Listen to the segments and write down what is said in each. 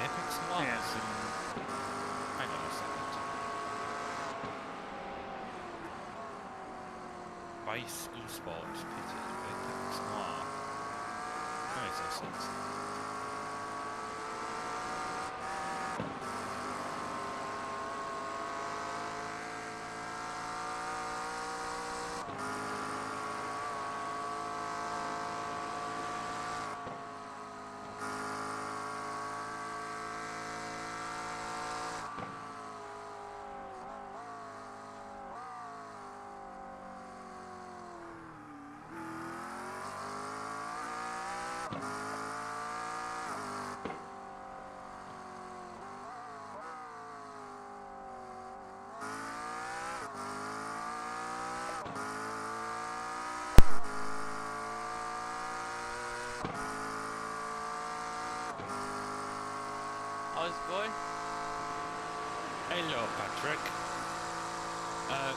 Apex Noir Yeah. is in... Hang on a second. Vice Esports pitted Apex Noir. Where is this one? How's it going? Hello, Patrick.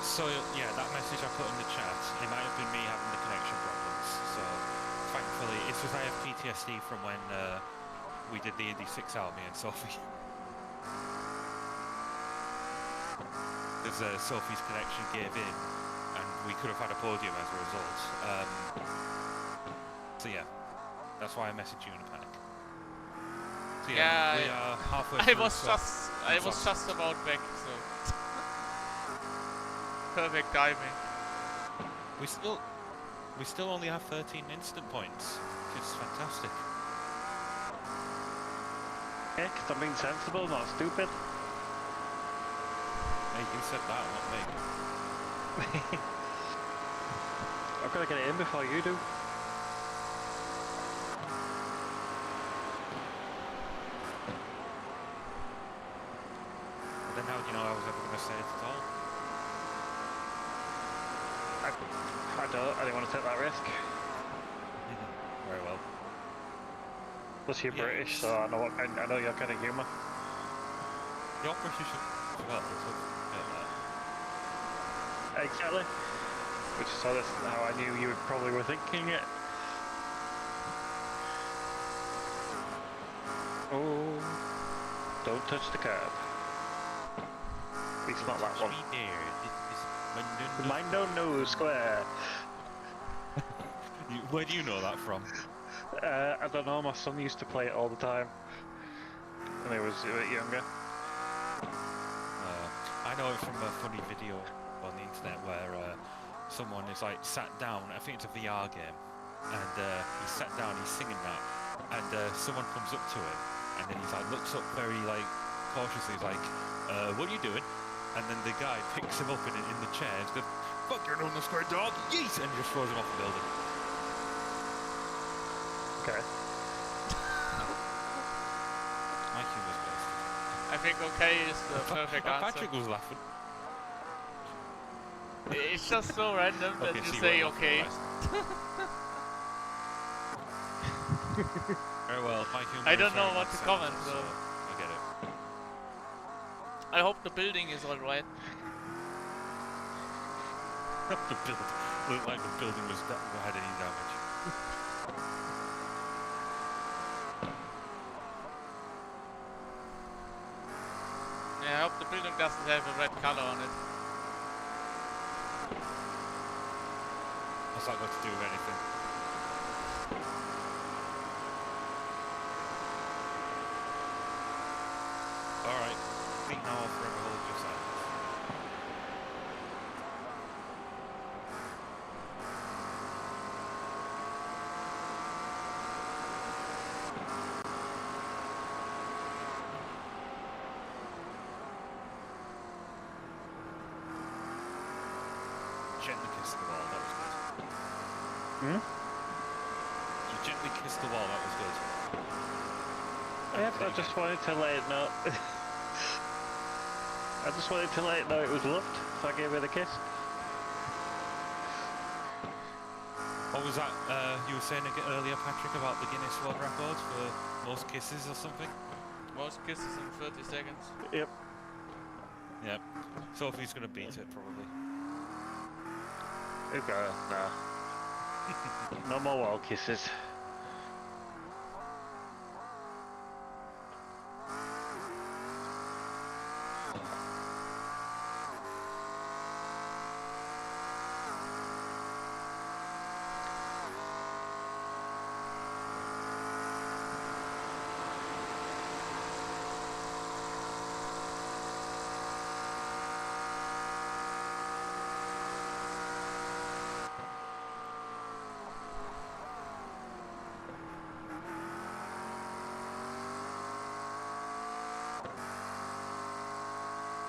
So yeah, that message I put in the chat, it might have been me having the connection problems. So thankfully, it's because I have PTSD from when we did the Indy 6 out, me and Sophie. Because Sophie's connection gave in, and we could have had a podium as a result. So yeah, that's why I messaged you in a panic. So yeah, we are halfway through. I was just about back, so perfect timing. We still only have 13 instant points, which is fantastic. Yeah, 'cause I'm being sensible, not stupid. Hey, you said that, not me. I've got to get it in before you do. Then how do you know I was ever going to say it at all? I didn't want to take that risk. Very well. Plus you're Yeah, British, so I know your kind of humour. You're British as well, Exactly. Which is how I knew you probably were thinking it. Oh, don't touch the curb. At least not that one. Mine don't know square. Where do you know that from? I don't know, my son used to play it all the time when he was a bit younger. I know it from a funny video on the internet where someone is like sat down, I think it's a VR game, and he's sat down, he's singing that, and someone comes up to him, and then he's like looks up very like cautiously, he's like, what are you doing? And then the guy picks him up in the chair and goes, fuck your no square dog, yeet! And just throws him off the building. Okay. My humor's best. I think okay is the perfect answer. Patrick was laughing. It's just so random that Okay, you so say were okay. Very well, my humor I don't is know very what to much comment, sensitive, so I get it. I hope the building is alright. The building looked like the building had any damage. Yeah, I hope the building doesn't have a red color on it. What's that got to do with anything? Alright, speak now or forever hold your silence. Gently kiss the wall, that was good. Hmm? You gently kissed the wall, that was good. Yeah, I just wanted to let it know. I just wanted to let it know it was loved, so I gave it a kiss. What was that you were saying earlier, Patrick, about the Guinness World Record for most kisses or something? Most kisses in 30 seconds. Yep. Yep. Sophie's gonna beat it, probably. Nah. No more wall kisses.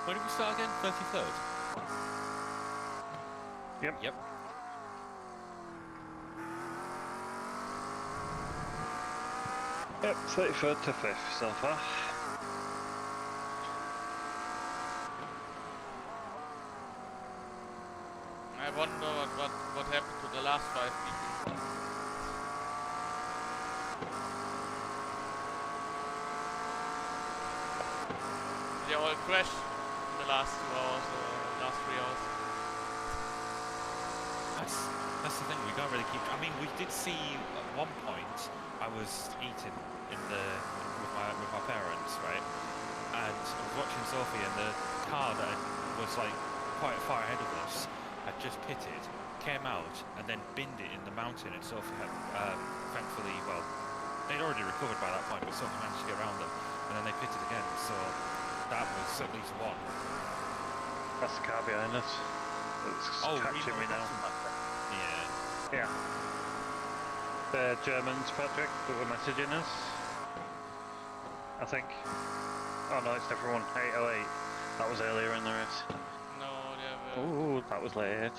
When did we start again? 33rd? Yep. Yep. Yep, 33rd to 5th so far. I wonder what happened to the last 5 people. They all crashed in the last 2 hours or last 3 hours. That's the thing, we don't really keep... I mean, we did see at one point, I was eating in the with my parents, right? And I was watching Sophie, and the car that was like quite far ahead of us had just pitted, came out, and then binned it in the mountain, and Sophie had, thankfully, well, they'd already recovered by that point, but Sophie managed to get around them, and then they pitted again, so that was at least one. That's the car behind us. It's catching me now. Yeah. Yeah. The Germans, Patrick, that were messaging us. I think. Oh no, it's different one. 808. That was earlier in the race. No, they have Ooh, that was late.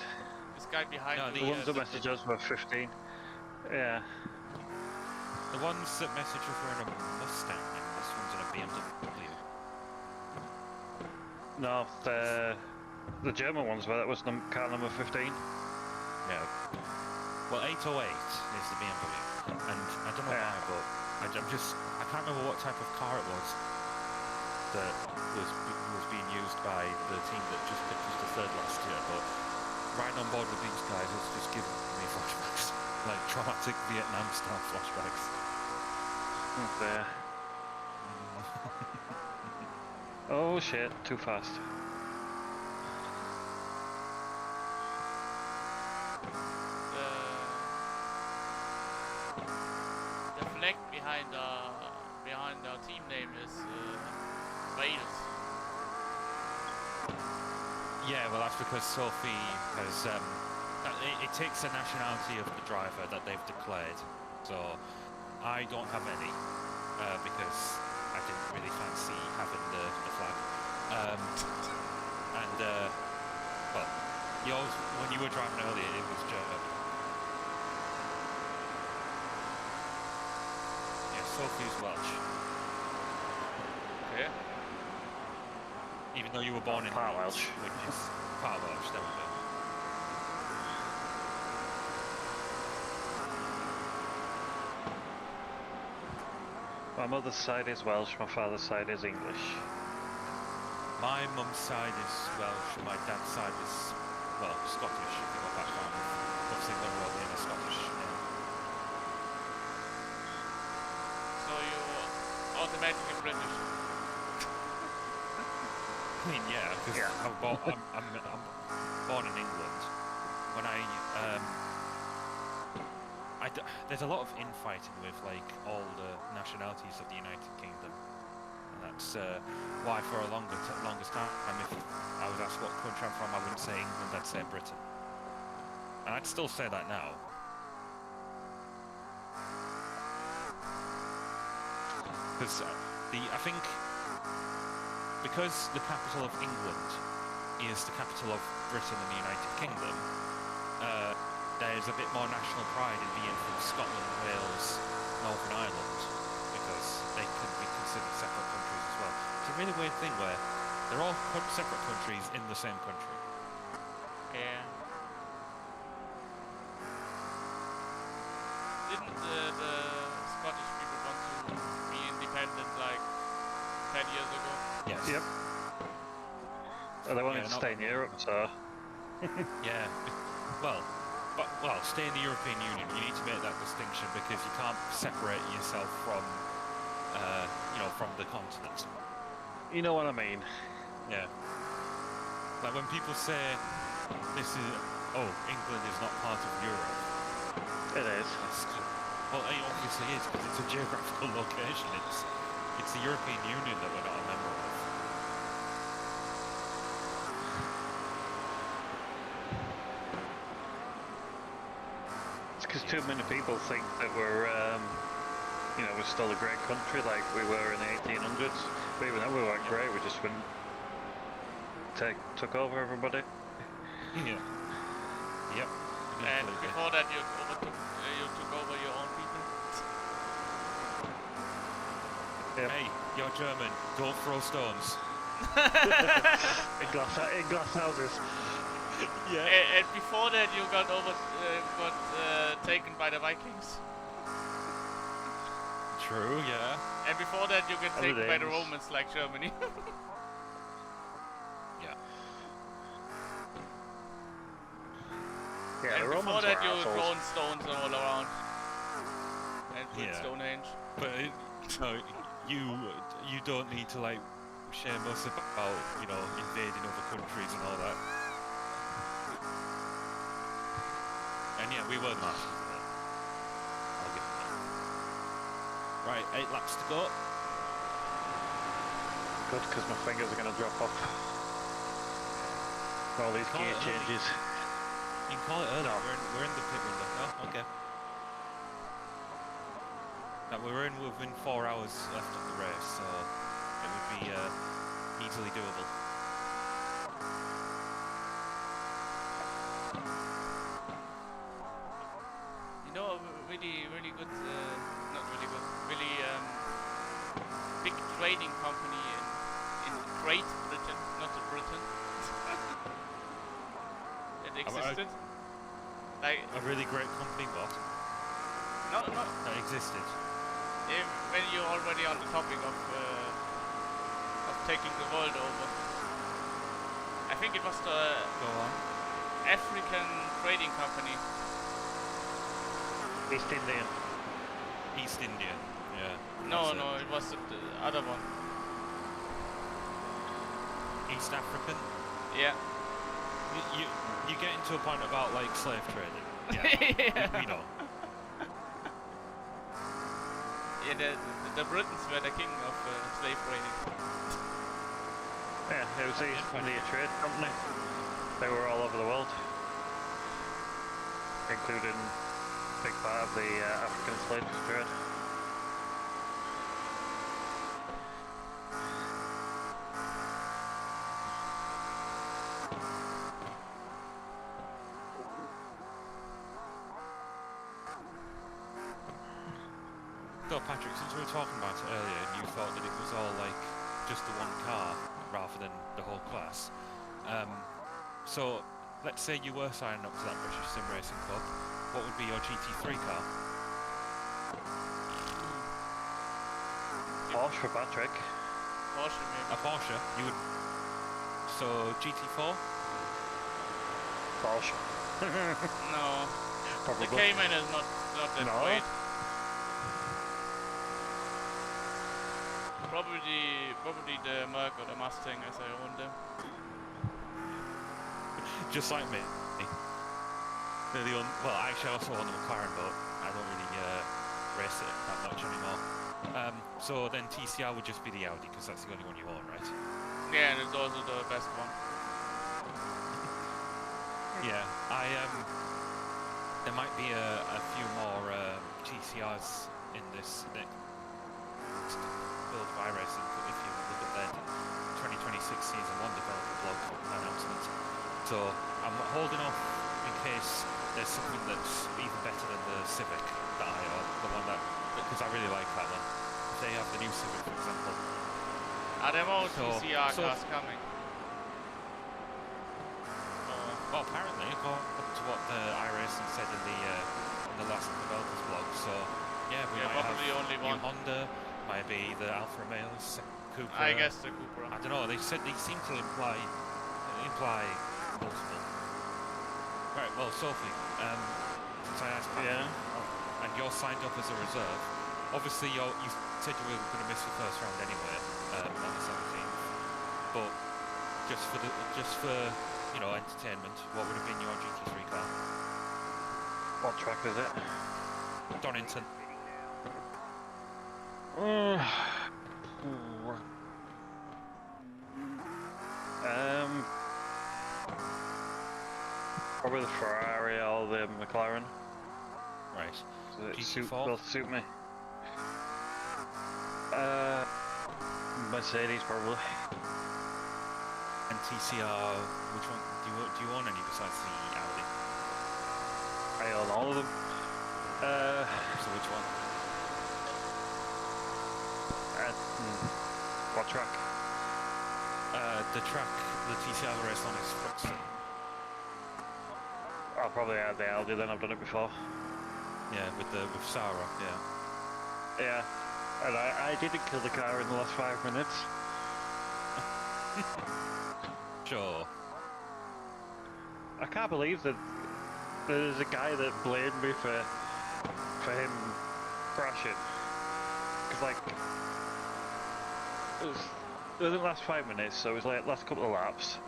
this guy behind No, you. The ones that messaged us were 15. Yeah. The ones that messaged us were in a Mustang, and this one's in a BMW. No, the German ones were, that was car number 15. Yeah. Well, 808 is the BMW, and I don't know Yeah. why, but I can't remember what type of car it was that was being used by the team that just picked us to third last year, but riding on board with these guys has just given me flashbacks, like traumatic Vietnam-style flashbacks. There. Oh shit, too fast. The flag behind our team name is Wales. Yeah, well, that's because Sophie has. It takes the nationality of the driver that they've declared. So I don't have any because I didn't really fancy having the flag. Well, yours when you were driving earlier, it was German. Yeah, Sophie's Welsh. Okay. Even though you were born in Part Leeds, Welsh. which is part Welsh, there we go. My mother's side is Welsh, my father's side is English. My mum's side is Welsh, my dad's side is, well, Scottish, if you got that far. Obviously, they're all in a Scottish name. So you automatically British. I mean, yeah, because Yeah. I'm born in England. When there's a lot of infighting with like all the nationalities of the United Kingdom, and that's why for a longest time, if I was asked what country I'm from, I wouldn't say England, I'd say Britain, and I'd still say that now. Because I think because the capital of England is the capital of Britain and the United Kingdom, there's a bit more national pride in being from Scotland, Wales, Northern Ireland, because they can be considered separate countries as well. It's a really weird thing where they're all separate countries in the same country. Yeah. Didn't the Scottish people want to be independent like 10 years ago? Yes. Yep. Well, they wanted to not stay in Europe, so... Yeah. Well, stay in the European Union. You need to make that distinction because you can't separate yourself from, from the continent. You know what I mean. Yeah. Like when people say England is not part of Europe. It is. Well, it obviously is because it's a geographical location. It's the European Union that we're not a member of. It's because too many people think that we're still a great country like we were in the 1800s. But even though we weren't great, we just wouldn't took over everybody. Yeah. Yep. And Eventually did. before that, you took over your own people. Yep. Hey, you're German. Don't throw stones. In glass houses. Yeah. And before that, you got taken by the Vikings. True. Yeah. And before that, you get Other taken by the names. Romans, like Germany. Yeah. Yeah, And the before Romans that, were you assholes. thrown stones all around. And built Yeah. Stonehenge. But no, you don't need to like shame us about invading other countries and all that. And yeah, we were masters of it. I'll give it that. Right, 8 laps to go. Good, because my fingers are going to drop off. All these Call gear it early. changes. You can call it early. No. We're in the pit window. Oh, okay. No, we're within 4 hours left of the race, so it would be easily doable. You know, a really good, not really good, really big trading company in Great Britain, not Britain. It existed. Like, A really great company, what? no, That existed. when you're already on the topic of taking the world over. I think it was the Go on. African trading company. East Indian. East India. Yeah. No, that's it was the other one. it. East African. Yeah. You get into a point about like slave trading. Yeah. we know. Yeah, the Britons were the king of slave trading. Yeah, it was the East India Trade Company. They were all over the world, including a big part of the African slave trade. So Patrick, since we were talking about it earlier, and you thought that it was all like just the one car rather than the whole class. So let's say you were signing up to that British Sim Racing Club. What would be your GT3 car? Porsche for Patrick. Porsche maybe. A Porsche? You would. So GT4? Porsche. No, Probably. the Cayman is not that No? great. Probably the Merc or the Mustang as I own them. Just like me. Well, actually, I also own the McLaren, but I don't really race it that much anymore. So then TCR would just be the Audi, because that's the only one you own, right? Yeah, and it's also the best one. Yeah, there might be a few more TCRs in this next build of iRacing if you look at their 2026 season 1 developer blog announcement. So I'm holding off in case there's something that's even better than the Civic that I own, the one because I really like that one. If they have the new Civic, for example. Are there more So- TCR so- cars coming? Well, apparently, according to what the iRacing said in the last developers blog, so yeah, we Yeah, might have probably only new one. Honda, maybe the Alfa Romeos, Cupra. I guess the Cupra. I don't know. They seem to imply multiple. Right. Well, Sophie, since I asked, Yeah. and you're signed up as a reserve. Obviously, you said you were going to miss the first round anyway on the 17th, but just for entertainment, what would have been your GT3 car? What track is it? Donington. Probably the Ferrari or the McLaren. Right. So it GT4? both suit me. Mercedes probably. and TCR, which one do you own any besides the Audi? I own all of them. So which one? What track? The track the TCR raced on is Foxton. I'll probably add the Audi then, I've done it before. Yeah, with Sarah, yeah. Yeah, and I didn't kill the car in the last 5 minutes. Sure. I can't believe that there's a guy that blamed me for him crashing. Because like, it was the last 5 minutes, so it was like last couple of laps.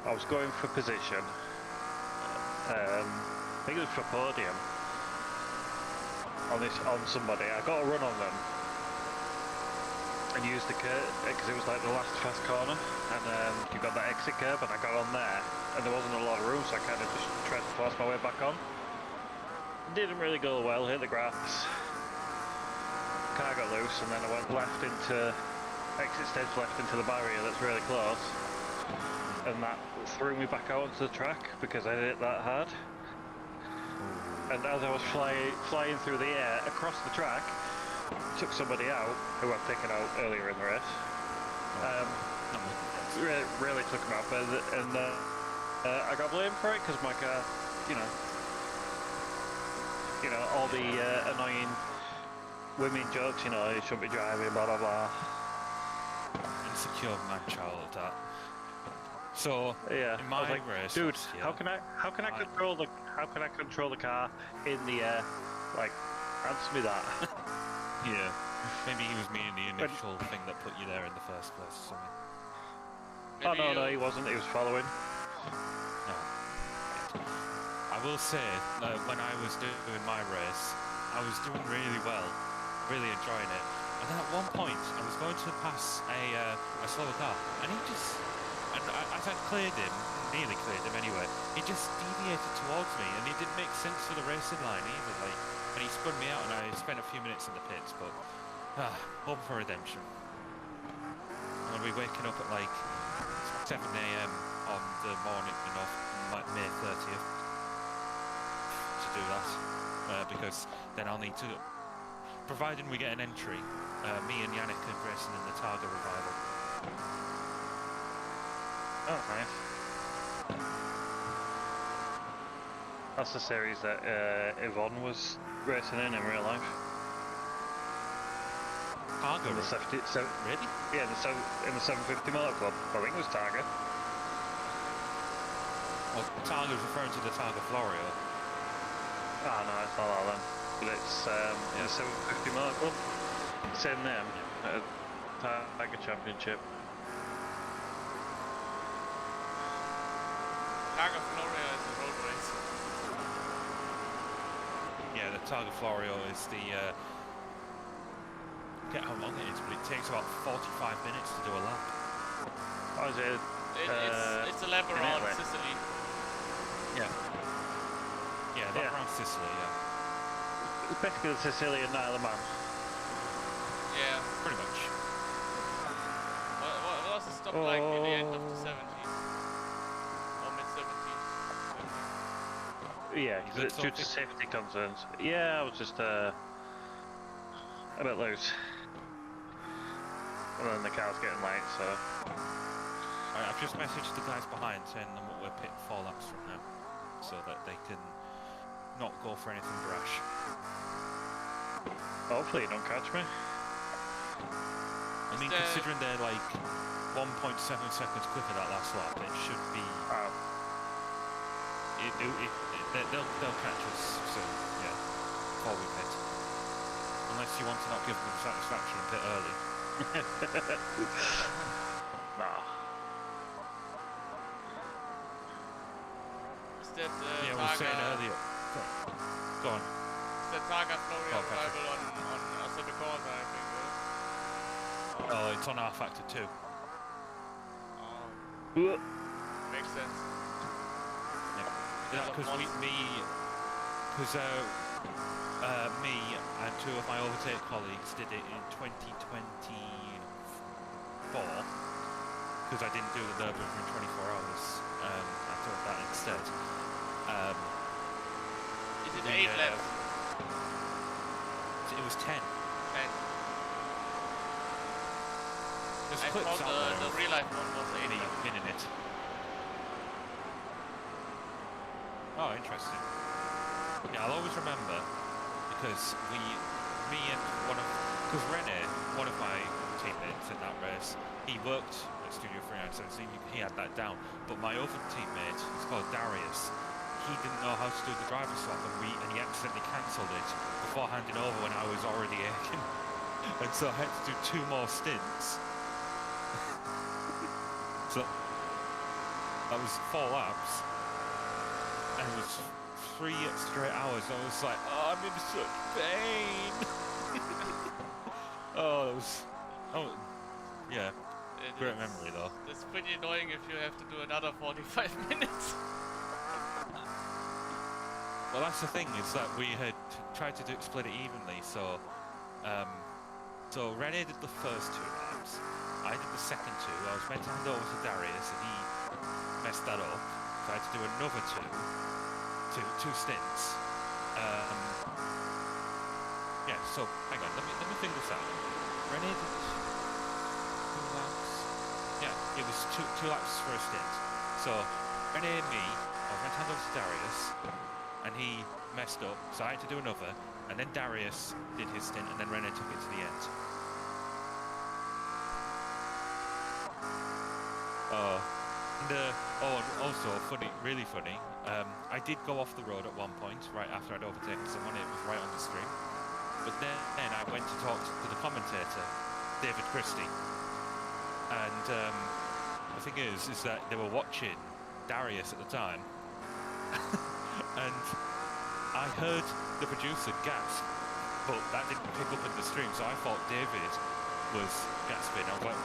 I was going for position. I think it was for podium. On somebody, I got a run on them and used the curve because it was like the last fast corner, and you got that exit curve, and I got on there, and there wasn't a lot of room, so I kind of just tried to force my way back on. Didn't really go well, hit the grass. Car got loose, and then I went left into exit stage left into the barrier that's really close, and that threw me back out onto the track because I hit it that hard. And as I was flying through the air across the track, took somebody out who I'd taken out earlier in the race. Really took him out, and I got blamed for it because my car, you know, all the annoying women jokes, you know, you shouldn't be driving, blah blah blah. Insecure man-child, that. So yeah, in my like, race, dude, yeah, how can I control the car in the air? Like, answer me that. Yeah, maybe he was meaning the initial thing that put you there in the first place or something. Oh no, he wasn't. He was following. No. I will say that when I was doing my race, I was doing really well, really enjoying it. And then at one point, I was going to pass a slower car, and he just, and as I cleared him, nearly cleared him anyway, he just deviated towards me, and it didn't make sense for the racing line either. Like, and he spun me out, and I spent a few minutes in the pits. But hope for redemption. I'm gonna be waking up at like 7 AM on the morning of May 30th to do that, because then I'll need to, providing we get an entry, me and Yannick are racing in the Targa Revival. Oh, nice. That's the series that Yvonne was racing in real life. Targa? In the 70, Really? Yeah, in the 750 Motor Club. I think it was Targa. Well, Targa is referring to the Targa Florio. Ah, no, it's not that then. But it's in the 750 Motor Club. Same name. Targa Championship. Targa Florio is a road race. Yeah, the Targa Florio is the, I forget how long it is, but it takes about 45 minutes to do a lap. Oh, is it? It's a lap around Italy. Sicily. Yeah. Yeah, lap around Sicily, yeah. It's basically the Sicilian Isle of Man. Yeah. Pretty much. What was the stop like in the end of the 70s? Or mid-70s? Yeah, Good due to topic. safety concerns. Yeah, I was just a bit loose. And then the car's getting late, so... Alright, I've just messaged the guys behind saying them what we're pitting 4 laps from now, so that they can not go for anything brash. Hopefully you don't catch me. I mean, considering they're like 1.7 seconds quicker that last lap, it should be... They'll catch us soon, yeah, before we pit. Unless you want to not give them satisfaction and pit early. Nah. Is that Yeah, we were saying earlier. Go on. Is that Targa Florio arrival on Assetto Corsa, I think? Oh, it's on R Factor 2. Oh, makes sense. Because me and 2 of my overtake colleagues did it in 2024, because I didn't do the Nürburgring in 24 hours. I took that instead. Is it 8 laps? It was 10. 10. There's I clips thought out there the of real life one was 8 me laps. winning it. Oh, interesting. Yeah, I'll always remember because because Rene, one of my teammates in that race, he worked at Studio 397, so he had that down. But my other teammate, he's called Darius, he didn't know how to do the driver swap, and he accidentally cancelled it before handing over when I was already aching. And so I had to do 2 more stints. So that was 4 laps, and it was 3 straight hours. I was like, oh, I'm in such pain. Yeah, great memory though. That's pretty annoying if you have to do another 45 minutes. Well, that's the thing, is that we had tried to split it evenly, so Rene did the first 2 laps, I did the second 2, I was meant to hand over to Darius, and he messed that up, so I had to do another 2 stints. Yeah, so, hang on, let me figure this out. Rene did 2 laps? Yeah, it was two laps for a stint. So, Rene and me, I was meant to hand over to Darius, and he messed up, so I had to do another, and then Darius did his stint, and then Rene took it to the end. And also, really funny, I did go off the road at one point, right after I'd overtaken someone, it was right on the stream, but then I went to talk to the commentator, David Christie, and the thing is that they were watching Darius at the time, and I heard the producer gasp, but that didn't pick up in the stream, so I thought David was gasping. I was like,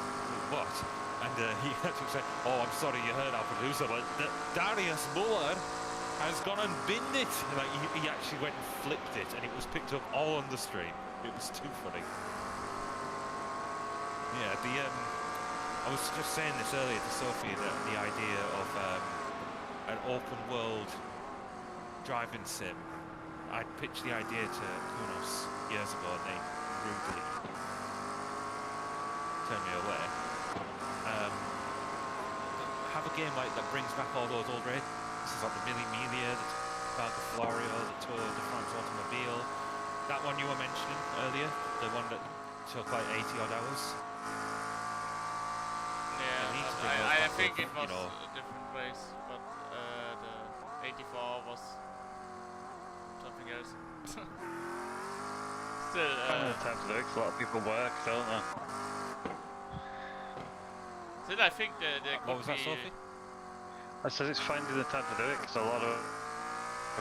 what? And he actually said, oh, I'm sorry you heard our producer, but Darius Muller has gone and binned it. Like, he actually went and flipped it, and it was picked up all on the stream. It was too funny. Yeah, I was just saying this earlier to Sophie, that the idea of an open world driving sim, I pitched the idea to Kunos years ago, and they rudely turned me away. Have a game like that brings back all those old races, like the Mille Miglia, the Targa Florio, the Tour de France Automobile. That one you were mentioning earlier, the one that took like 80 odd hours. Yeah, I think it was a different race, but the 84 was something else. Still, time to do it, 'cause a lot of people work, don't they? Still, I think there could What was that, be... Sophie? I said it's finding the time to do it, because a lot of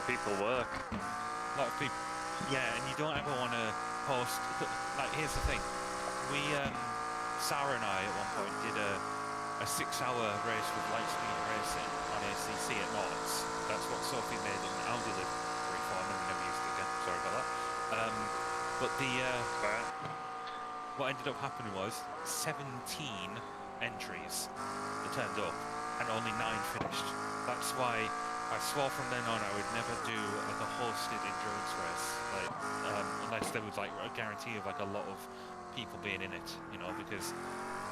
people work. A lot of people. Yeah, and you don't ever want to post. Like, here's the thing. We, Sarah and I at one point did a 6-hour race with Lightspeed Racing on ACC at Mods. That's what Sophie made an Audi livery for, and then we never used it again. Sorry about that. But what ended up happening was 17 entries that turned up, and only 9 finished. That's why I swore from then on I would never do like a hosted endurance race, like unless there was like a guarantee of like a lot of people being in it, you know, because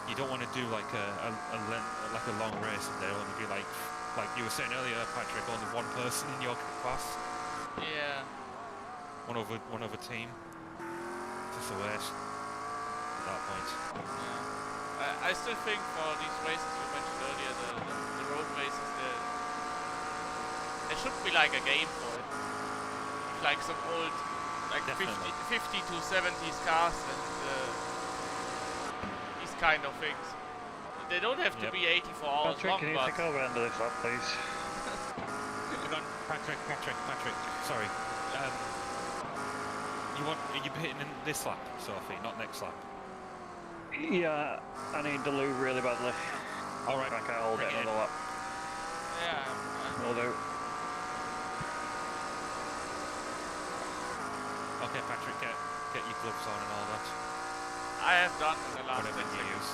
you don't want to do like a long race and there only be like you were saying earlier, Patrick, only one person in your class. Yeah. One over team. Just a waste at that point. Yeah. I still think for these races you mentioned earlier, the road races, there should be like a game for it. Like some old, like 50 to 70s cars and these kind of things. They don't have to be 84 hours Patrick, long, can you but... take over end of this lap, please? Patrick, sorry. Are you hitting in this lap, Sophie, not next lap? Yeah, I need the loo really badly. Alright. I can't hold it another lap. Yeah, Will do. Okay, Patrick, get your gloves on and all that. I have done in the last Whatever you use.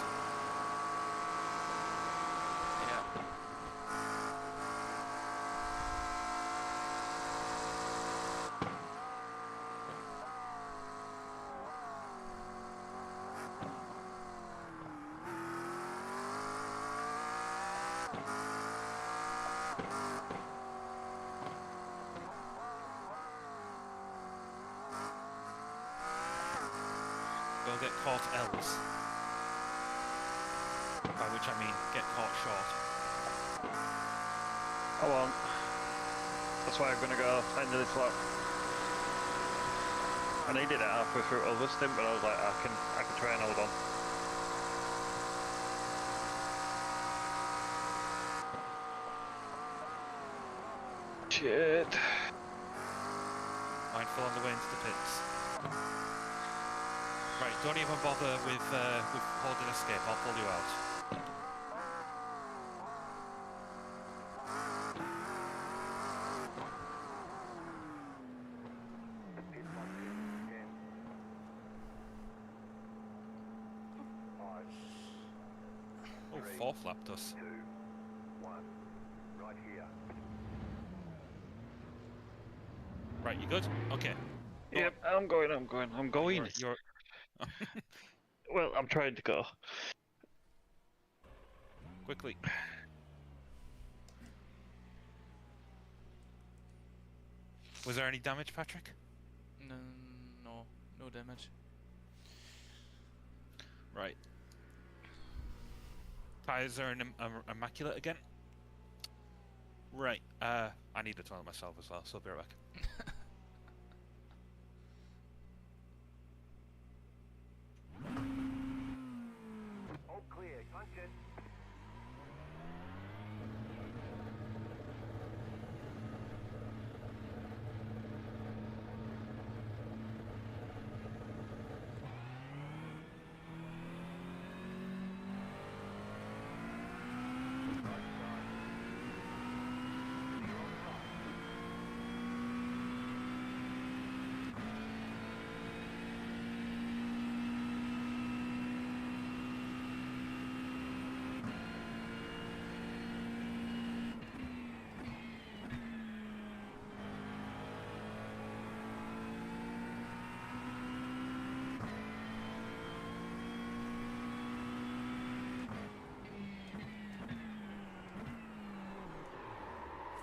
Go get caught else. By which I mean get caught short. I won't. That's why I'm gonna go end of this lap. I needed it halfway through other stint, but I was like, I can try and hold on. Shit. Mindful on the way into the pits. Right, don't even bother with holding escape, I'll pull you out. Oh, fourth lapped us. 2, 1, right here. Right, you good? Okay. Go Yep, I'm going. on. You're Well, I'm trying to go. quickly. Was there any damage, Patrick? No damage. Right. Tyres are immaculate again. Right. I need a toilet myself as well, so I'll be right back. All clear, punch it.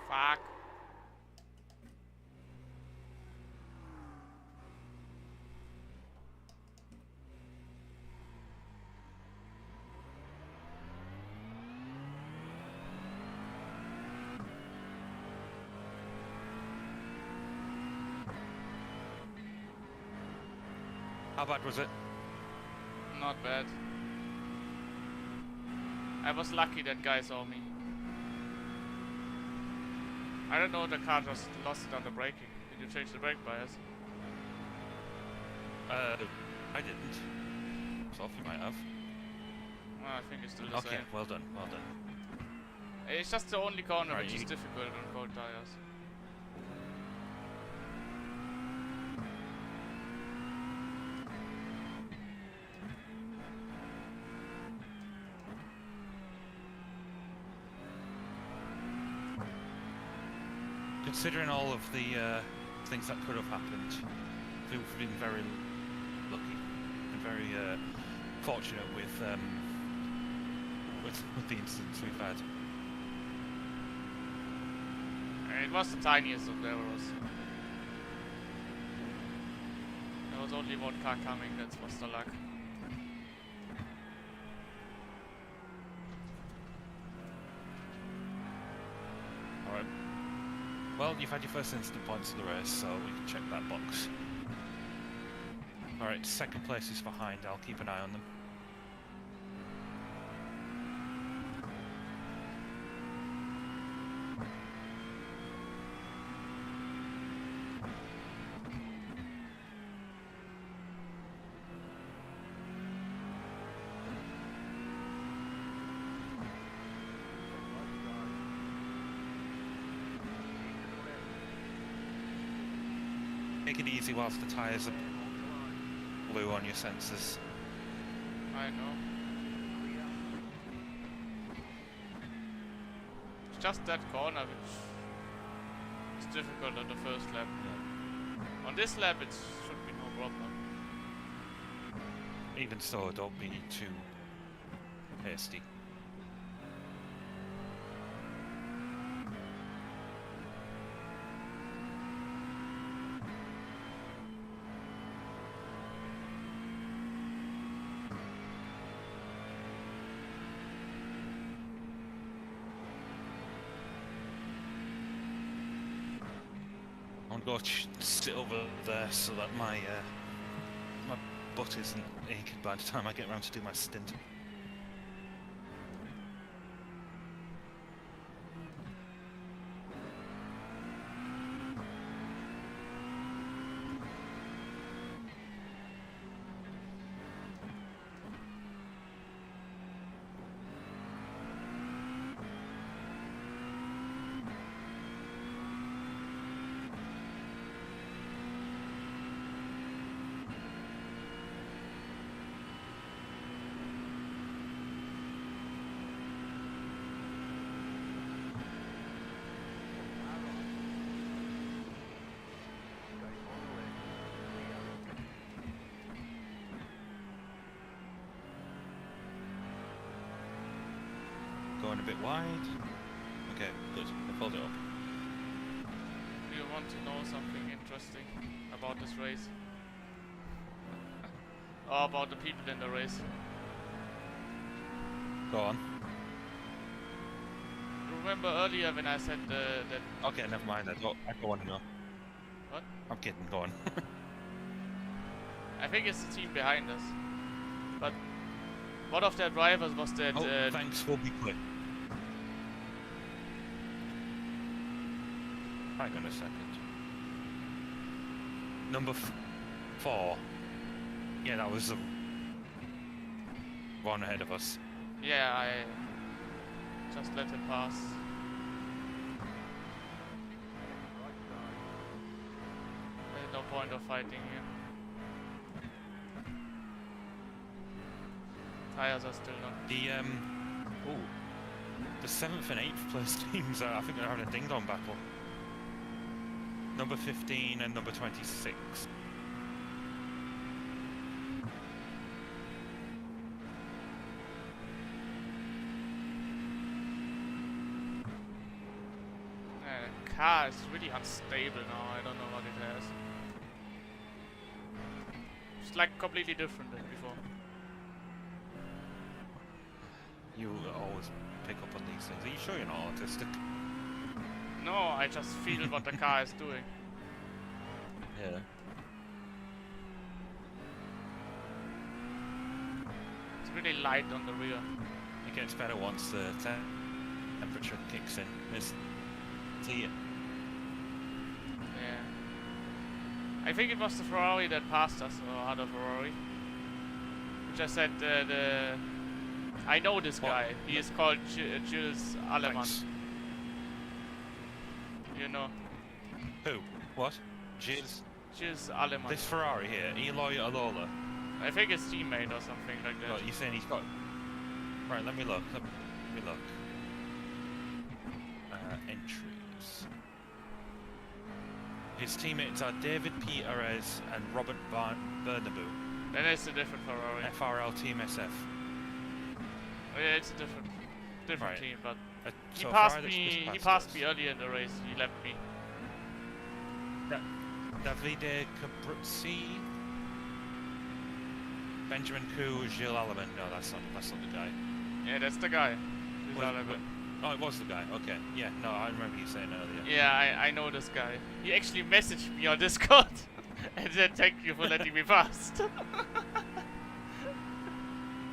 Fuck. How bad was it? Not bad. I was lucky that guy saw me. I don't know, the car just lost it on the braking. Did you change the brake bias? I didn't. Sophie might have. Well, I think it's still the Okay, same. well done, well done. It's just the only corner Right, which is you- difficult on cold tires. Considering all of the things that could have happened, we've been very lucky and very fortunate with the incidents we've had. It was the tiniest of errors. There was only one car coming, that was the luck. Alright. Well, you've had your first instant points of the race, so we can check that box. Alright, second place is behind, I'll keep an eye on them. Take it easy whilst the tyres are blue on your sensors. I know. It's just that corner which is difficult on the first lap. On this lap it should be no problem. Even so, don't be too hasty. I'm going to sit over there so that my my butt isn't aching by the time I get around to do my stint. Going a bit wide. Okay, good. I pulled it up. Do you want to know something interesting about this race? Or about the people in the race? Go on. Remember earlier when I said that... Okay, never mind. I don't want to know. What? I'm kidding. Go on. I think it's the team behind us. But one of their drivers was that... Oh, thanks. We'll be quick. Hang on a second. Number 4. Yeah, that was the one ahead of us. Yeah, I just let it pass. There's no point of fighting here. Tires are still not. The 7th and 8th place teams I think they're having a ding-dong battle. Number 15 and number 26. The car is really unstable now. I don't know what it has. It's like completely different than before. You always pick up on these things. Are you sure you're not autistic? No, I just feel what the car is doing. Yeah. It's really light on the rear. It gets better once the temperature kicks in. See it. Yeah. I think it was the Ferrari that passed us, or other Ferrari. Which I said, I know this What? guy. He is called Jules Aleman. Thanks. You know. Who? What? Jules Aleman. This Ferrari here, Eloy Alola. I think it's teammate or something like that. What, you saying he's got... Right, let me look. Let me look. Entries. His teammates are David P. Perez and Robert Bernabeu. Then it's a different Ferrari. FRL Team SF. Oh, yeah, it's a different Right. team, but he So passed Ferrari me. that's He just passed us. me earlier in the race. He left me. Davide Cabruzzi. Benjamin Koo, Gilles Alaman. No, that's not the guy. Yeah, that's the guy. Jules Was- Aleman. Oh, it was the guy. Okay. Yeah, no, I remember you saying earlier. Yeah, I know this guy. He actually messaged me on Discord and said thank you for letting me pass.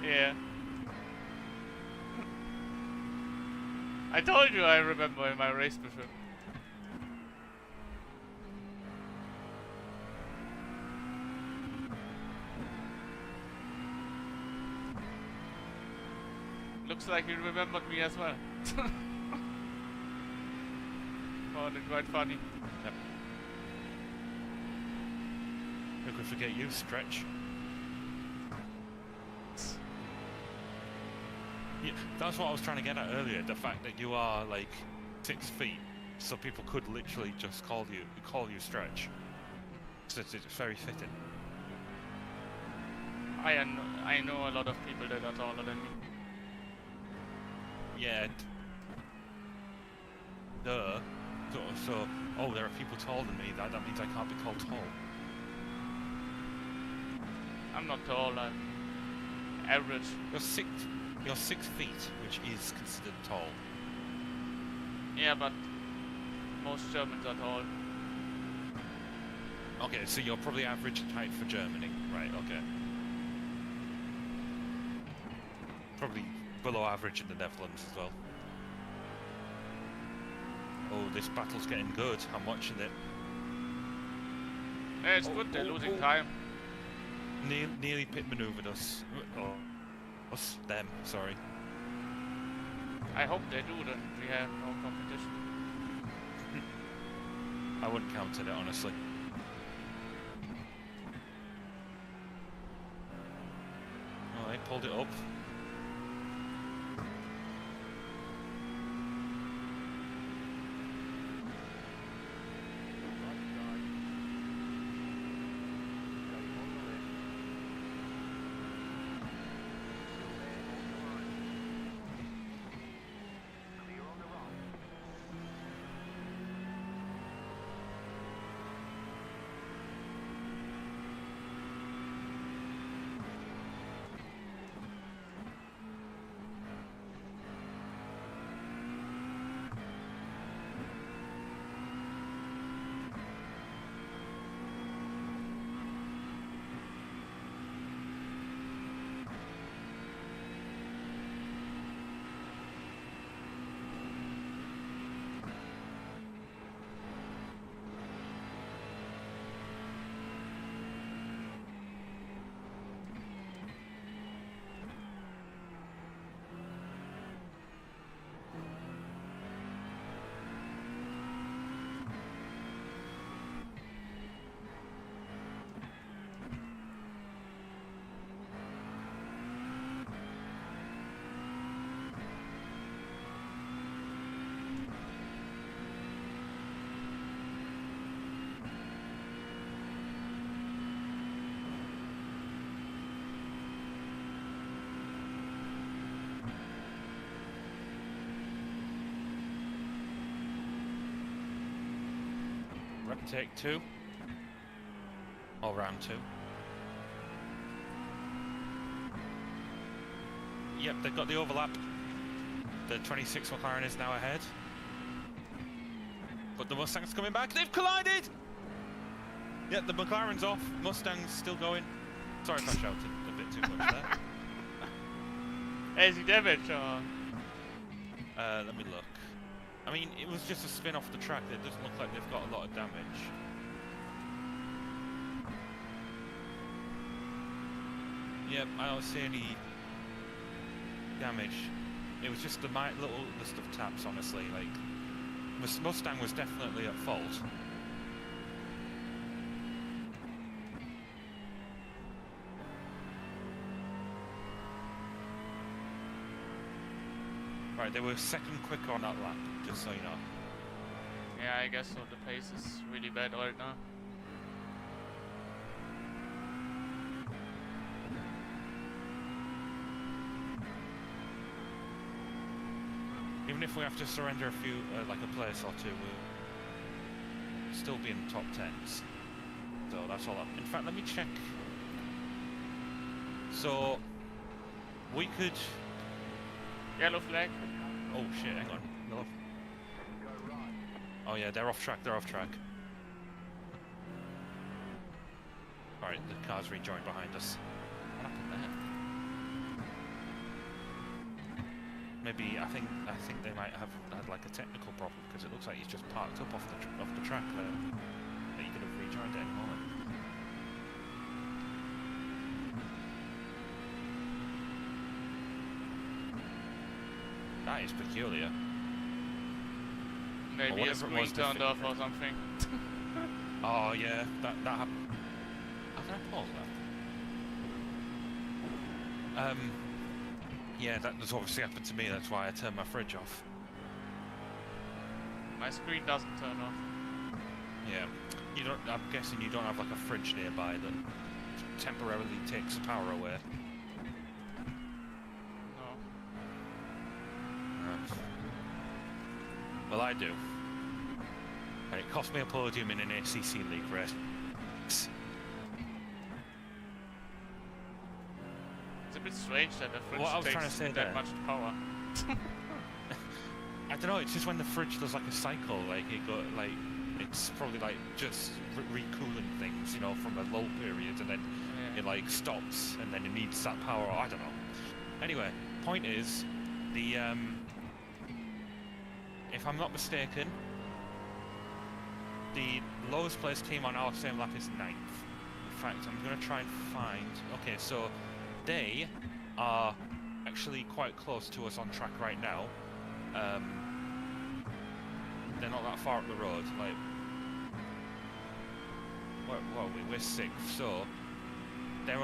Yeah. I told you I remember in my race with him. Looks like he remembered me as well. Found it quite funny. Yep. Who could forget you, Stretch? Yeah, that's what I was trying to get at earlier. The fact that you are like 6 feet, so people could literally just call you Stretch. So it's very fitting. I know a lot of people that are taller than me. Yeah. Duh. So, oh, there are people taller than me. That means I can't be called tall. I'm not tall, I'm average. You're 6 feet, which is considered tall. Yeah, but most Germans are tall. Okay, so you're probably average height for Germany. Right, okay. Probably below average in the Netherlands as well. Oh, this battle's getting good. I'm watching it. Yeah, it's good. They're losing time. Nearly pit maneuvered us. Oh, us, them, sorry. I hope they do. Then we have no competition. I wouldn't count it, honestly. Oh, they pulled it up. Take 2. Or round 2. Yep, they've got the overlap. The 26 McLaren is now ahead. But the Mustang's coming back. They've collided! Yep, the McLaren's off. Mustang's still going. Sorry if I shouted a bit too much there. Is he damaged or? Let me look. I mean, it was just a spin off the track. It doesn't look like they've got a lot of damage. Yep, I don't see any damage. It was just the little list of taps, honestly. Like, Mustang was definitely at fault. Right, they were second quicker on that lap, just so you know. Yeah, I guess so. The pace is really bad right now. Even if we have to surrender a few, like a place or two, we'll still be in the top 10s. So that's all up. In fact, let me check. So, we could... Yellow flag. Oh shit, hang on. No. Oh yeah, they're off track, Alright, the car's rejoined behind us. What happened there? Maybe, I think they might have had like a technical problem, because it looks like he's just parked up off the track there. He could have rejoined at any moment. That is peculiar. Maybe a screen turned off or something. Oh yeah, that happened. How did I pause that? Yeah, that has obviously happened to me. That's why I turned my fridge off. My screen doesn't turn off. Yeah, you don't. I'm guessing you don't have like a fridge nearby that temporarily takes the power away. Well, I do. And it cost me a podium in an ACC League race. It's a bit strange that the fridge takes that much power. I don't know, it's just when the fridge does like a cycle, like it got like it's probably like just recooling things, you know, from a lull period, and then Yeah. it like stops, and then it needs that power. I don't know. Anyway, point is, the if I'm not mistaken, the lowest place team on our same lap is 9th. In fact, I'm going to try and find... Okay, so they are actually quite close to us on track right now. They're not that far up the road. Like, where are we? We're 6th, so they're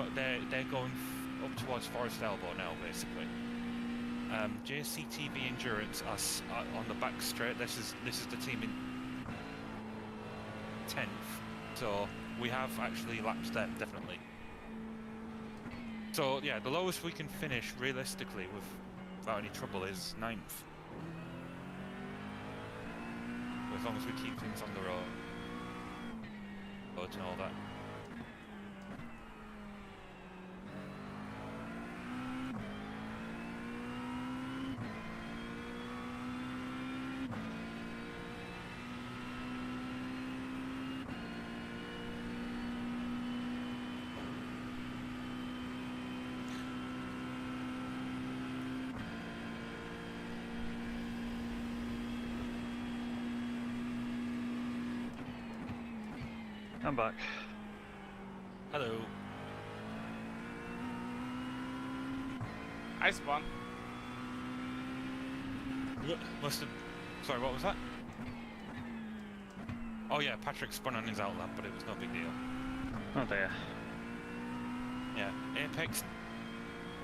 going up towards Forest Elbow now, basically. JCTV Endurance are on the back straight. This is the team in 10th, so we have actually lapped them, definitely. So yeah, the lowest we can finish realistically without any trouble is 9th. As long as we keep things on the road and all that. I'm back. Hello. I spawn. Must have... Sorry, what was that? Oh yeah, Patrick spun on his outlap, but it was no big deal. Oh dear. Yeah, Apex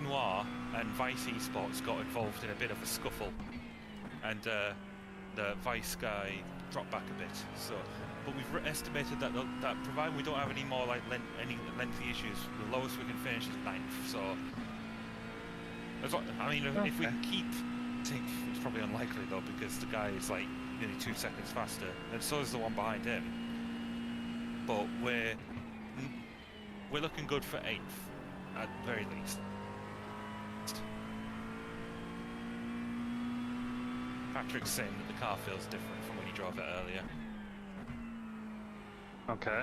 Noir and Vice Esports got involved in a bit of a scuffle, and the Vice guy dropped back a bit. So, but we've estimated that provided we don't have any more like any lengthy issues, the lowest we can finish is 9th. So, I mean, if we can keep, I think it's probably unlikely though, because the guy is like nearly 2 seconds faster, and so is the one behind him. But we're looking good for 8th, at the very least. Patrick's saying that the car feels different from when he drove it earlier. Okay.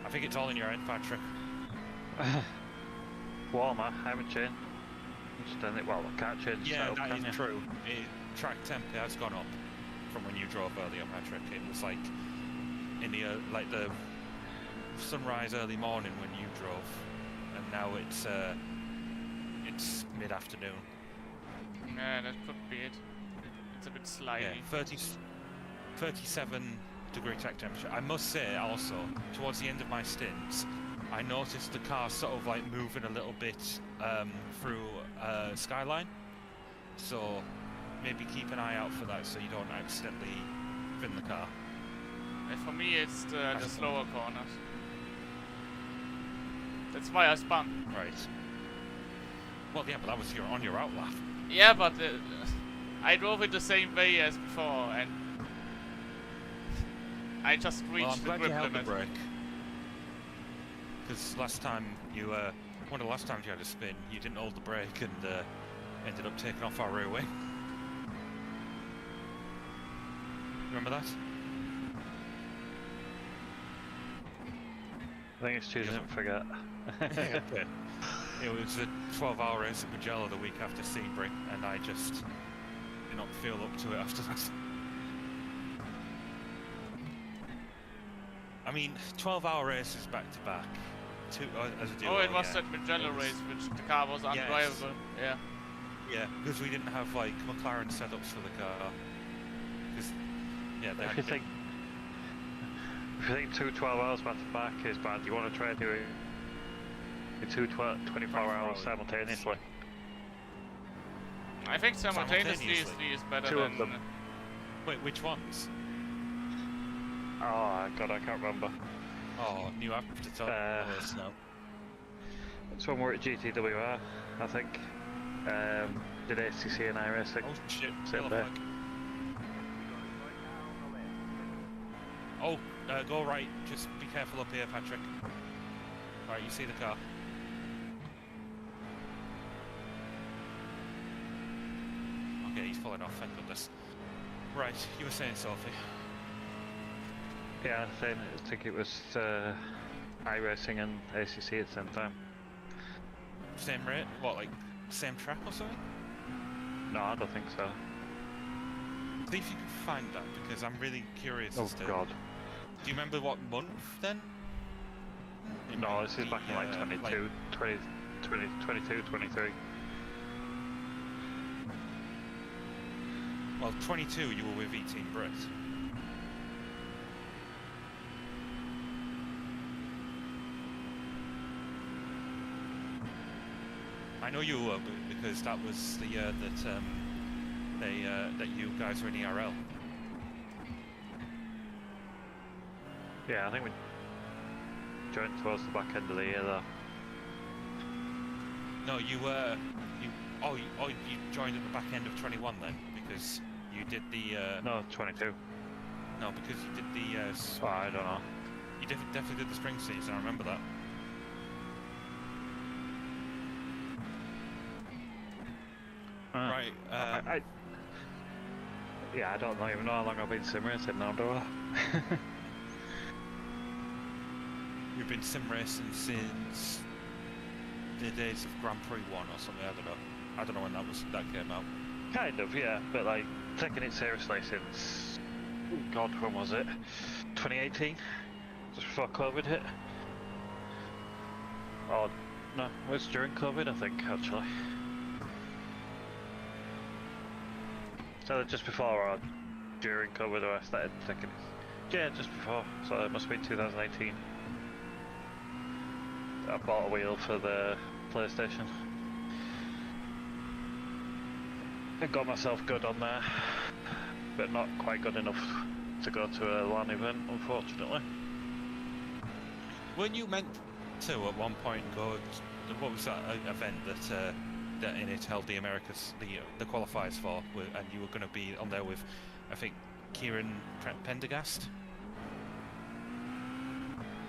I think it's all in your head, Patrick. Warmer, I haven't changed. Just done it. Well, I can't change the Yeah, setup, that can is you? true. Track temp has gone up from when you drove earlier, Patrick. It was like in the like the sunrise early morning when you drove, and now it's mid-afternoon. Yeah, that could be it. It's a bit slimy. Yeah, 37 degree track temperature. I must say also, towards the end of my stints, I noticed the car sort of like moving a little bit through Skyline. So maybe keep an eye out for that so you don't accidentally fin the car. And for me, it's the slower corners. That's why I spun. Right. Well, yeah, but that was on your outlap. Yeah, but I drove it the same way as before, and I just reached Well, I'm the glad grip you held the limit. brake. Because last time you, one of the last times you had a spin, you didn't hold the brake and ended up taking off our rear wing. Remember that? I think it's choosing to forget. Okay. It was a 12-hour race at Mugello the week after Sebring, and I just did not feel up to it after that. I mean, 12-hour races back to back. As a duo, Oh, it was yeah. that Mugello race, which the car was undrivable. Yeah. Yeah, because we didn't have like McLaren setups for the car. Because yeah, they If had you think 12 hours back to back is bad, you want to try doing 24 hours simultaneously. I think simultaneously is better Two than... of them. Wait, which ones? Oh god, I can't remember. Oh, new app to tell us now. It's when we're at GTWR, I think. Did ACC and Iracing. Oh shit, Same yellow day. flag. Oh, go right. Just be careful up here, Patrick. Alright, you see the car. Okay, he's falling off, thank goodness. Right, you were saying, Sophie. Yeah, I think it was Iracing and ACC at the same time. Same rate? What, like, same track or something? No, I don't think so. See if you can find that, because I'm really curious Oh as to... god. Do you remember what month, then? It No, might this is be, back in like 22, 22, 23. Well, 22 you were with E-Team Brit. I know you were, because that was the year that that you guys were in ERL. Yeah, I think we joined towards the back end of the year though. No, you joined at the back end of 21 then, because you did the No, 22. no, because you did the Oh, I don't know. you definitely did the spring season. I remember that. Right. Yeah, I don't even know how long I've been sim racing now, do I? You've been sim racing since the days of Grand Prix 1 or something. I don't know when that came out. Kind of, yeah, but like taking it seriously since God, when was it? 2018, just before COVID hit. Oh no, it was during COVID, I think actually. So just before or during COVID, I started taking it. Yeah, just before. So it must be 2018. I bought a wheel for the PlayStation. I got myself good on there, but not quite good enough to go to a LAN event, unfortunately. Weren't you meant to at one point go? What was that event that Init held the Americas, the qualifiers for, and you were going to be on there with, I think, Kieran Pendergast?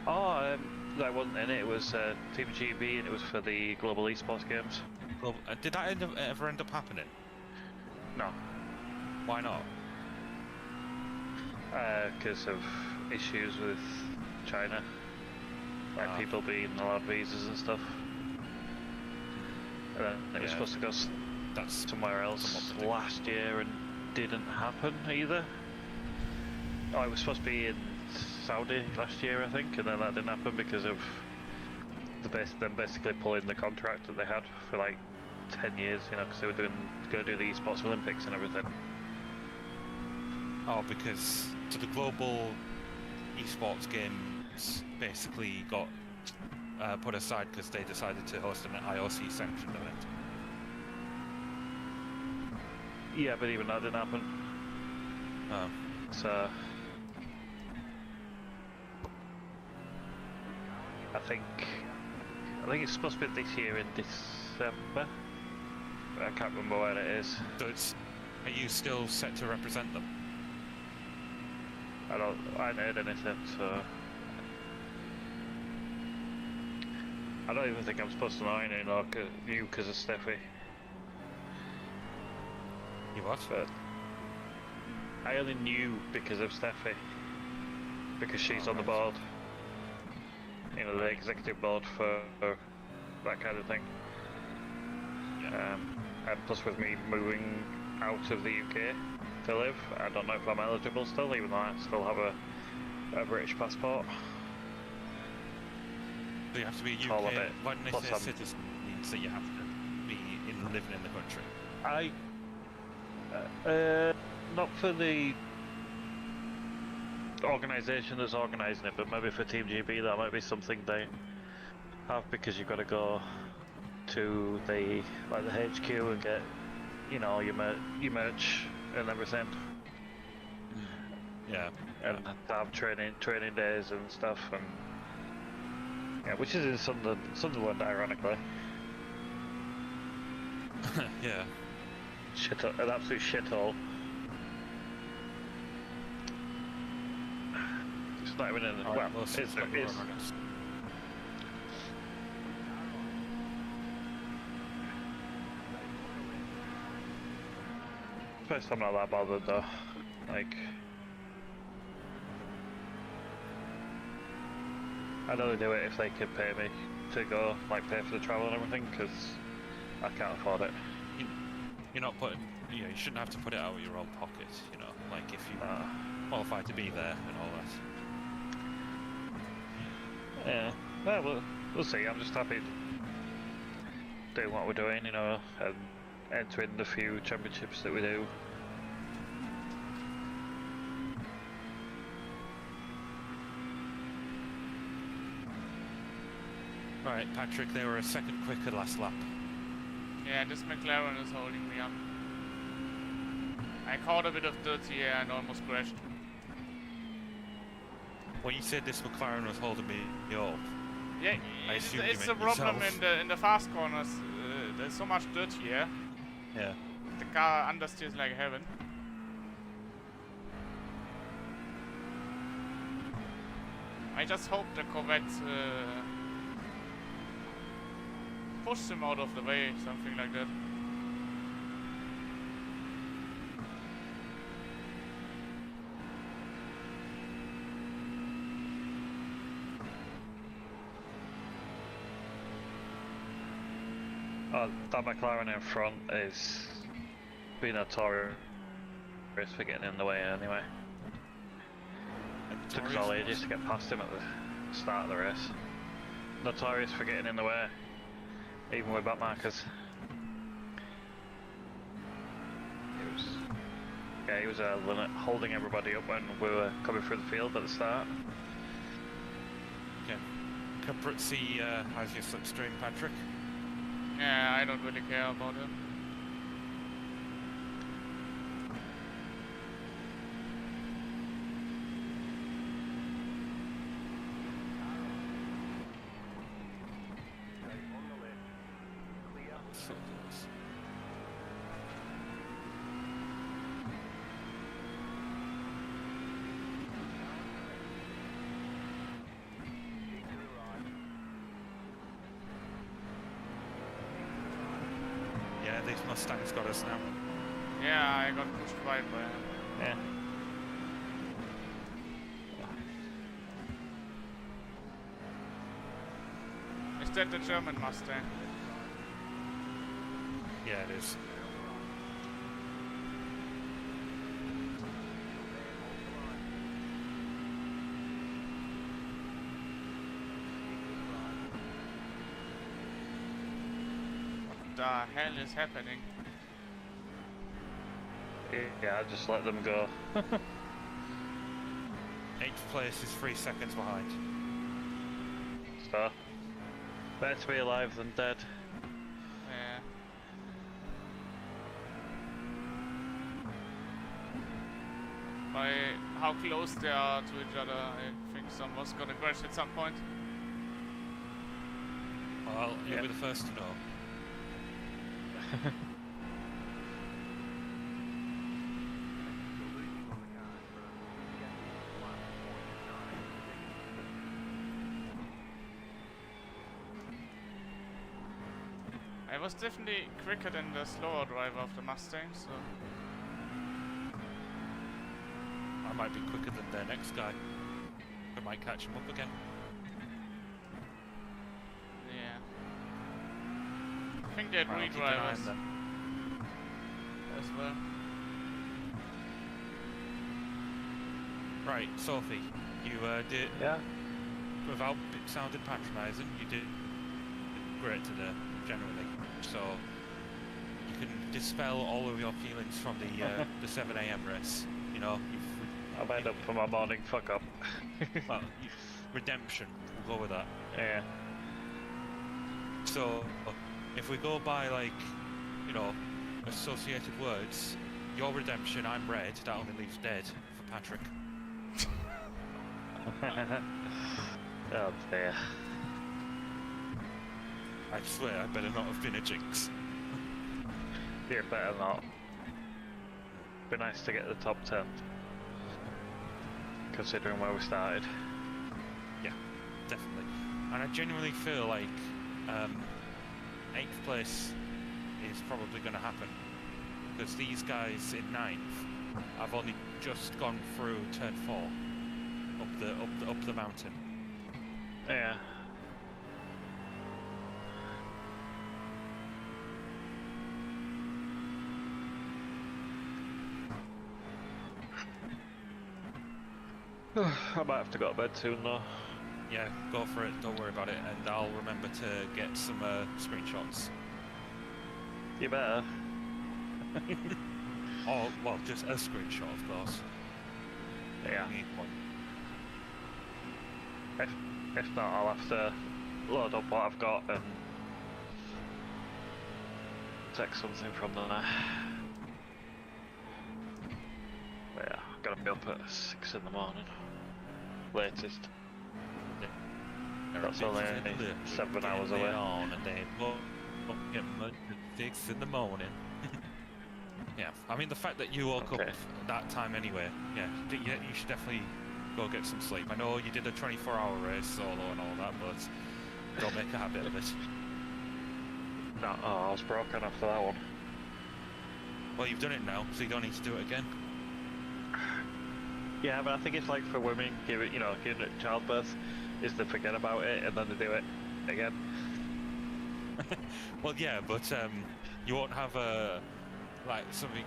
Oh, that wasn't in it. It was Team GB, and it was for the Global Esports Games. Well, did that ever end up happening? No, Why not? because of issues with China, like people being allowed visas and stuff. And then it was Yeah. supposed to go That's somewhere else somewhat last year and didn't happen either. Oh, it was supposed to be in Saudi last year, I think, and then that didn't happen because of them basically pulling the contract that they had for like 10 years, you know, because they were going to do the esports Olympics and everything. Oh, because so the global esports games basically got put aside because they decided to host an IOC sanctioned event. Yeah, but even that didn't happen. Oh. So I think it's supposed to be this year in December. I can't remember where it is. So are you still set to represent them? I haven't heard anything, so I don't even think I'm supposed to know anything, or you because of Steffi. You what? But I only knew because of Steffi, because she's on the board. You know, the executive board for that kind of thing. Yeah. And plus with me moving out of the UK to live, I don't know if I'm eligible still, even though I still have a British passport. So you have to be a All of UK. it. When they Plus say I'm- citizen, means that you have to be living in the country. Not for the organisation that's organising it, but maybe for Team GB that might be something they have, because you've got to go to the HQ and get, you know, your merch and everything, Yeah. and have training days and stuff, and yeah, which is in Sunderland, ironically. Yeah. An absolute shithole. It's not even in the... Alright, well, it's it's not your honest. First I'm not that bothered though. Like, I'd only do it if they could pay me to go, like pay for the travel and everything, because I can't afford it. You're not putting, you know, you shouldn't have to put it out of your own pocket, you know, like if you qualify to be there and all that. Yeah, well, we'll see. I'm just happy doing what we're doing, you know, and entering the few championships that we do. Right, Patrick, they were a second quicker last lap. Yeah, this McLaren is holding me up. I caught a bit of dirty air and almost crashed. When you said this McLaren was holding me up, Yeah, I it's, assumed you it's a meant problem yourself. in the fast corners. There's so much dirty air. yeah. The car understeers like heaven. I just hope the Corvette pushes him out of the way, something like that. Oh, that McLaren in front is being notorious for getting in the way anyway. It took us all ages to get past him at the start of the race. Notorious for getting in the way, even with back markers. He was holding everybody up when we were coming through the field at the start. Okay. Caprizzi has your slipstream, Patrick. Yeah, I don't really care about it. Stay on the left. Clear. So close. Keep to the right. Yeah, these Mustangs got us now. Yeah, I got pushed right by him. Yeah. Is that the German Mustang? Yeah, it is. What the hell is happening? Yeah, I just let them go. 8th place is 3 seconds behind. So, better to be alive than dead. Yeah. By how close they are to each other, I think someone's gonna crash at some point. Well, you'll Yeah. be the first to know. You're losing on the car in front. Gap is 1.9 seconds. I was definitely quicker than the slower driver of the Mustang, so... I might be quicker than their next guy. I might catch him up again. yeah. I think they had Right, I'll keep an eye on redrivers them. as well. Right, Sophie, you did, Yeah. without it sounding patronising, you did great today, generally. So, you can dispel all of your feelings from the 7 AM race. You know, I made up for my morning fuck up. well, redemption, we'll go with that. Yeah. So, if we go by, like, you know, associated words, your redemption, I'm red, that only leaves dead for Patrick. Oh dear. I swear, I better not have been a jinx. You better not. Be nice to get the top 10. Considering where we started. Yeah, definitely. And I genuinely feel like 8th place is probably going to happen. Because these guys in 9th I've only just gone through turn 4 up the mountain. Yeah. I might have to go to bed soon though. Yeah, go for it. Don't worry about it, and I'll remember to get some screenshots. You better. Oh, well, just a screenshot, of course. Yeah. You need one. If not, I'll have to load up what I've got and take something from there. But yeah, I've got to be up at 6 in the morning. Latest. That's only 7 hours away. On and they won't get much at 6 in the morning. Yeah, I mean the fact that you woke up that time anyway, yeah, you should definitely go get some sleep. I know you did a 24-hour race solo and all that, but don't make a habit of it. No, I was broken after that one. Well, you've done it now, so you don't need to do it again. Yeah, but I think it's like for women, giving it childbirth, is they forget about it and then they do it again. Well, yeah, but you won't have like something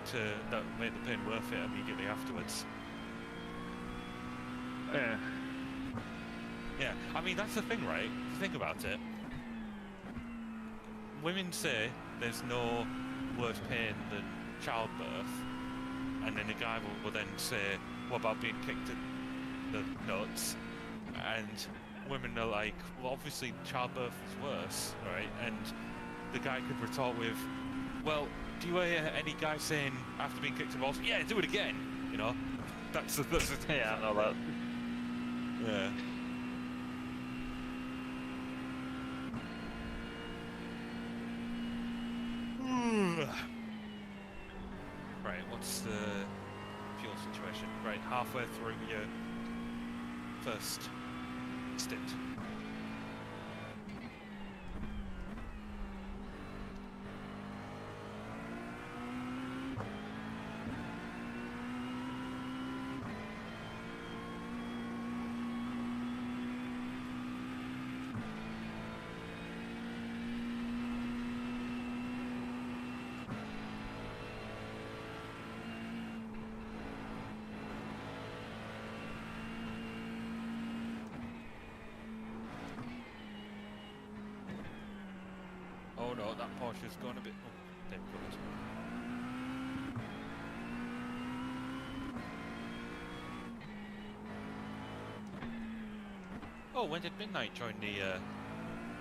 that make the pain worth it immediately afterwards. Yeah. Yeah, I mean that's the thing, right? If you think about it, women say there's no worse pain than childbirth, and then a guy will then say, "What about being kicked in the nuts?" And women are like, "Well, obviously childbirth is worse, right?" And the guy could retort with, "Well, do you hear any guy saying after being kicked in the balls, yeah, do it again?" You know, that's the Yeah, I know that. Yeah. Right, what's the fuel situation? Right, halfway through your first stint. Oh no, that Porsche's gone a bit... Oh, they've covered. Oh, when did Midnight join the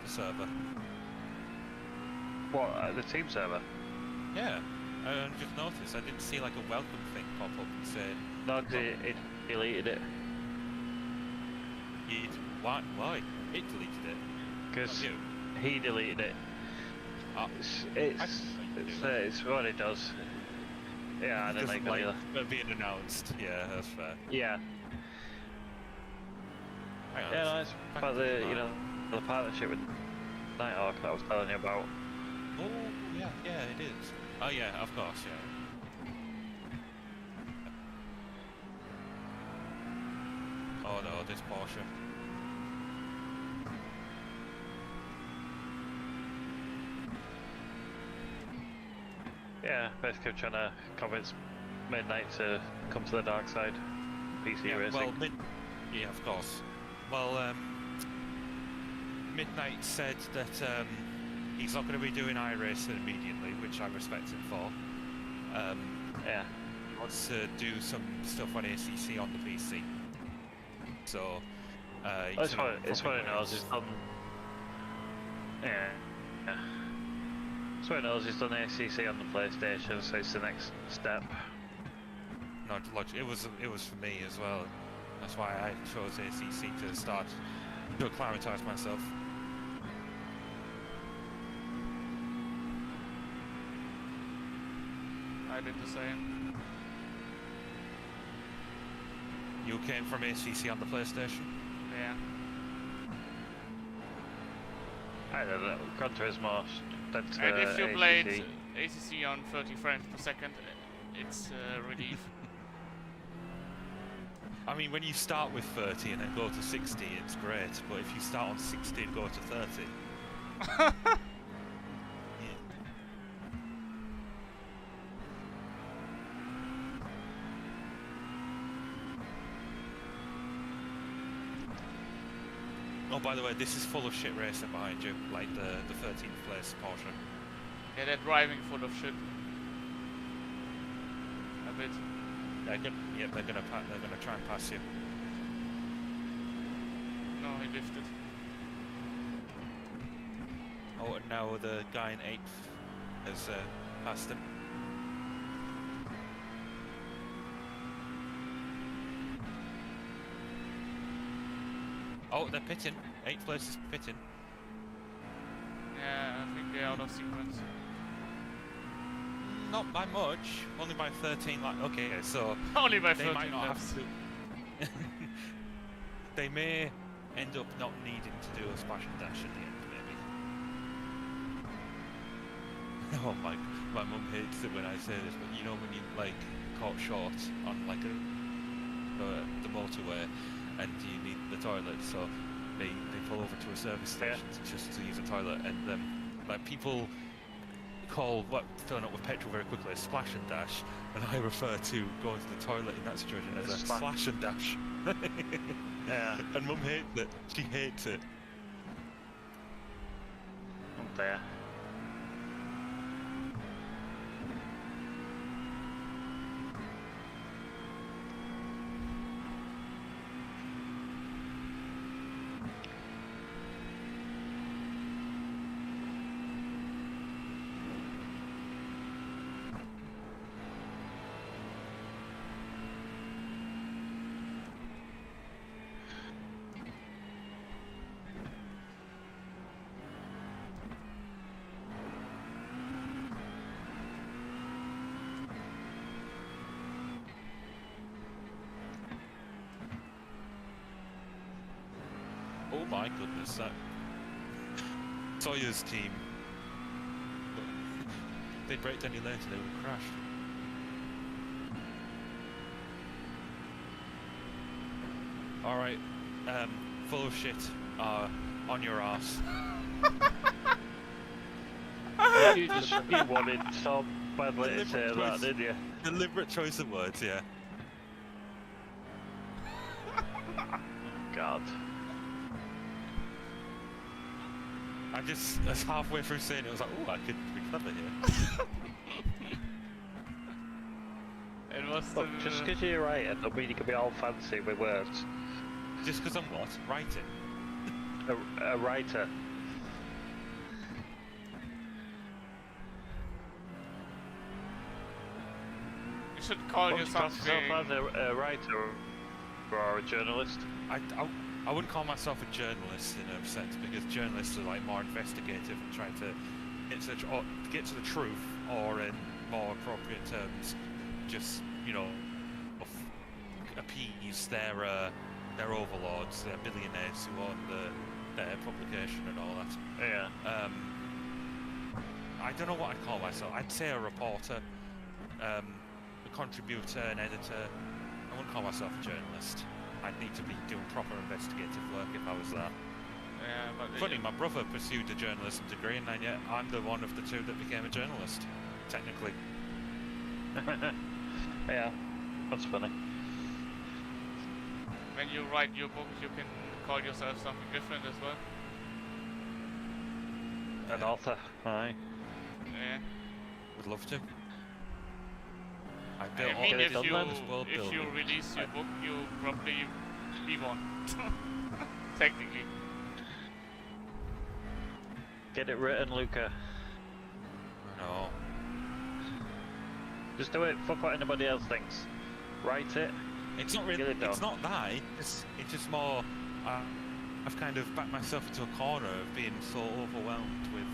server? What, the team server? Yeah, I just noticed. I didn't see like a welcome thing pop up and say... No, it deleted it. Why? It deleted it. Because you. he deleted it. It's what it does. Yeah, I didn't like it either. Being announced. Yeah, that's fair. Yeah. Hang on, Yeah, no, it's about the partnership with Nighthawk that I was telling you about. Oh, yeah, it is. Oh yeah, of course, yeah. Oh no, this Porsche. Yeah, basically trying to convince Midnight to come to the dark side. PC racing. Well, yeah, of course. Well, Midnight said that he's not going to be doing iRacing immediately, which I respect him for. Yeah. He wants to do some stuff on ACC on the PC. So, it's what he knows. He's done. Yeah. It's what he knows. He's done ACC on the PlayStation, so it's the next step. No, it was for me as well. That's why I chose ACC to start to acclimatise myself. I did the same. You came from ACC on the PlayStation? Yeah. I don't know. Gran Turismo. That's And if you ACC. played ACC on 30 frames per second, it's a relief. I mean, when you start with 30 and then go to 60, it's great. But if you start on 60 and go to 30, yeah. Oh, by the way, this is full of shit racing behind you, like the 13th place Porsche. Yeah, they're driving full of shit. A bit. They're gonna try and pass you. No, he lifted. Oh, and now the guy in 8th has passed him. Oh, they're pitting. 8th place is pitting. Yeah, I think they're out of sequence. Not by much, only by 13. Like, okay, so Only by they 13 might not laps. have to. They may end up not needing to do a splash and dash at the end, maybe. Oh my mum hates it when I say this, but you know when you like caught short on like the motorway and you need the toilet, so they pull over to a service station just to use a toilet, and like people call filling up with petrol very quickly a splash and dash, and I refer to going to the toilet in that situation as a slash and dash. Yeah. And Mum hates it. She hates it. Up there. Oh my goodness, that Sawyer's team. If they'd braked any later, they would have crashed. Alright, full of shit, on your arse. You wanted so badly to say that, didn't you? Deliberate choice of words, yeah. God. I just, as halfway through saying it, I was like, oh, I could be clever here. It was Look, just because you're right, it don't mean you can be all fancy with words. Just because I'm what? Writing? A writer. You should call Would you class yourself yourself as a writer or a journalist? I wouldn't call myself a journalist in a sense, because journalists are like more investigative and try to get to the truth, or in more appropriate terms, just, you know, appease their overlords, their billionaires who own their publication and all that. Yeah. I don't know what I'd call myself. I'd say a reporter, a contributor, an editor. I wouldn't call myself a journalist. I'd need to be doing proper investigative work if I was that. Yeah, but Funny, my brother pursued a journalism degree, and yet I'm the one of the two that became a journalist, technically. Yeah, that's funny. when you write your book, you can call yourself something different as well. An author, aye. Yeah. Would love to. I I built mean, all if this you world if you building. release your book, you'll probably be one. Technically. Get it written, Luca. No. Just do it. Fuck what anybody else thinks. Write it. It's not really. Get it It's done. not that. It's just more. I've kind of backed myself into a corner of being so overwhelmed with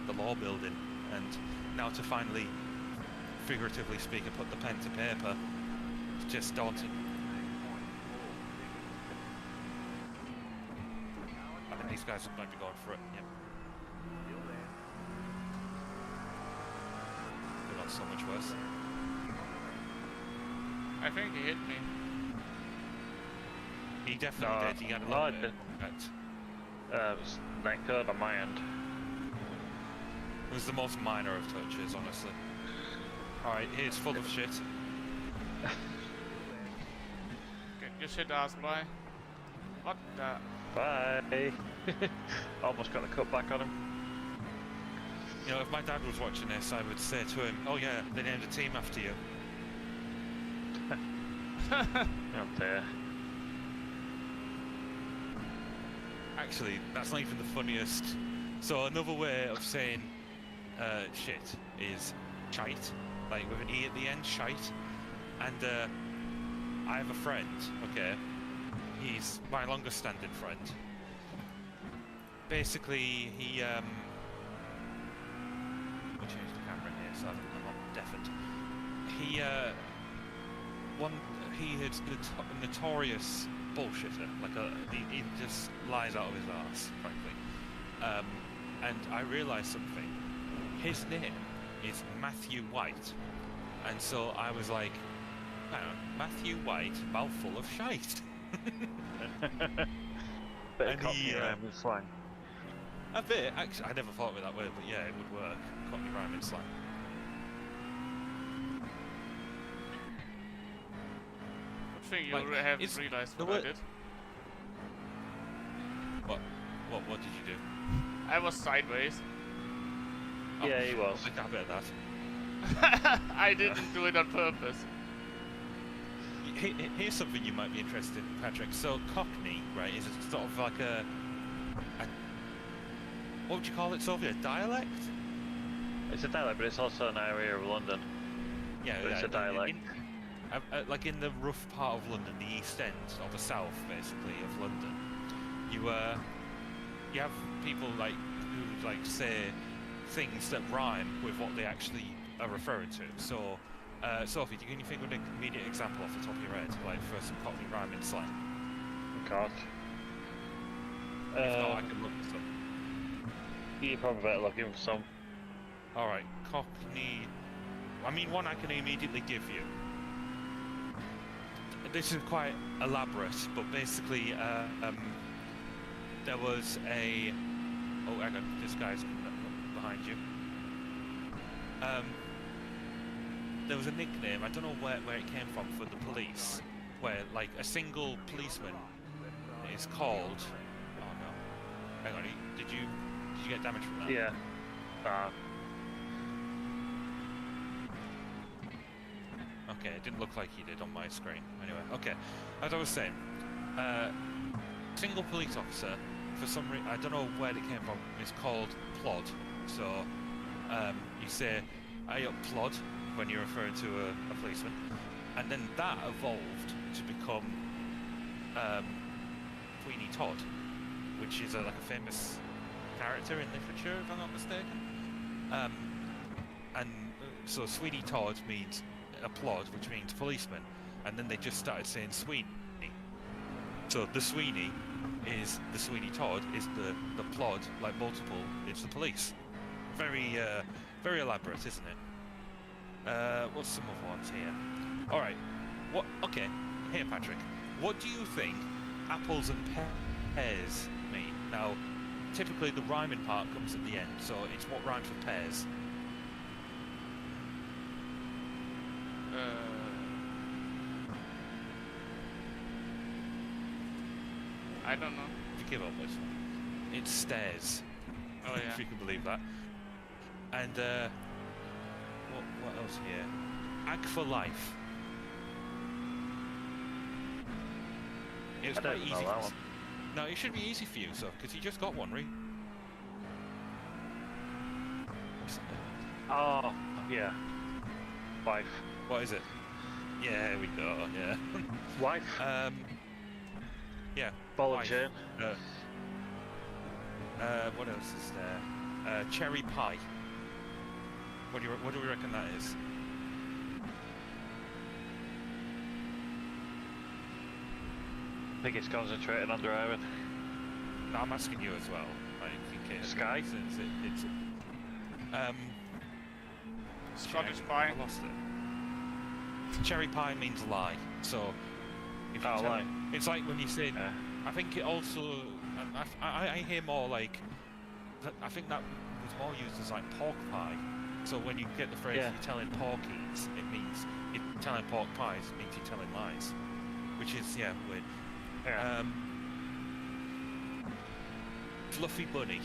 the law building, and now to finally, figuratively speaking, put the pen to paper, it's just daunting. I think these guys might be going for it. Yep. They're not so much worse. I think he hit me. He definitely No, did. He had a I little bit did. of contact. It was knackered on my end. It was the most minor of touches, honestly. Alright, here's full of shit. Get your shit ass by. What the? Bye. Almost got the cut back on him. You know, if my dad was watching this, I would say to him, oh yeah, they named a team after you. Oh dear. Actually, that's not even the funniest. So another way of saying shit is shite, like with an E at the end, shite. And I have a friend, okay, he's my longest standing friend. Basically, he let me change the camera here so I'm not deafened. He is notorious bullshitter, like he just lies out of his arse, frankly. And I realised something. His name is Matthew White, and so I was like, hang on, Matthew White, mouthful of shite. Bit And of Cockney he, rhyming slang. A bit, actually, I never thought of it that way, but yeah, it would work. Cockney rhyming slang. Good thing you Like, haven't it's realized the what I word- did. What did you do? I was sideways. Yeah, he shit, was. I bet of that. I didn't do it on purpose. Here's something you might be interested in, Patrick. So Cockney, right, is a sort of like a what would you call it, Sophie? A dialect? It's a dialect, but it's also an area of London. Yeah, But it's a dialect. Like in the rough part of London, the East End or the South, basically, of London, you have people like who like say things that rhyme with what they actually are referring to. So, Sophie, can you think of an immediate example off the top of your head, like for some Cockney rhyming slang? God. If not, I can look this up. You're probably better looking for some. All right, Cockney. I mean, one I can immediately give you. This is quite elaborate, but basically, there was a. Oh, hang on, this guy's behind you. There was a nickname. I don't know where it came from for the police, where like a single policeman is called. Oh no! Hang on, did you get damage from that? Yeah. Okay, it didn't look like he did on my screen. Anyway, okay. As I was saying, single police officer, for some reason, I don't know where it came from, is called plod. So, you say, "Hey up, plod," when you're referring to a policeman. And then that evolved to become Sweeney Todd, which is like a famous character in literature, if I'm not mistaken. So Sweeney Todd means a plod, which means policeman, and then they just started saying Sweeney. So the Sweeney is the Sweeney Todd is the plod, like multiple. It's the police. Very very elaborate, isn't it? What's some other ones here? All right. What? Okay. Here, Patrick. What do you think apples and pears mean? Now, typically the rhyming part comes at the end, so it's what rhymes with pears. I don't know. If you give up this one, it's stairs. Oh yeah. If you can believe that. And what else here? Ag for life. It was I quite don't easy. know that one. No, it should be easy for you, so because you just got one, right? Oh, yeah. Wife. What is it? Yeah, here we go. Yeah. Wife? Yeah. Ball and wife. chain? What else is there? Cherry pie. What do we reckon that is? I think it's concentrating on driving. No, I'm asking you as well. I think it's Sky? It's Scottish check. pie. I lost it. Cherry pie means lie. So If you Oh, tell right. him, it's like when you say. Yeah. I think it also. I hear more like. I think that was more used as like pork pie. So when you get the phrase Yeah. "you're telling porkies," it means you're telling pork pies. It means you're telling lies, which is weird. Yeah. Fluffy bunny.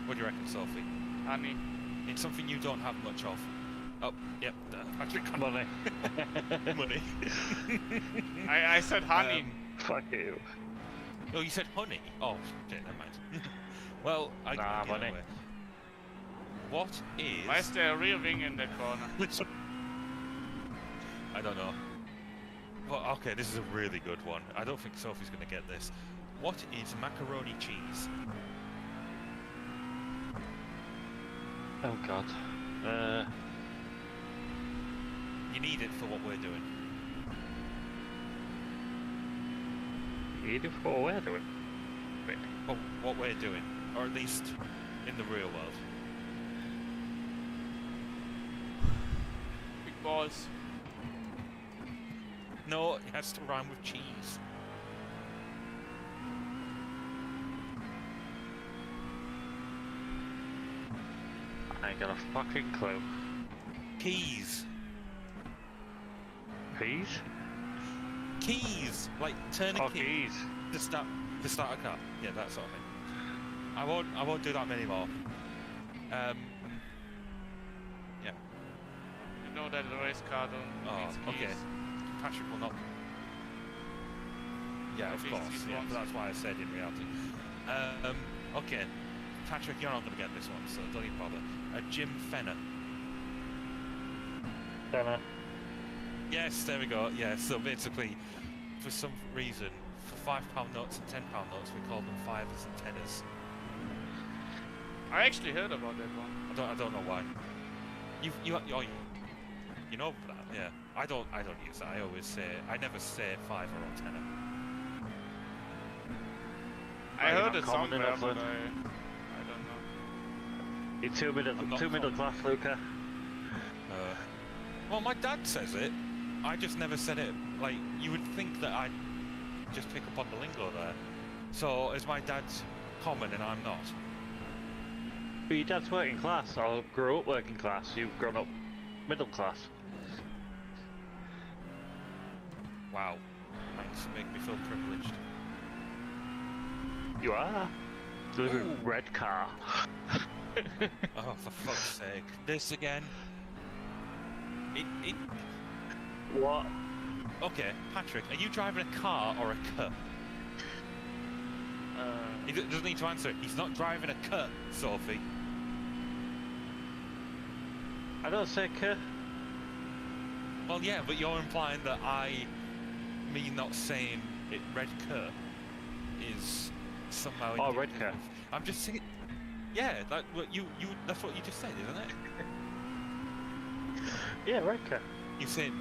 What do you reckon, Sophie? Honey. It's something you don't have much of. Oh, yep. Patrick got Money. money. I said honey. Fuck you. Oh, you said honey. Oh, shit. Never mind. Well, I Nah, get money. away. What is? Why is there a real wing in the corner? I don't know. Well, okay, this is a really good one. I don't think Sophie's going to get this. What is macaroni cheese? Oh god. You need it for what we're doing. You do for what we're doing. Well, what we're doing, or at least in the real world. Big balls. No, it has to rhyme with cheese. I ain't got a fucking clue. Keys. Peas? Keys! Like turn a Oh, key keys. to start a car. Yeah, that sort of thing. I won't do that many more. Yeah. You know that the race car don't Oh, needs keys. okay. Patrick will not. Yeah, of At least course. these Yeah, ones. that's why I said in reality. Okay. Patrick, you're not going to get this one, so don't even bother. Jim Fenner. Dunno. Yes, there we go. Yeah, so basically, for some reason, for £5 notes and £10 notes, we call them fivers and tenors. I actually heard about that one. I don't know why. You know that, yeah. I don't use that. I never say fiver or tenor. I you're heard not it common somewhere, enough, but then. I don't know. You're too I'm not middle class, Luca. Well, my dad says it. I just never said it. Like, you would think that I'd just pick up on the lingo there. So, is my dad common and I'm not? But your dad's working class. I grew up working class. You've grown up middle class. Wow. Thanks for making me feel privileged. You are. Delivering Ooh. red car. Oh, for fuck's sake. This again? It... What? Okay, Patrick, are you driving a car or a car? He doesn't need to answer. He's not driving a car, Sophie. I don't say car. Well, yeah, but you're implying that me not saying it red car is somehow... Oh, red car. I'm just saying... Yeah, that's what you just said, isn't it? Yeah, red car. You said...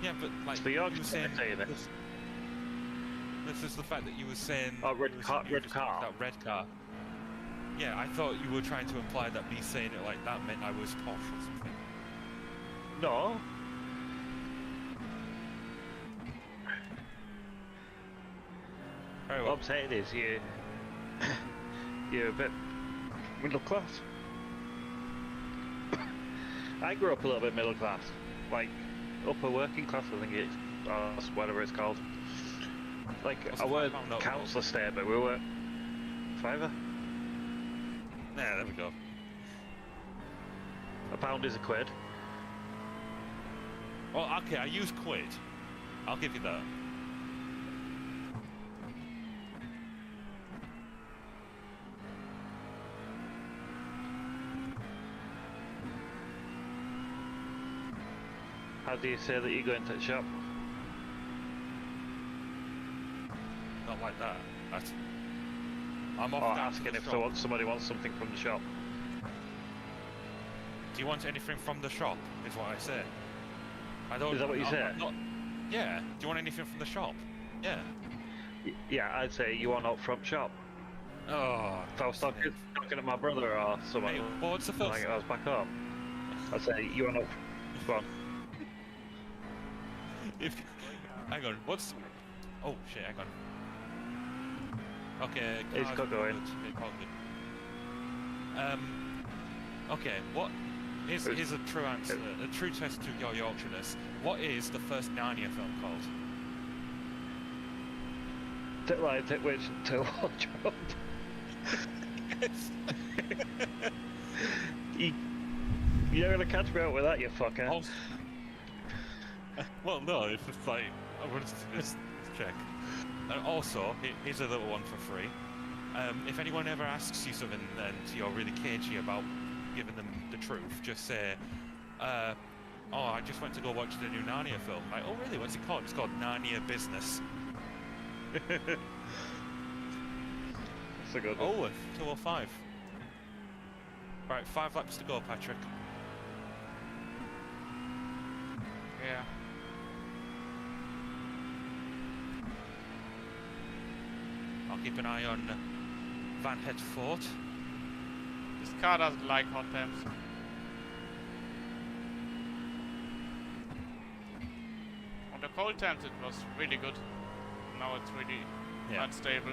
Yeah, but like... So you're you were saying... saying it. This is the fact that you were saying... Oh, red you were car- saying- you red just car. That red car. Yeah, I thought you were trying to imply that me saying it like that meant I was posh or something. No. Very What well. I'm saying is you're a bit middle class. I grew up a little bit middle class, like upper working class. I think it's whatever it's called. Like What's I the weren't £5 note council stay, but we were fiver. Yeah, there we go. A pound is a quid. Well, okay, I use quid. I'll give you that. How do you say that you go into the shop? Not like that. I'm off Or down to asking the if shop. somebody wants something from the shop. Do you want anything from the shop? Is what I say. I don't. Is that what you I'm said? not- Yeah. Do you want anything from the shop? Yeah. Yeah, I'd say you want up front shop. Oh. If I was talking at my brother or someone, Hey, what's the first? like I was back up, I'd say you want up front. If, hang on. What's Oh shit, hang on. Okay, It's cars got going. It's all good. Okay, what is a true answer, a true test to your Yorkshireness. What is the first Narnia film called? Like Which to watch out. You're gonna catch me out with that, you fucker. Oh. Well, no, it's just like I wanted to just check. And also, here's a little one for free. If anyone ever asks you something and you're really cagey about giving them the truth, just say, "Oh, I just went to go watch the new Narnia film." Like, "Oh, really? What's it called?" It's called Narnia Business. That's a good one. Oh, 205. Right, 5 laps to go, Patrick. Yeah. I'll keep an eye on Van Het Fort. This car doesn't like hot temps. On the cold temps it was really good. Now it's really unstable.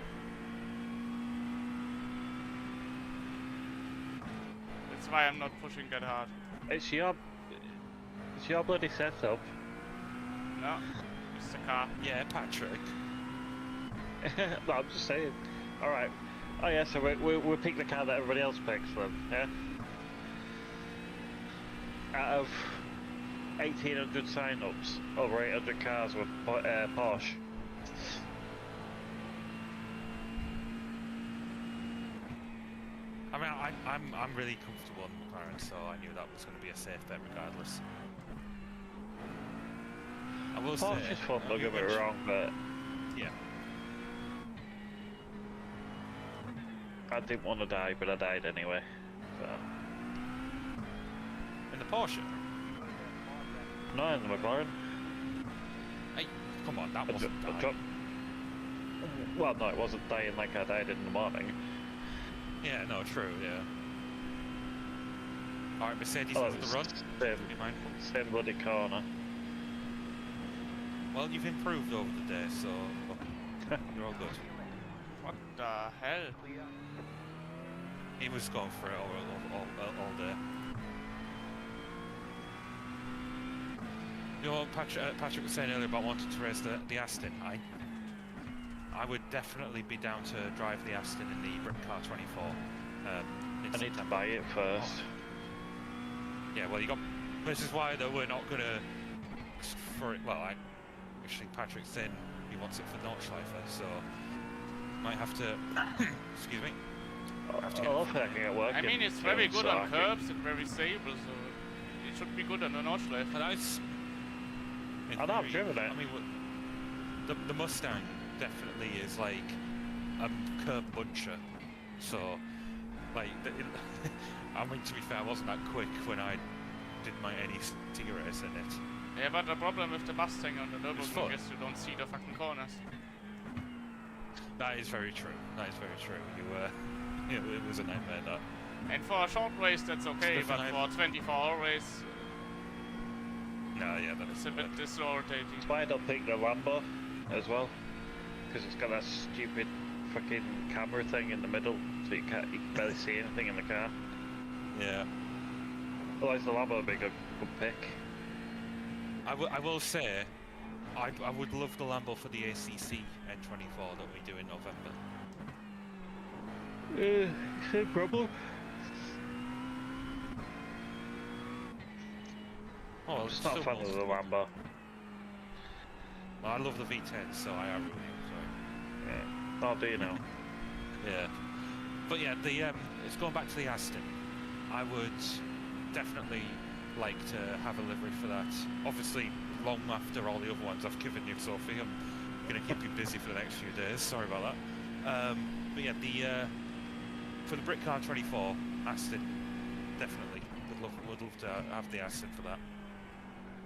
That's why I'm not pushing that hard. It's your bloody setup. No, it's the car. Yeah, Patrick. No, I'm just saying. Alright. Oh yeah, so we pick the car that everybody else picks then, yeah? Out of 1,800 sign-ups, over 800 cars were Porsche. I mean, I'm really comfortable in McLaren, so I knew that was going to be a safe bet regardless. I will say, Porsche is fun, don't get me wrong, but yeah, I didn't want to die, but I died anyway. So. in the Porsche. No, in the McLaren. Hey, come on, that wasn't dying. Well, no, it wasn't dying like I died in the morning. Yeah, no, true, yeah. Alright, Mercedes Oh, has the run. Be mindful. Same bloody corner. Well, you've improved over the day, so you're all good. What the hell? He was going for it all day. You know what Patrick was saying earlier about wanting to race the Aston? I would definitely be down to drive the Aston in the Brick Car 24. I need to buy it first. Yeah, well, this is why though we're not gonna for it. Well, actually Patrick's saying he wants it for Notchlifer, so might have to. Excuse me. Hopefully I can get working. I mean, it's very good on curbs and very stable, so it should be good on a Notchlifer. I know, I've driven it. I mean, the Mustang definitely is like a curb buncher, so like I mean, to be fair, I wasn't that quick when I did my NEC race in it. Yeah, but the problem with the Mustang on the Nürburgring It's is you don't see the fucking corners. That is very true. That is very true. It was a nightmare, that. And for a short race that's okay, but for a 24-hour race, no, yeah, that it's is a bit disorientating. That's why I don't pick the Lambo as well, because it's got that stupid fucking camera thing in the middle, so you can barely see anything in the car. Yeah. Otherwise, the Lambo would be a good pick. I will say, I would love the Lambo for the ACC N24 that we do in November. No problem. Oh, I'm just not a fan of the Lambo. Well, I love the V10, so I am really sorry. Yeah. Oh, do you know? Yeah. But yeah, it's going back to the Aston. I would definitely like to have a livery for that. Obviously, long after all the other ones I've given you, Sophie. I'm going to keep you busy for the next few days. Sorry about that. But yeah, for the Brick Car 24, Aston, definitely. Would love to have the Aston for that.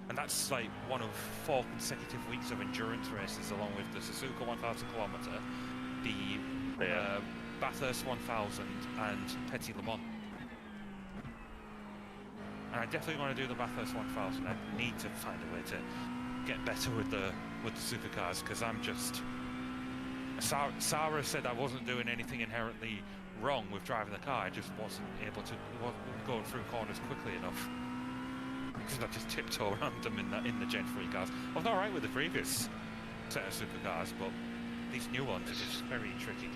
And that's like one of 4 consecutive weeks of endurance races, along with the Suzuka 1000 kilometre, the Bathurst 1000, and Petit Le Mans. And I definitely want to do the Bathurst 1000. I need to find a way to get better with the supercars because I'm just. Sarah said I wasn't doing anything inherently wrong with driving the car. I just wasn't able to wasn't going through corners quickly enough because I just tiptoe around them in the Gen 3 cars. I was all right with the previous set of supercars, but these new ones are just very tricky.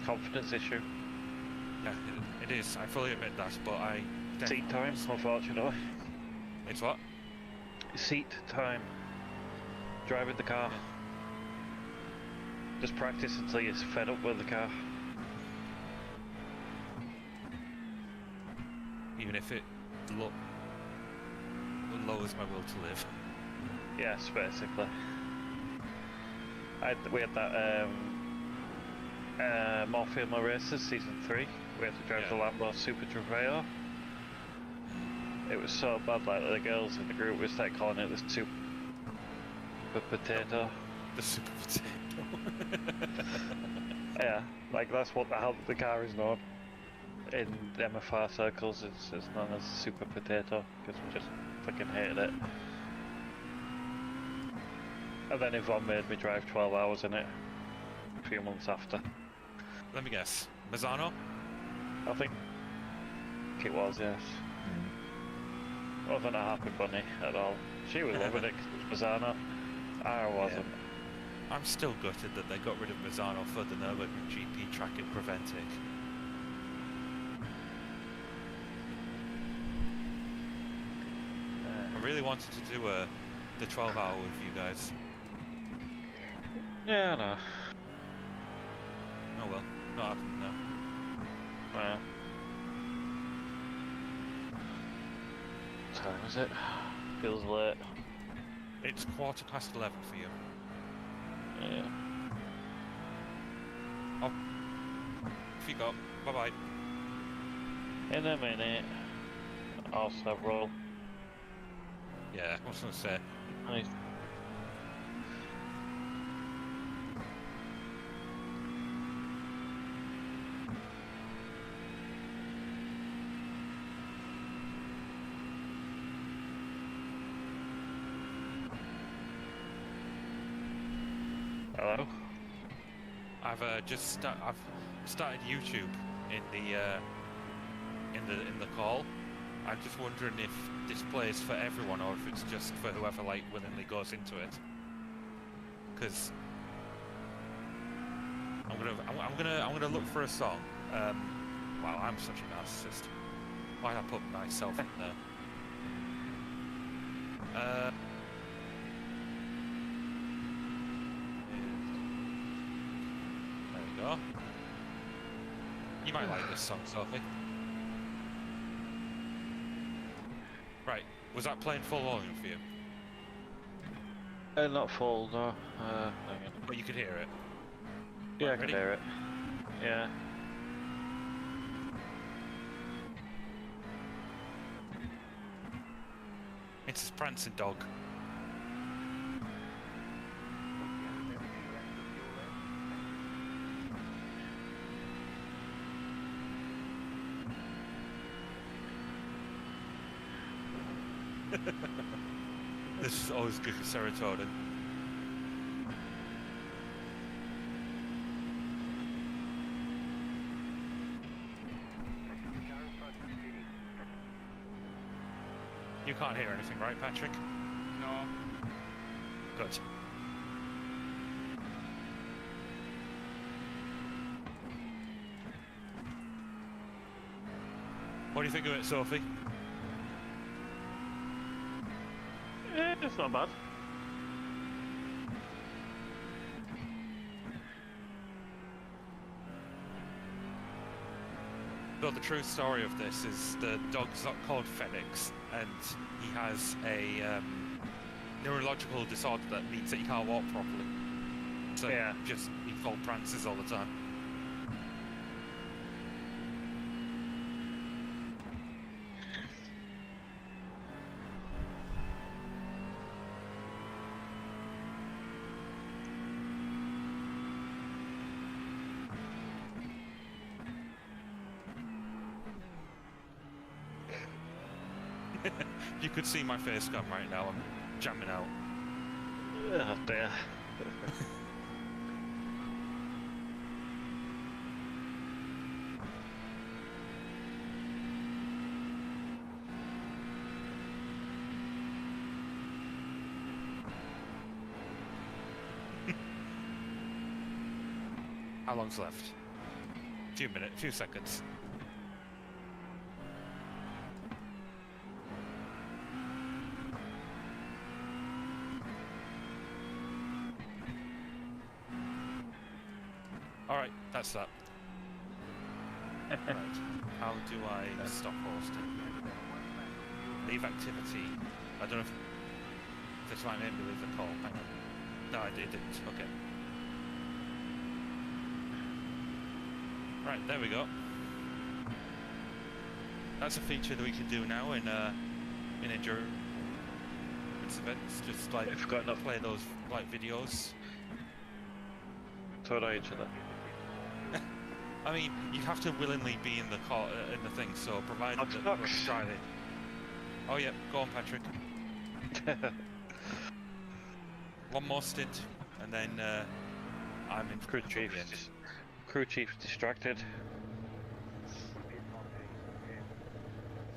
Confidence issue. Yeah, it is. I fully admit that, but I. Seat time, unfortunately. It's what? Seat time. Driving the car. Just practice until you're fed up with the car. Even if it lowers my will to live. Yes, basically. We had that More Female Races Season 3. We had to drive the Lambo Super Trofeo. It was so bad, like the girls in the group, we started calling it the Super Potato. The Super Potato. Yeah, like that's what the car is known. In the MFR circles, it's known as Super Potato, because we just fucking hated it. And then Yvonne made me drive 12 hours in it, a few months after. Let me guess. Mazzano? I think it was, yes. Wasn't a happy bunny at all. She was loving it 'cause it was Mazzano. I wasn't. Yeah. I'm still gutted that they got rid of Mazzano for the Nürburgring GP track at Preventic. I really wanted to do the 12-hour with you guys. Yeah, I know. Oh well, not happening now. Well. What time is it? Feels late. It's 11:15 for you. Yeah. Oh, off you go. Bye-bye. In a minute. Or several. Yeah, I was going to say. Nice. Hello? I've I've started YouTube in the call. I'm just wondering if this plays for everyone or if it's just for whoever like willingly goes into it. Because I'm gonna look for a song. Wow, I'm such a narcissist. Why'd I put myself in there? There we go. You might like this song, Sophie. Right, was that playing full volume for you? Not full, no. Hang on. But you could hear it? Yeah, Right, I can ready? hear it. Yeah. It's his prancing dog. This is always good for serotonin. You can't hear anything, right, Patrick? No. Good. What do you think of it, Sophie? It's not bad. So the true story of this is the dog's not called Phoenix, and he has a neurological disorder that means that he can't walk properly. So Yeah. he called prances all the time. You could see my face cam right now. I'm jamming out. Oh dear. How long's left? Few minutes, few seconds. Alright, that's that. Right. How do I stop hosting? Leave activity. I don't know if this might make me leave the call. Hang on. No, I didn't. Okay. Right, there we go. That's a feature that we can do now in endurance events. Just like If you've got enough, play those like videos. so do each other. I mean, you have to willingly be in the car in the thing. So provided Knox, that knox. we're driving. Oh yeah, go on, Patrick. One more stint, and then I'm in Crew until chief, the end. crew chief distracted.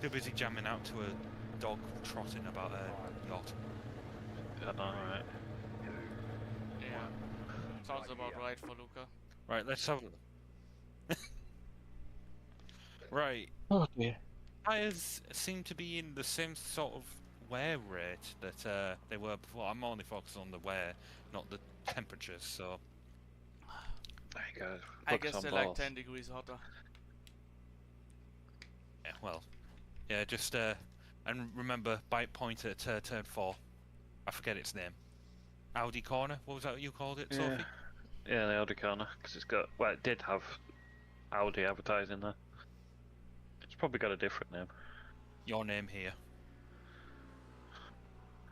Too busy jamming out to a dog trotting about a yacht. I know, right? Yeah. Sounds about right for Luca. Right, let's have. Right, Oh dear. tires seem to be in the same sort of wear rate that they were before. I'm only focused on the wear, not the temperatures. So There you go. I Focus guess on they're like both. 10 degrees hotter. yeah, well, yeah, just and remember, bike point at turn 4. I forget its name. Audi corner. What was that you called it, Yeah. Sophie? Yeah, the Audi corner, because it's got, well, it did have Audi advertising there. It's probably got a different name. Your name here.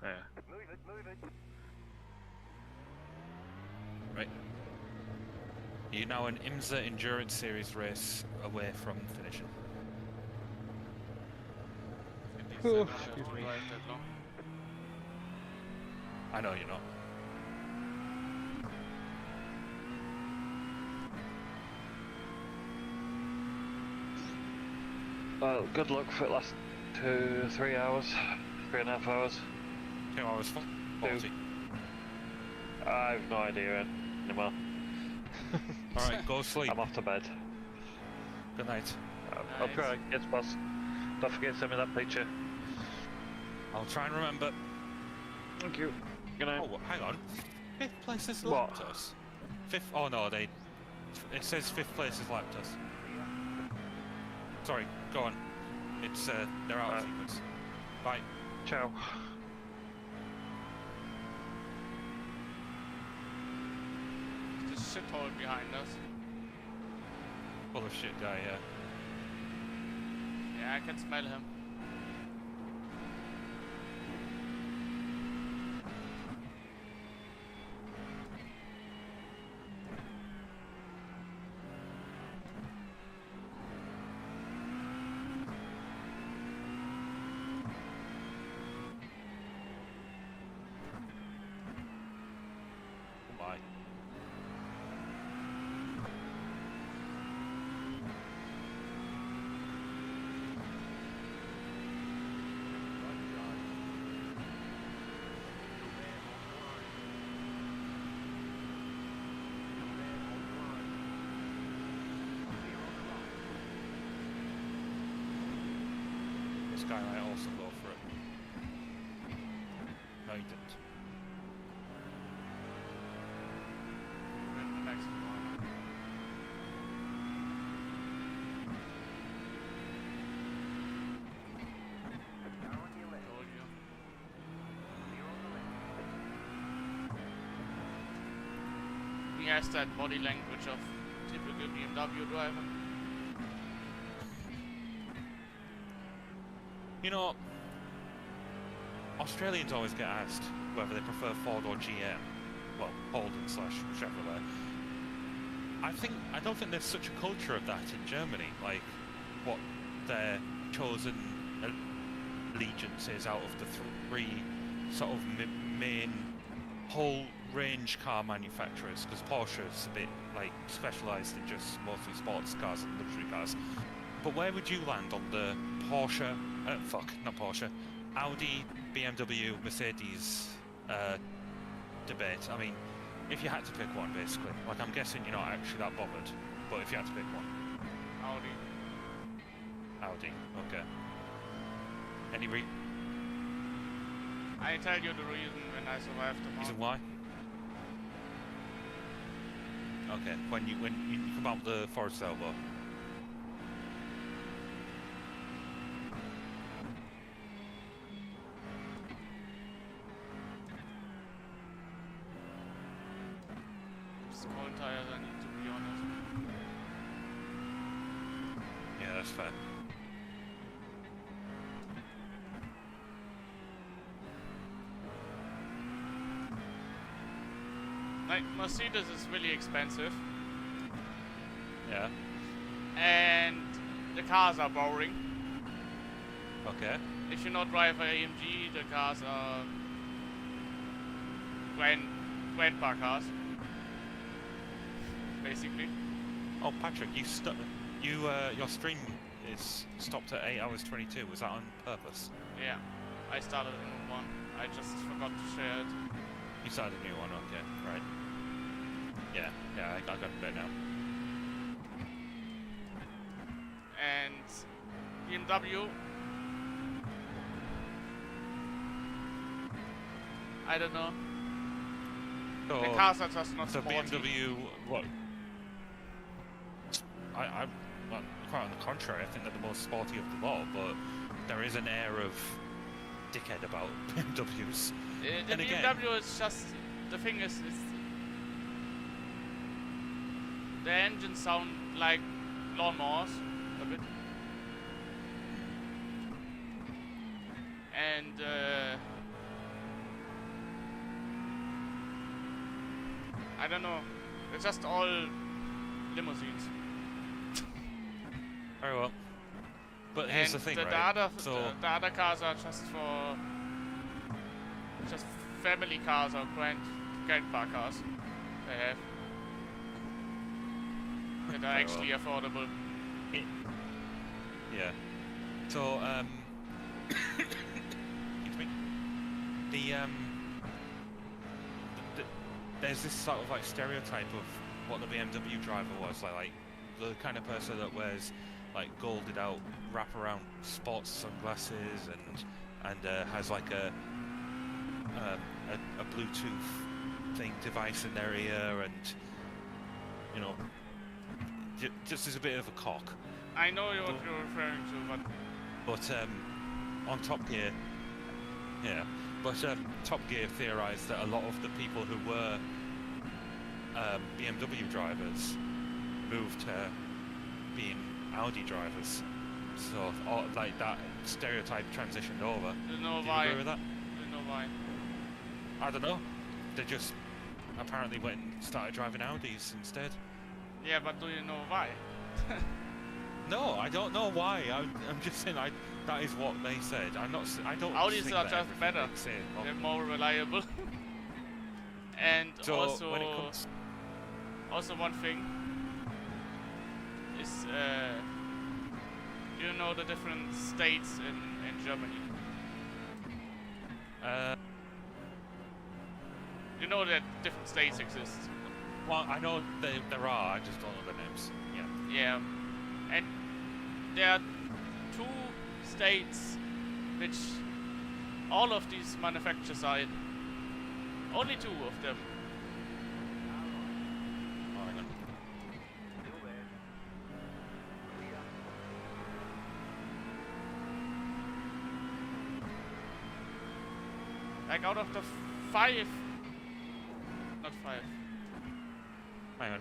Yeah. Right. You're now an IMSA Endurance Series race away from finishing. At least I don't have to drive that long. I know you're not. Well, good luck for the last 3 hours, 3.5 hours. 2 hours 40. I have no idea anymore. Alright, go sleep. I'm off to bed. Good night. I'll Nice. try. Yes, boss. Don't forget to send me that picture. I'll try and remember. Thank you. Good night. Oh, hang on. 5th place is What? Laptos. 5th. Oh no, they. It says 5th place is Laptos. Sorry, go on. It's they're out of Right. sequence. Bye. Ciao. There's a shithole behind us. Full of shit guy. Yeah. Yeah, I can smell him. Bye. This guy might also go for it. No, he didn't. We're in the next corner. Told you. He has that body language of typical BMW driver. You know, Australians always get asked whether they prefer Ford or GM. Well, Holden / Chevrolet. I don't think there's such a culture of that in Germany. Like, what their chosen allegiance is out of the 3 sort of main whole range car manufacturers, because Porsche's a bit like specialised in just mostly sports cars and luxury cars. But where would you land on the Porsche? Not Porsche. Audi, BMW, Mercedes debate. I mean, if you had to pick one, basically. Like, I'm guessing you're not actually that bothered, but if you had to pick one. Audi. Audi, okay. Any I tell you the reason when I survived the reason mountain. why? Okay, when you come out the forest elbow. Small tires, I need to be honest. Yeah, that's fair. Like, Mercedes is really expensive. Yeah. And the cars are boring. Okay. If you not drive an AMG, the cars are grandpa cars, basically. Oh, Patrick, your stream is stopped at 8 hours 22. Was that on purpose? Yeah, I started a new one. I just forgot to share it. You started a new one, okay, right. Yeah, I got it there now. And BMW, I don't know. So, The cars are just not so sporty. BMW, what? I'm well, quite on the contrary. I think they're the most sporty of the lot, but there is an air of dickhead about BMWs. The And again- BMW is just, the thing is the engines sound like lawnmowers a bit. And I don't know, it's just all limousines. Very well. But here's the thing, the right? the other cars are just for just family cars or grandpa cars they have that are Very actually affordable. Yeah. So, excuse me. There's this sort of like stereotype of what the BMW driver was like the kind of person that wears like golded out wraparound sports sunglasses and has like a Bluetooth device in their ear, and you know, just as a bit of a cock. I know what you're referring to, but On Top Gear, yeah. But Top Gear theorised that a lot of the people who were BMW drivers moved to being Audi drivers. So, like that stereotype transitioned over. you know Do you why? agree with that? You know why? I don't know. They just apparently went and started driving Audis instead. Yeah, but do you know why? No, I don't know why. I'm just saying that is what they said. I don't. Audis think are that just everything better. they say- They're more reliable. And So also, when it comes, also one thing is, you know the different states in Germany. You know that different states exist. well, I know there are. I just don't know the names. Yeah. Yeah, and there are two states which all of these manufacturers are in. Only two of them. Oh, hang on. Still there. Clear. Like out of the five, not five. Hang on.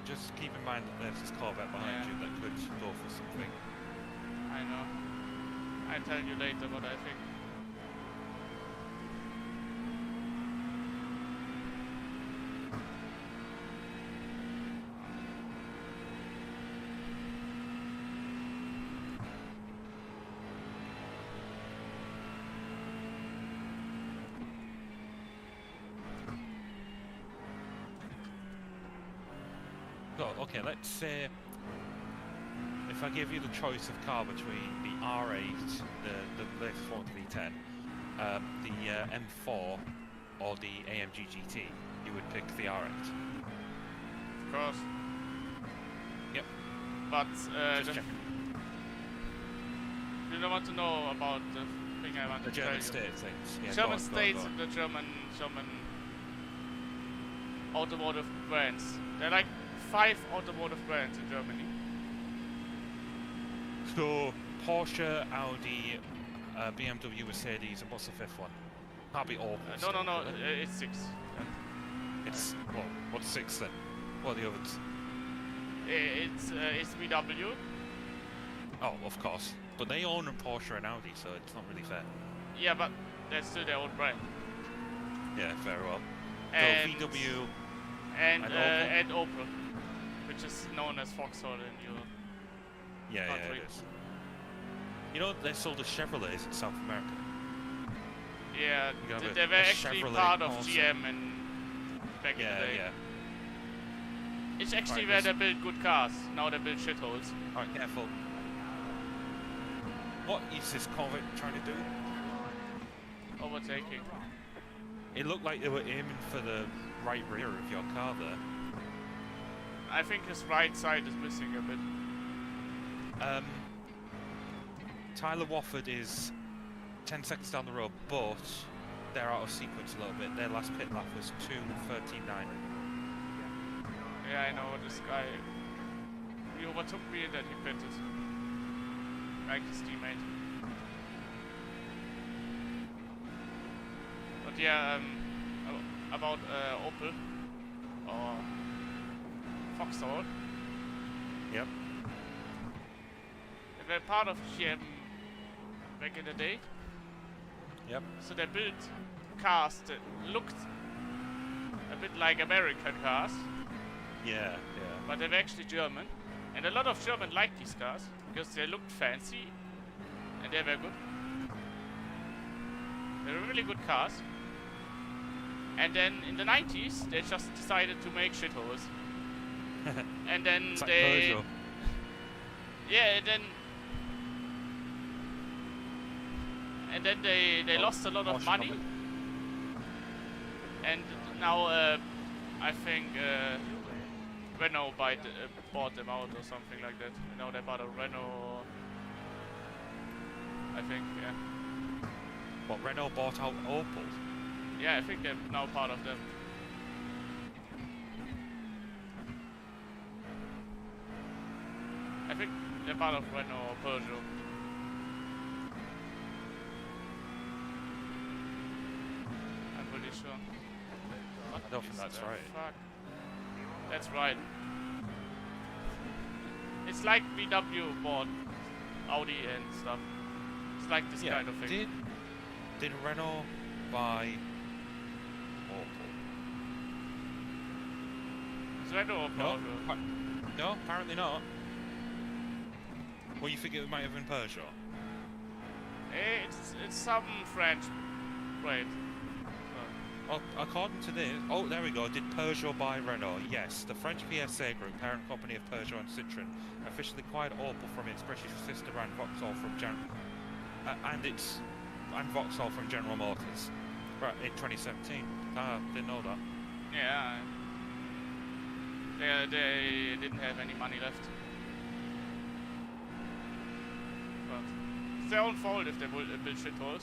Just keep in mind that there's this Corvette behind Yeah. you that could go for something. I know. I'll tell you later what I think. So, okay, let's say if I give you the choice of car between the R8, the latest one, the V10, the M4, or the AMG GT, you would pick the R8. Of course. Yep. But Just check. you don't want to know about the thing I want The to tell German you. state things. Yeah, German go on, states go on. and the German automotive brands. There are like 5 automotive brands in Germany. So, Porsche, Audi, BMW, Mercedes, and what's the 5th one? Can't be all. No, it's 6. It's, well, what's 6 then? What are the others? It's VW. Oh, of course. But they own a Porsche and Audi, so it's not really fair. Yeah, but that's still their own brand. Yeah, very well. And So VW and and Opel? Opel, which is known as Vauxhall in Europe. Yeah, country. it is. You know, they sold the Chevrolets in South America. Yeah, You have they a were actually Chevrolet part of Corsa. GM and back in Yeah, the day. yeah. It's actually Right, where they build good cars. Now they build shitholes. Alright, careful. What is this Corvette trying to do? Overtaking. It looked like they were aiming for the right rear of your car there. I think his right side is missing a bit. Tyler Wofford is 10 seconds down the road, but they're out of sequence a little bit. Their last pit lap was 2:13.9. Yeah, I know this guy. He overtook me and then he pitted. Like his teammate. But yeah, about Opel or Vauxhall. Yep. They were part of GM back in the day. Yep. So they built cars that looked a bit like American cars, Yeah, but they were actually German. And a lot of Germans liked these cars because they looked fancy and they were good. They were really good cars. And then in the 90s, they just decided to make shitholes. yeah. And then It's like they... Peugeot. Yeah, and then they lost a lot of Porsche money. probably. And now I think Renault bought them out or something like that. Now they bought a Renault. I think, yeah. What, Renault bought out Opel? Yeah, I think they're now part of them. I think they're part of Renault or Peugeot. I'm pretty sure. What I don't think is that's the right. Fuck? That's right. It's like VW bought Audi and stuff. It's like this kind of thing. Did Renault buy Opel? It's Renault or No, Peugeot. no, apparently not. Well, you think it might have been Peugeot? It's some French brand. Well, according to this, oh, there we go. Did Peugeot buy Renault? Yes, the French PSA Group, parent company of Peugeot and Citroën, officially acquired Opel from its British sister brand Vauxhall from Vauxhall from General Motors, right, in 2017. Ah, didn't know that. Yeah. They didn't have any money left. But it's their own fault if they build shitholes.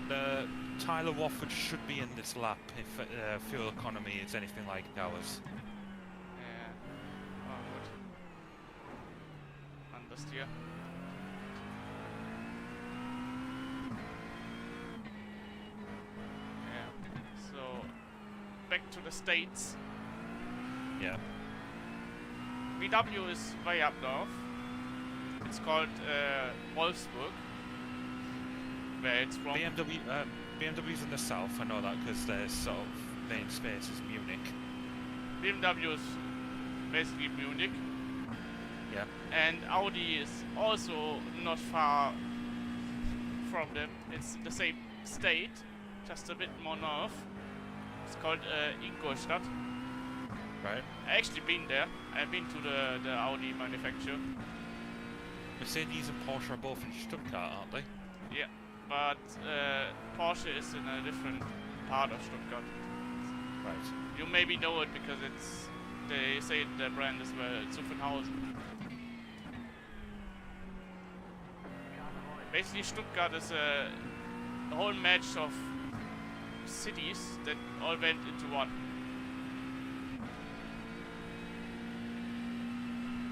The Tyler Wofford should be in this lap if fuel economy is anything like ours. Yeah. Oh, good. Understeer. Yeah. So, back to the States. Yeah. VW is way up north. It's called Wolfsburg, where it's from. BMW's in the south, I know that, because their sort of main space is Munich. BMW is basically Munich. Yeah. And Audi is also not far from them. It's the same state, just a bit more north. It's called Ingolstadt. Right. I actually been there. I've been to the Audi manufacturer. Mercedes and Porsche are both in Stuttgart, aren't they? Yeah, but Porsche is in a different part of Stuttgart. Right. You maybe know it because they say the brand is Zuffenhausen. Basically, Stuttgart is a whole match of cities that all went into one.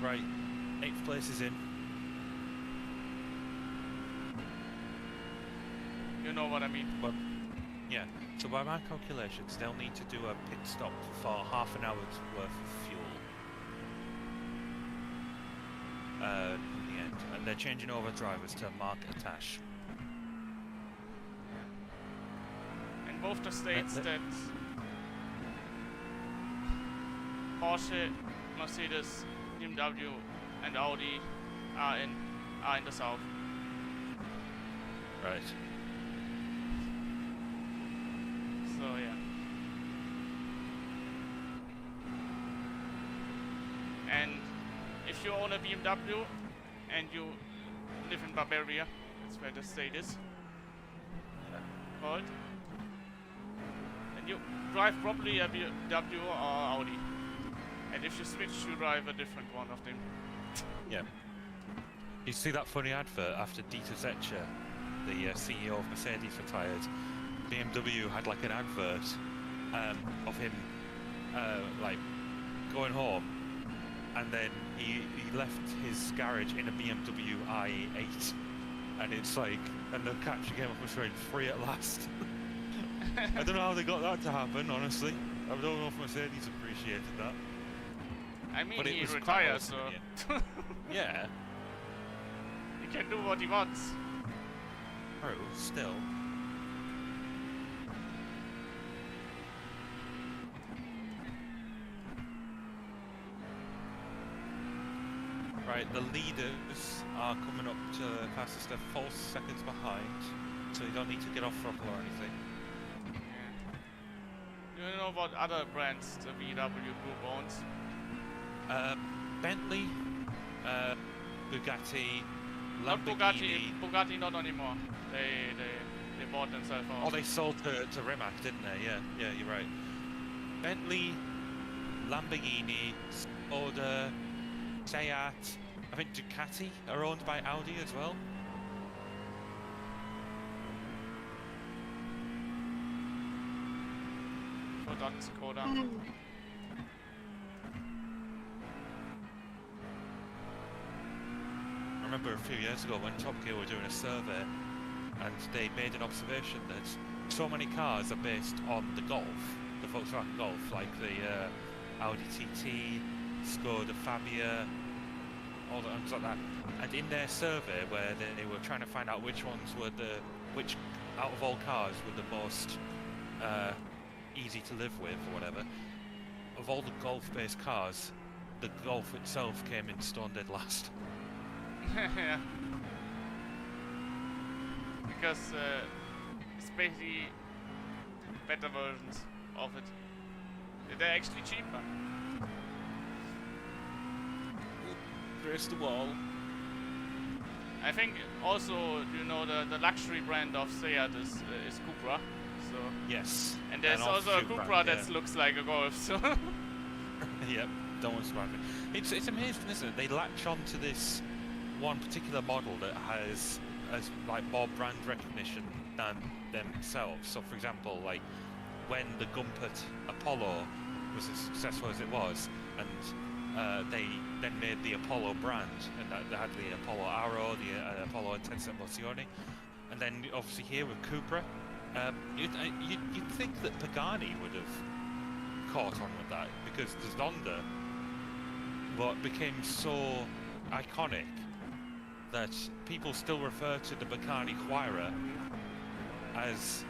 Right. 8th place is in. You know what I mean? Well, yeah. So by my calculations, they'll need to do a pit stop for half an hour's worth of fuel. In the end, and they're changing over drivers to Mark Atash. And both the states that Porsche, Mercedes, BMW, and Audi are in the south. Right. So yeah. And if you own a BMW and you live in Bavaria, that's where the state is called, and you drive probably a BMW or Audi. And if you switch, you drive a different one of them. Yeah. You see that funny advert after Dieter Zetscher, the CEO of Mercedes, retired? BMW had like an advert of him like going home, and then he left his garage in a BMW i8, and it's like, and the caption came up and showing free at last. I don't know how they got that to happen, honestly. I don't know if Mercedes appreciated that. I mean, But it he was retired, so quite yeah, he can do what he wants. true, still. Right, the leaders are coming up to fastest. They're 4 seconds behind, so you don't need to get off throttle or anything. Yeah. You know what other brands the VW group owns? Bentley, Bugatti, Not Lamborghini. Bugatti not anymore. They bought themselves out. Oh, they sold to Rimac, didn't they? Yeah, you're right. Bentley, Lamborghini, Skoda, Seat, I think Ducati are owned by Audi as well. Forgotten Skoda. I remember a few years ago when Top Gear were doing a survey, and they made an observation that so many cars are based on the Golf, the Volkswagen Golf, like the Audi TT, Skoda Fabia, all the ones like that. And in their survey, where they were trying to find out which ones were which out of all cars were the most easy to live with or whatever, of all the Golf-based cars, the Golf itself came in stone dead last. Yeah. Because it's basically better versions of it. They're actually cheaper. Race the wall. I think also, you know, the luxury brand of Seat is Cupra. So Yes. and there's also a Cupra that looks like a Golf. So Yep, don't want to describe it. It's amazing, isn't it? They latch on to this one particular model that has like more brand recognition than themselves. So, for example, like when the Gumpert Apollo was as successful as it was, and they then made the Apollo brand, and they had the Apollo Arrow, the Apollo Intensa Emozione, and then obviously here with Cupra, you'd think that Pagani would have caught on with that, because the Zonda became so iconic that people still refer to the Pagani Huayra as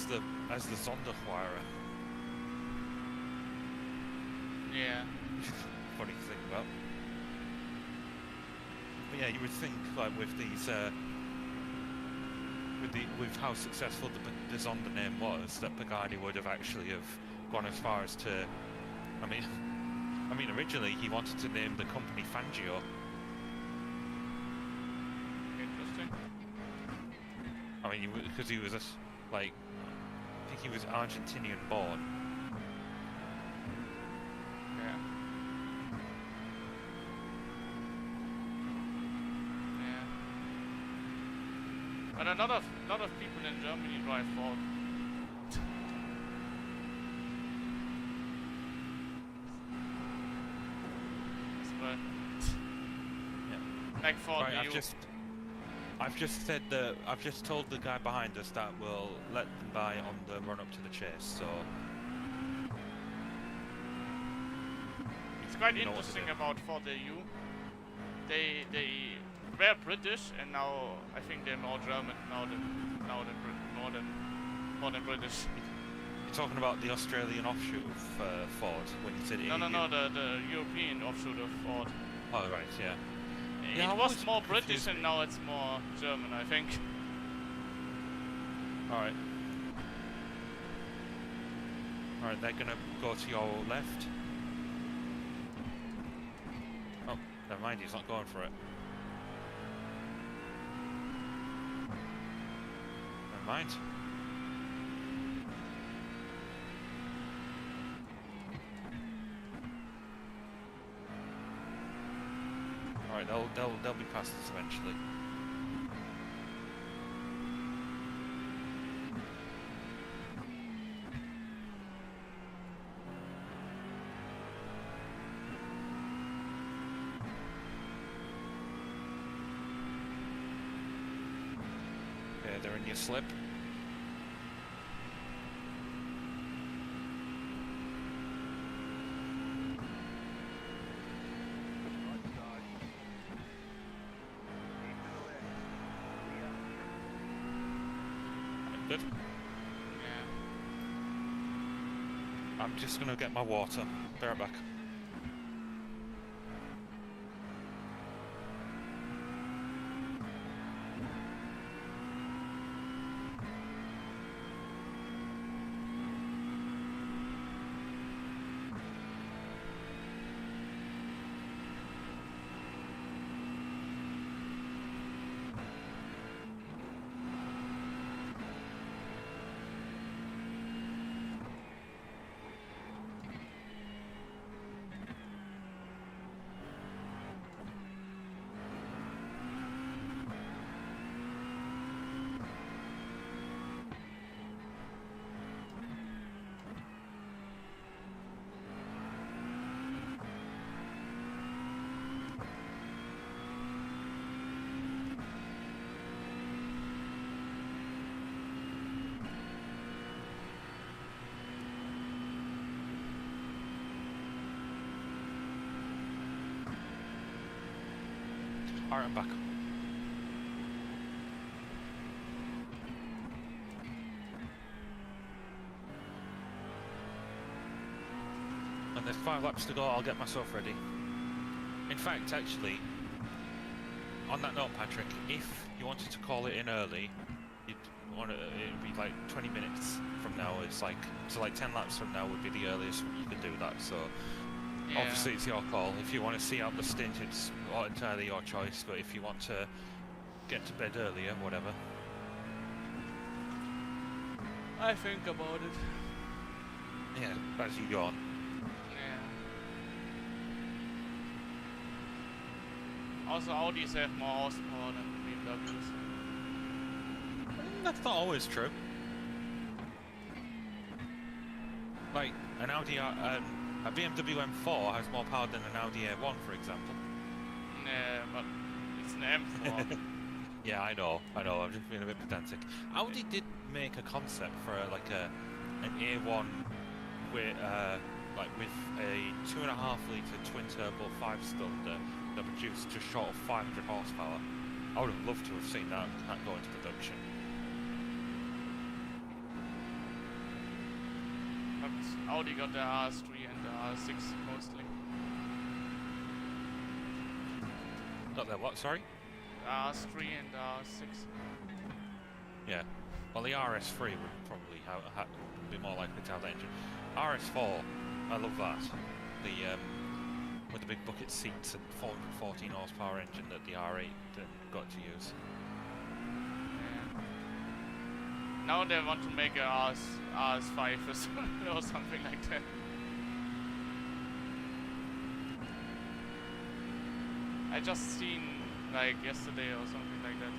the Zonda Huayra. yeah. Funny to think about. But yeah, you would think like with these with how successful the Zonda name was, that Pagani would have actually have gone as far as to I mean, originally he wanted to name the company Fangio. Interesting. I mean, because he was like, I think he was Argentinian born. Yeah. Yeah. But a lot of people in Germany drive Ford. As well. Yeah. Like Ford Right, New. I've just said that I've just told the guy behind us that we'll let them buy on the run up to the chase. So It's quite you know what to interesting do. about Ford EU. They were British and now I think they're more German more than British. You're talking about the Australian offshoot of Ford when you said No, EU. the European offshoot of Ford. Oh right, yeah. It I was always more confused British and me. now it's more German, I think. Alright. Alright, they're gonna go to your left. Oh, never mind, he's not going for it. Never mind. Alright, they'll be past us eventually. Okay, they're in your slip. Right side. Keep to the left. Clear. Good. Yeah. I'm just gonna get my water. Be right back. Alright, I'm back. And there's 5 laps to go, I'll get myself ready. In fact, actually, on that note, Patrick, if you wanted to call it in early, it'd be like 20 minutes from now. It's like, so like 10 laps from now would be the earliest you could do that. So Yeah. obviously it's your call. If you want to see out the stint, it's entirely your choice. But if you want to get to bed earlier, whatever. I think about it. Yeah, as you go on. Yeah. Also, Audis have more horsepower than BMWs. That's not always true. Like an Audi, a BMW M4 has more power than an Audi A1, for example. Yeah, but it's an M4. Yeah, I know. I'm just being a bit pedantic. Audi did make a concept for an A1 with a 2.5 litre twin turbo 5-cylinder that produced just short of 500 horsepower. I would have loved to have seen that go into production. But Audi got the RS3 and the RS6 mostly. Got their what? Sorry. RS3 and RS6. Yeah. Well, the RS3 would probably be more likely to have that engine. RS4, I love that. with the big bucket seats and 414 horsepower engine that the R8 got to use. Now they want to make a RS5 or something like that. I just seen like yesterday or something like that.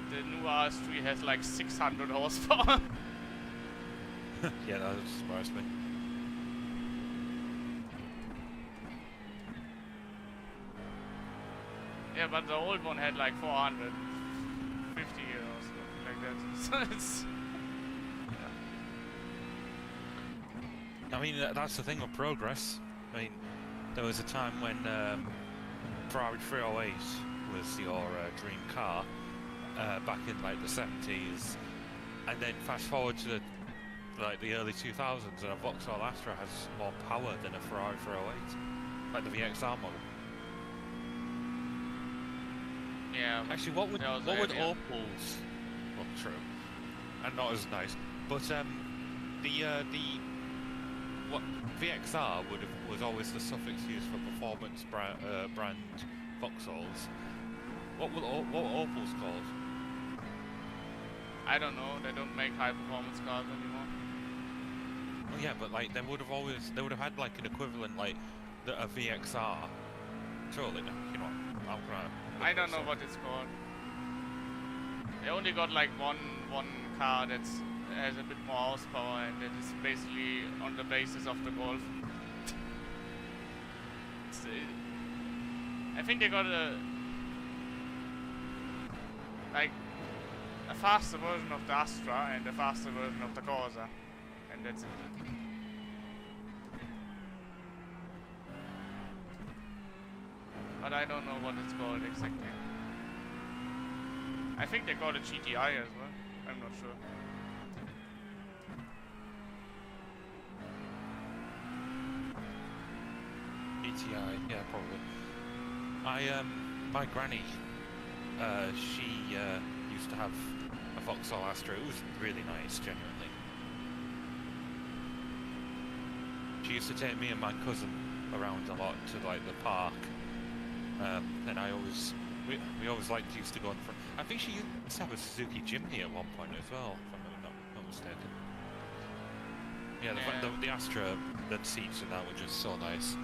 The new RS3 has like 600 horsepower. Yeah, that surprised me. Yeah, but the old one had like 450 or something like that. So it's... I mean, that's the thing with progress. I mean, there was a time when Ferrari 308 was your dream car back in like the 70s, and then fast forward to the early 2000s, and a Vauxhall Astra has more power than a Ferrari 308, like the VXR model. Yeah. Actually, what would Opels? Well, true, and not as nice. But what VXR was always the suffix used for performance brand Vauxhalls. What Opels called? I don't know. They don't make high performance cars anymore. Well, yeah, but like they would have had like an equivalent like a VXR. Surely, you know. I don't know what it's called. They only got like one car that has a bit more horsepower, and it is basically on the basis of the Golf. I think they got a faster version of the Astra and a faster version of the Corsa, and that's it. But I don't know what it's called exactly. I think they call it GTI as well. I'm not sure. GTI, yeah, probably. My granny, she used to have a Vauxhall Astra. It was really nice, genuinely. She used to take me and my cousin around a lot to like the park. And we always used to go in front. I think she used to have a Suzuki Jimny at one point as well, if I'm not mistaken. Yeah, the Astra, the seats and that were just so nice.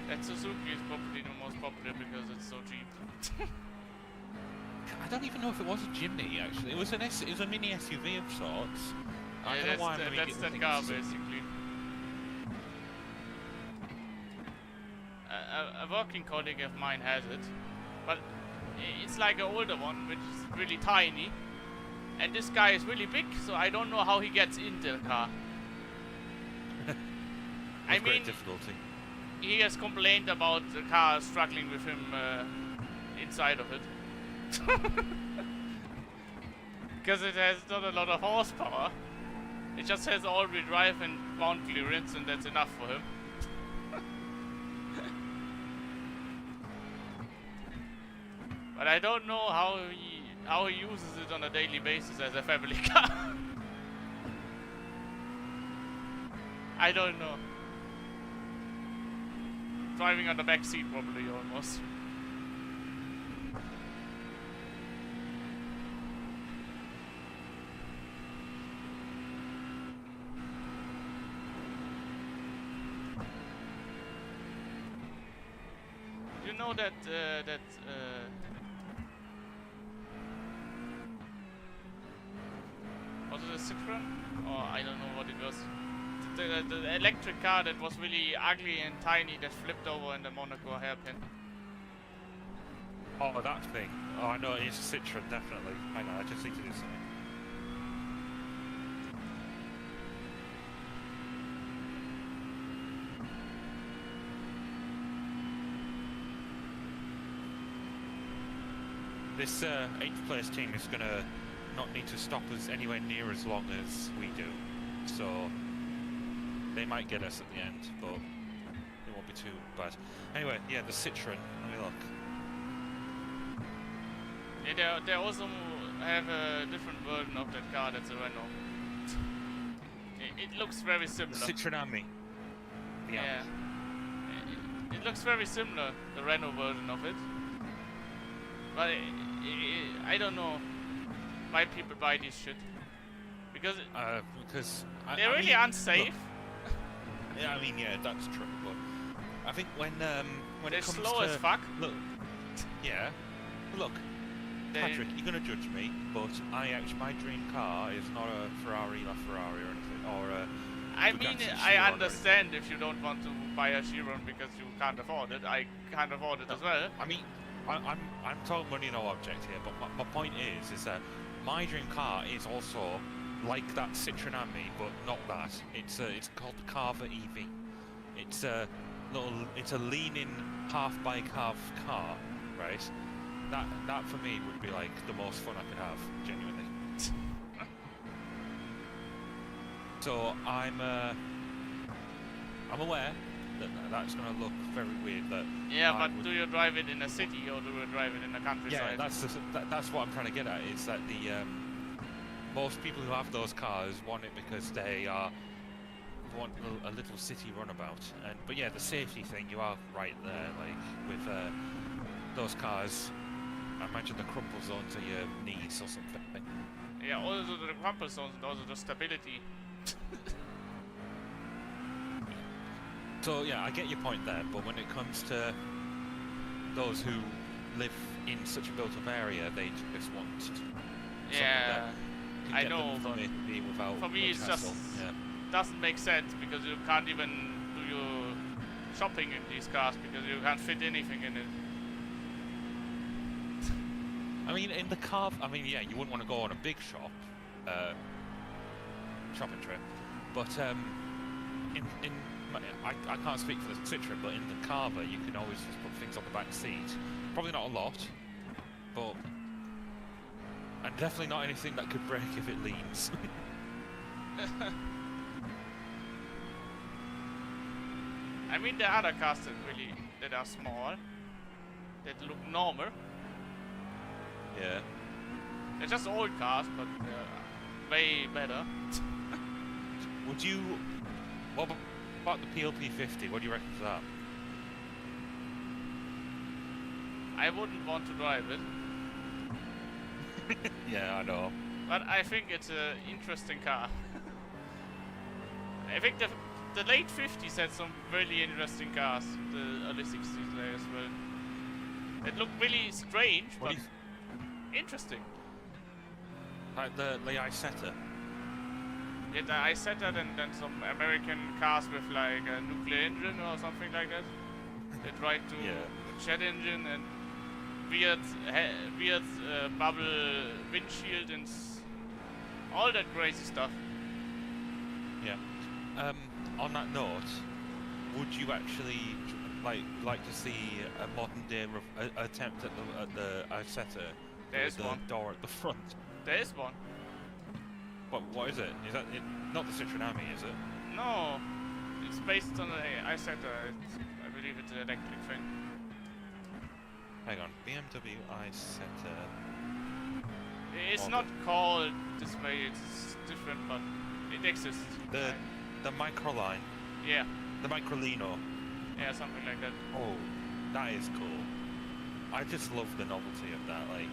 That Suzuki is probably the most popular because it's so cheap. I don't even know if it was a Jimny actually. It was a mini SUV of sorts. I don't know why I'm that's that car basically. A working colleague of mine has it, but it's like an older one, which is really tiny, and this guy is really big, so I don't know how he gets into the car. I mean, difficulty. He has complained about the car struggling with him inside of it. Because it has not a lot of horsepower. It just has all-wheel drive and ground clearance, and that's enough for him. But I don't know how he uses it on a daily basis as a family car. I don't know. Driving on the back seat probably almost. You know that was it a Citroen? Or I don't know what it was. The electric car that was really ugly and tiny that flipped over in the Monaco hairpin. Oh, that thing. Oh, I know, it's a Citroen, definitely. Hang on, I just need to do something. This 8th place team is going to not need to stop us anywhere near as long as we do, so they might get us at the end, but it won't be too bad. Anyway, yeah, the Citroen, let me look. Yeah, they also have a different version of that car, that's a Renault. It looks very The similar. Citroen. Yeah. It looks very similar, the Renault version of it. But I don't know why people buy this shit. Because Because they're really unsafe. Look, yeah, I mean, yeah, that's true. But I think when They're it comes slow to as fuck. look, yeah, look, Patrick, you're gonna judge me, but my dream car is not a Ferrari LaFerrari or anything, or a I mean, Bugatti I Chiron or understand if you don't want to buy a Chiron because you can't afford it. I can't afford it as well. I mean, I'm talking money no object here, but my point is that my dream car is also like that Citroen Ami, but not that. It's called the Carver EV. It's a lean-in half bike half car, right? That for me would be like the most fun I could have, genuinely. So I'm aware that that's going to look very weird. Yeah, but do you drive it in a city or do you drive it in the countryside? Yeah, that's what I'm trying to get at. Is that the most people who have those cars want it because they want a little city runabout. But yeah, the safety thing, you are right there. Like with those cars, I imagine the crumple zones are your knees or something. Yeah, also the crumple zones and also the stability. So yeah, I get your point there, but when it comes to those who live in such a built-up area, they just want something Yeah, that can I get know, them from but A to B without for me much it's hassle. just Yeah. doesn't make sense because you can't even do your shopping in these cars because you can't fit anything in it. I mean, in the car, I mean, yeah, you wouldn't want to go on a big shopping trip, but I can't speak for the Citroen, but in the Carver you can always just put things on the back seat. Probably not a lot, but and definitely not anything that could break if it leans. I mean, the other cars that are small, that look normal. Yeah. They're just old cars, but they're way better. Would you? What about the PLP50? What do you reckon for that? I wouldn't want to drive it, Yeah, I know. but I think it's an interesting car. I think the late 50s had some really interesting cars, the early 60s there as well. It looked really strange, What but do interesting. Like the Isetta. Yeah, I said that, and then some American cars with like a nuclear engine or something like that. They tried to Yeah. jet engine and weird bubble windshield and all that crazy stuff. Yeah. On that note, would you actually like to see a modern day attempt at the Isetta There's with the one. door at the front? There is one. What is it? Is that it, not the Citroen Ami, is it? No, it's based on the Isetta. I believe it's an electric thing. Hang on, BMW Isetta. It's Oh, not called this way. It's different, but it exists. The Microline, Yeah, the Microlino. yeah, something like that. Oh, that is cool. I just love the novelty of that, like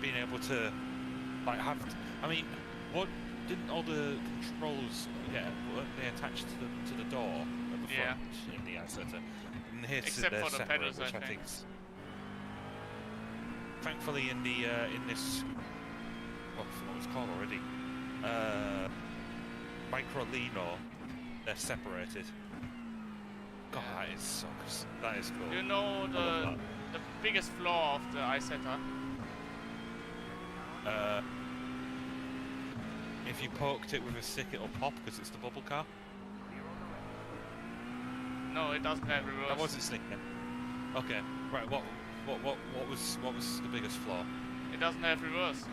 being able to like have. I mean, what didn't all the controls weren't they attached to the door at the Yeah. front in the Isetta? And here Except they're for the separate, pedals, which I I think. think's thankfully in the in this what it's called already Microlino, they're separated. God, that is cool. You know I love the biggest flaw of the Isetta? that. If you poked it with a stick, it'll pop because it's the bubble car. No, it doesn't have reverse. I wasn't sneaking. Okay, right. What was the biggest flaw? It doesn't have reverse.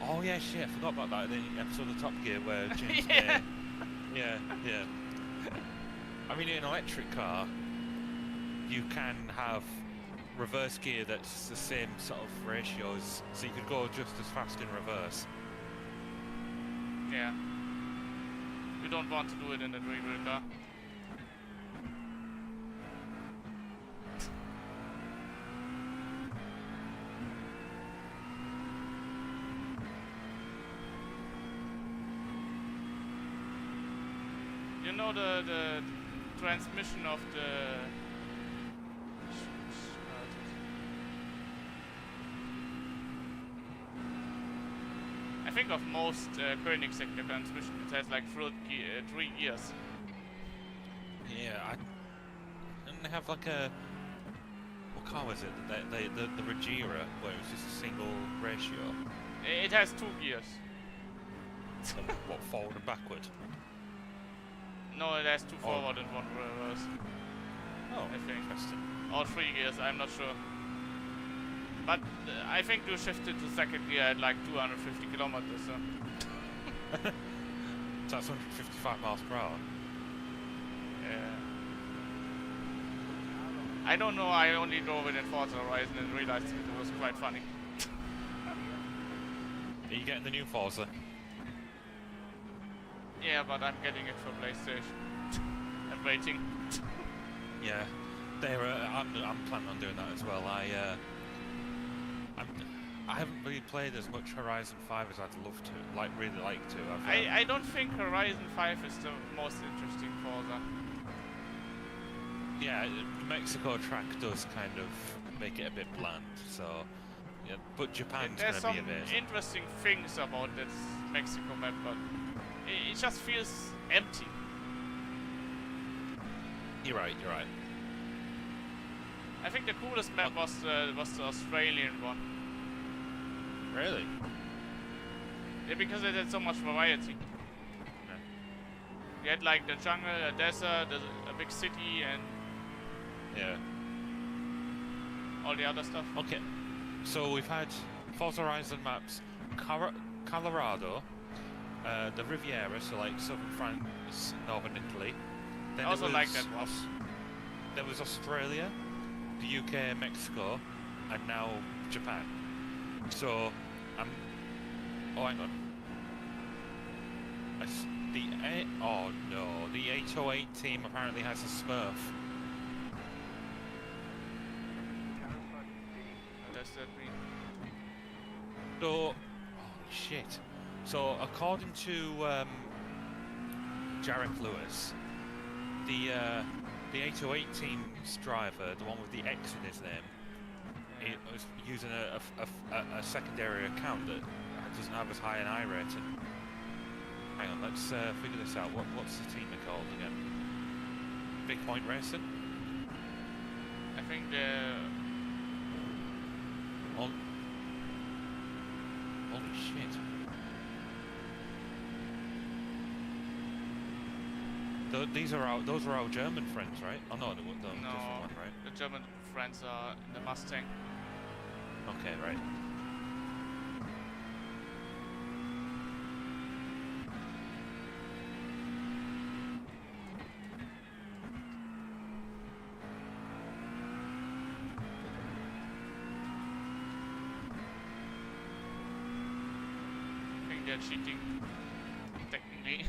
Oh yeah, shit. I forgot about that in the episode of Top Gear where James Yeah. May. Yeah. I mean, in an electric car, you can have reverse gear that's the same sort of ratios, so you could go just as fast in reverse. Yeah. You don't want to do it in a real car. You know the transmission of the I think of most Koenigsegg transmission, it has like 3 gears. Yeah, and they have like a... What car was it? The Regera, where it was just a single ratio. It has 2 gears. So what, forward and backward? No, it has 2 forward and 1 reverse. Oh, I think. interesting. Or 3 gears, I'm not sure. But I think you shifted to second gear at like 250 kilometers. So. So that's 155 miles per hour. Yeah. I don't know, I only drove it in Forza Horizon and realized it was quite funny. Are you getting the new Forza? Yeah, but I'm getting it for PlayStation. I'm waiting. Yeah, I'm planning on doing that as well. I haven't really played as much Horizon 5 as I'd love to. Really like to. I don't think Horizon 5 is the most interesting Forza. Yeah, the Mexico track does kind of make it a bit bland. So, yeah, but Japan's There's gonna be some amazing. interesting things about this Mexico map, but it just feels empty. You're right. You're right. I think the coolest map was the Australian one. Really? Yeah, because it had so much variety. Yeah. You had like the jungle, a desert, a big city, and Yeah. all the other stuff. Okay. So we've had Forza Horizon maps, Colorado, the Riviera, so like southern France, northern Italy. Then I also there like was that one. There was Australia, the UK, Mexico, and now Japan. So, oh, hang on. Oh no, the 808 team apparently has a Smurf. What does that mean? So, holy shit. So, according to Jarek Lewis, the 808 team's driver, the one with the X in his name, he was using a secondary account that doesn't have as high an I rating. Hang on, let's figure this out. What's the team called again? Big Point Racing? I think the Holy shit. Those are our German friends, right? Oh no, the different one, right? the German friends are in the Mustang. Okay, right. I think they're cheating, technically.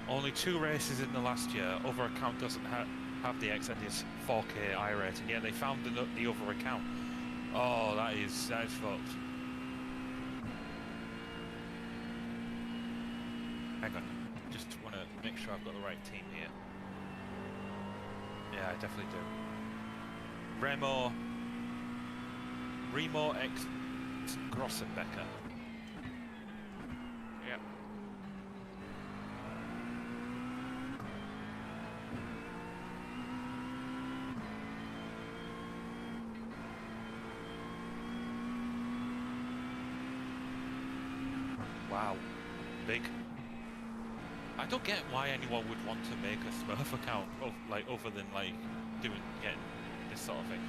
Only 2 races in the last year. Other account doesn't have the X and his 4K I rating. Yeah, they found the other account. Oh, that is fucked. Hang on, just want to make sure I've got the right team here. Yeah, I definitely do. Remo X Grossenbecker. Yeah. Wow, big. I don't get why anyone would want to make a Smurf account, other than getting this sort of thing.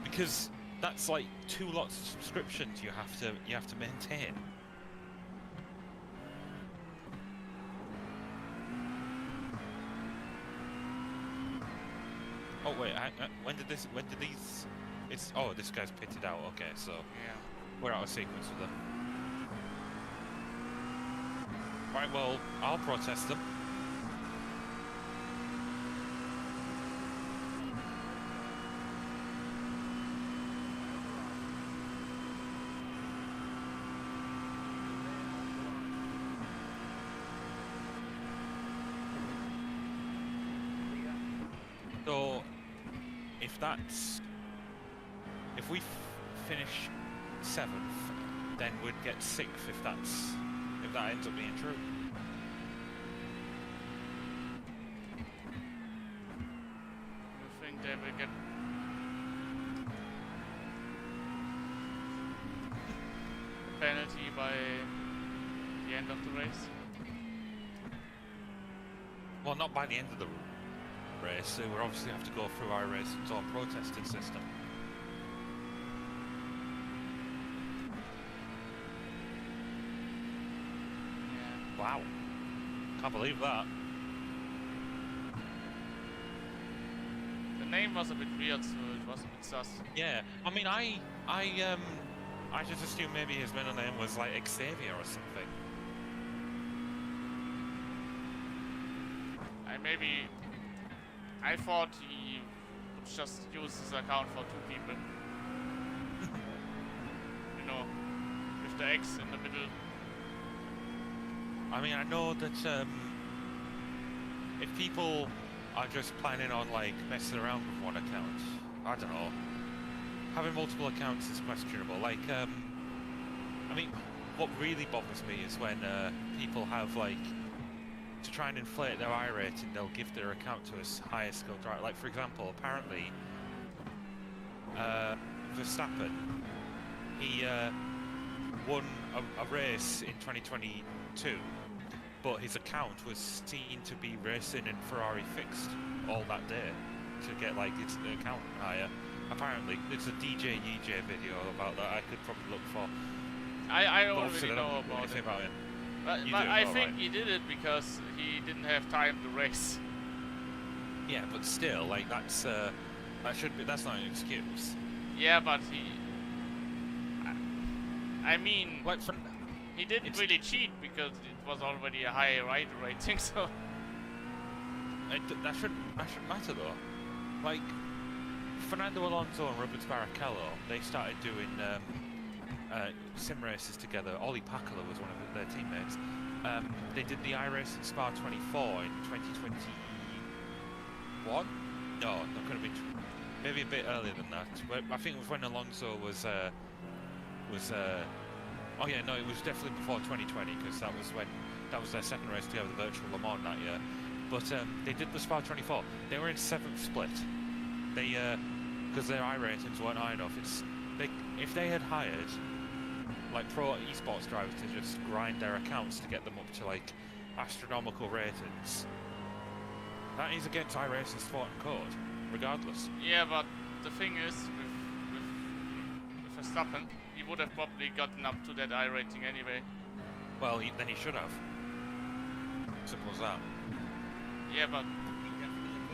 Because that's like 2 lots of subscriptions you have to maintain. Oh wait, when did these It's oh, this guy's pitted out. Okay, so Yeah. we're out of sequence with them. Right, well, I'll protest them. So, if we finish 7th, then we'd get 6th if that ends up being true. You think they will get... a penalty by the end of the race? Well, not by the end of the race. So we'll obviously have to go through Iracing's own protesting system. Yeah. Wow. Can't believe that. The name was a bit weird, so it was a bit sus. Yeah. I mean, I just assumed maybe his middle name was like Xavier or something. I thought he would just use his account for 2 people. You know, with the X in the middle. I mean, I know that if people are just planning on like messing around with one account, I don't know. Having multiple accounts is questionable. Like, I mean, what really bothers me is when people have like, to try and inflate their I rating, they'll give their account to a higher skilled driver. Like, for example, apparently, Verstappen, he won a race in 2022, but his account was seen to be racing in Ferrari fixed all that day to get like its account higher. Apparently, there's a DJ EJ video about that I could probably look for. I But already obviously, I know don't about anything it. about it. But You I do, think alright. he did it because he didn't have time to race. Yeah, but still, like that's that's not an excuse. Yeah, but I mean, Like, he didn't it's- really cheat because it was already a high rider rating, so... that shouldn't matter though. Like, Fernando Alonso and Rubens Barrichello, they started doing sim races together. Ollie Pakala was one of their teammates. They did the iRacing Spa 24 in 2021. No, not going to be. Maybe a bit earlier than that. But I think it was when Alonso was. Oh yeah, no, it was definitely before 2020 because that was their second race together, the virtual Le Mans that year. But they did the Spa 24. They were in 7th split. They because their I ratings weren't high enough. If they had hired like pro esports drivers to just grind their accounts to get them up to like astronomical ratings, that is against iRacing sport and code, regardless. Yeah, but the thing is, with Verstappen, he would have probably gotten up to that I rating anyway. Well, then he should have. Simple as that. Yeah, but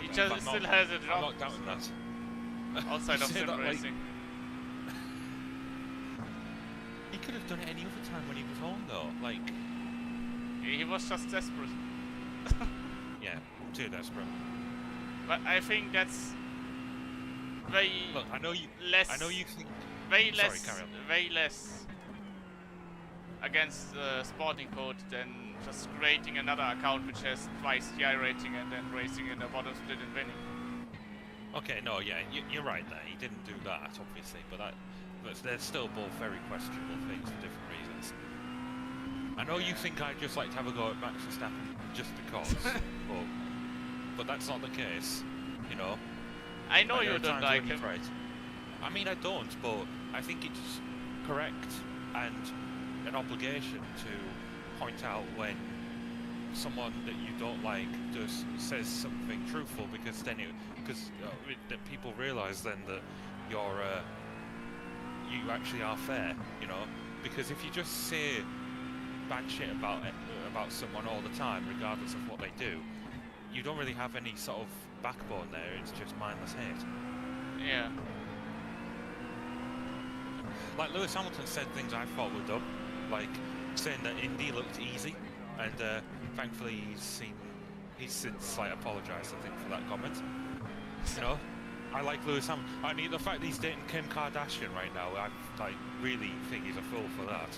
he I'm just not- still has a I'm job not doubting that. outside of Say sim that, like- racing. He could have done it any other time when he was home, though. Like, He was just desperate. yeah, too desperate. But I think that's way Look, I know you think. way Sorry, less, carry on. way less against sporting code than just creating another account which has twice the I rating and then racing in a bottom split and winning. Okay, no, yeah, you're right there. He didn't do that, obviously, but they're still both very questionable things for different reasons. I know you think I'd just like to have a go at Max Verstappen just because, but that's not the case, you know. I know Like, there you are don't times like when he's him. right. I mean, I don't, but I think it's correct and an obligation to point out when someone that you don't like says something truthful, because then that people realise then that you actually are fair, you know. Because if you just say bad shit about someone all the time, regardless of what they do, you don't really have any sort of backbone there. It's just mindless hate. Yeah. like Lewis Hamilton said things I thought were dumb, like saying that Indy looked easy, and thankfully he's since like apologised, I think, for that comment. You know, I like Lewis Hamilton. I mean, the fact that he's dating Kim Kardashian right now, I like really think he's a fool for that.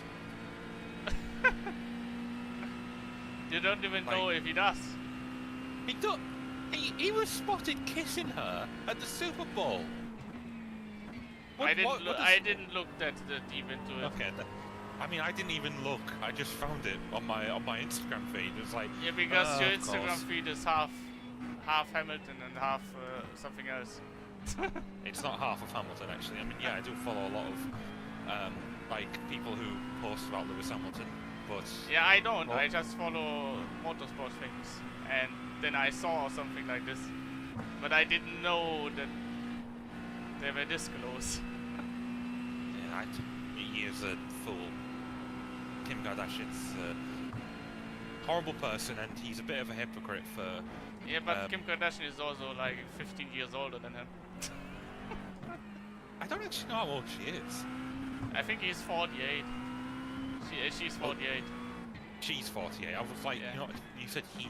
You don't even Like, know if he does. He was spotted kissing her at the Super Bowl. I didn't look that deep into it. Okay. I mean, I didn't even look. I just found it on my Instagram feed. It was like, Yeah, because your of Instagram course. feed is half Hamilton and half something else. It's not half of Hamilton, actually. I mean, yeah, I do follow a lot of like people who post about Lewis Hamilton, but Yeah, I don't. Well- I just follow motorsport things, and then I saw something like this, but I didn't know that they were this close. yeah, he is a fool. Kim Kardashian's a horrible person, and he's a bit of a hypocrite for. Yeah, but Kim Kardashian is also like 15 years older than him. I don't actually know how old she is. I think he's 48. She's 48. She's 48. I was like, Yeah. you know, you said he.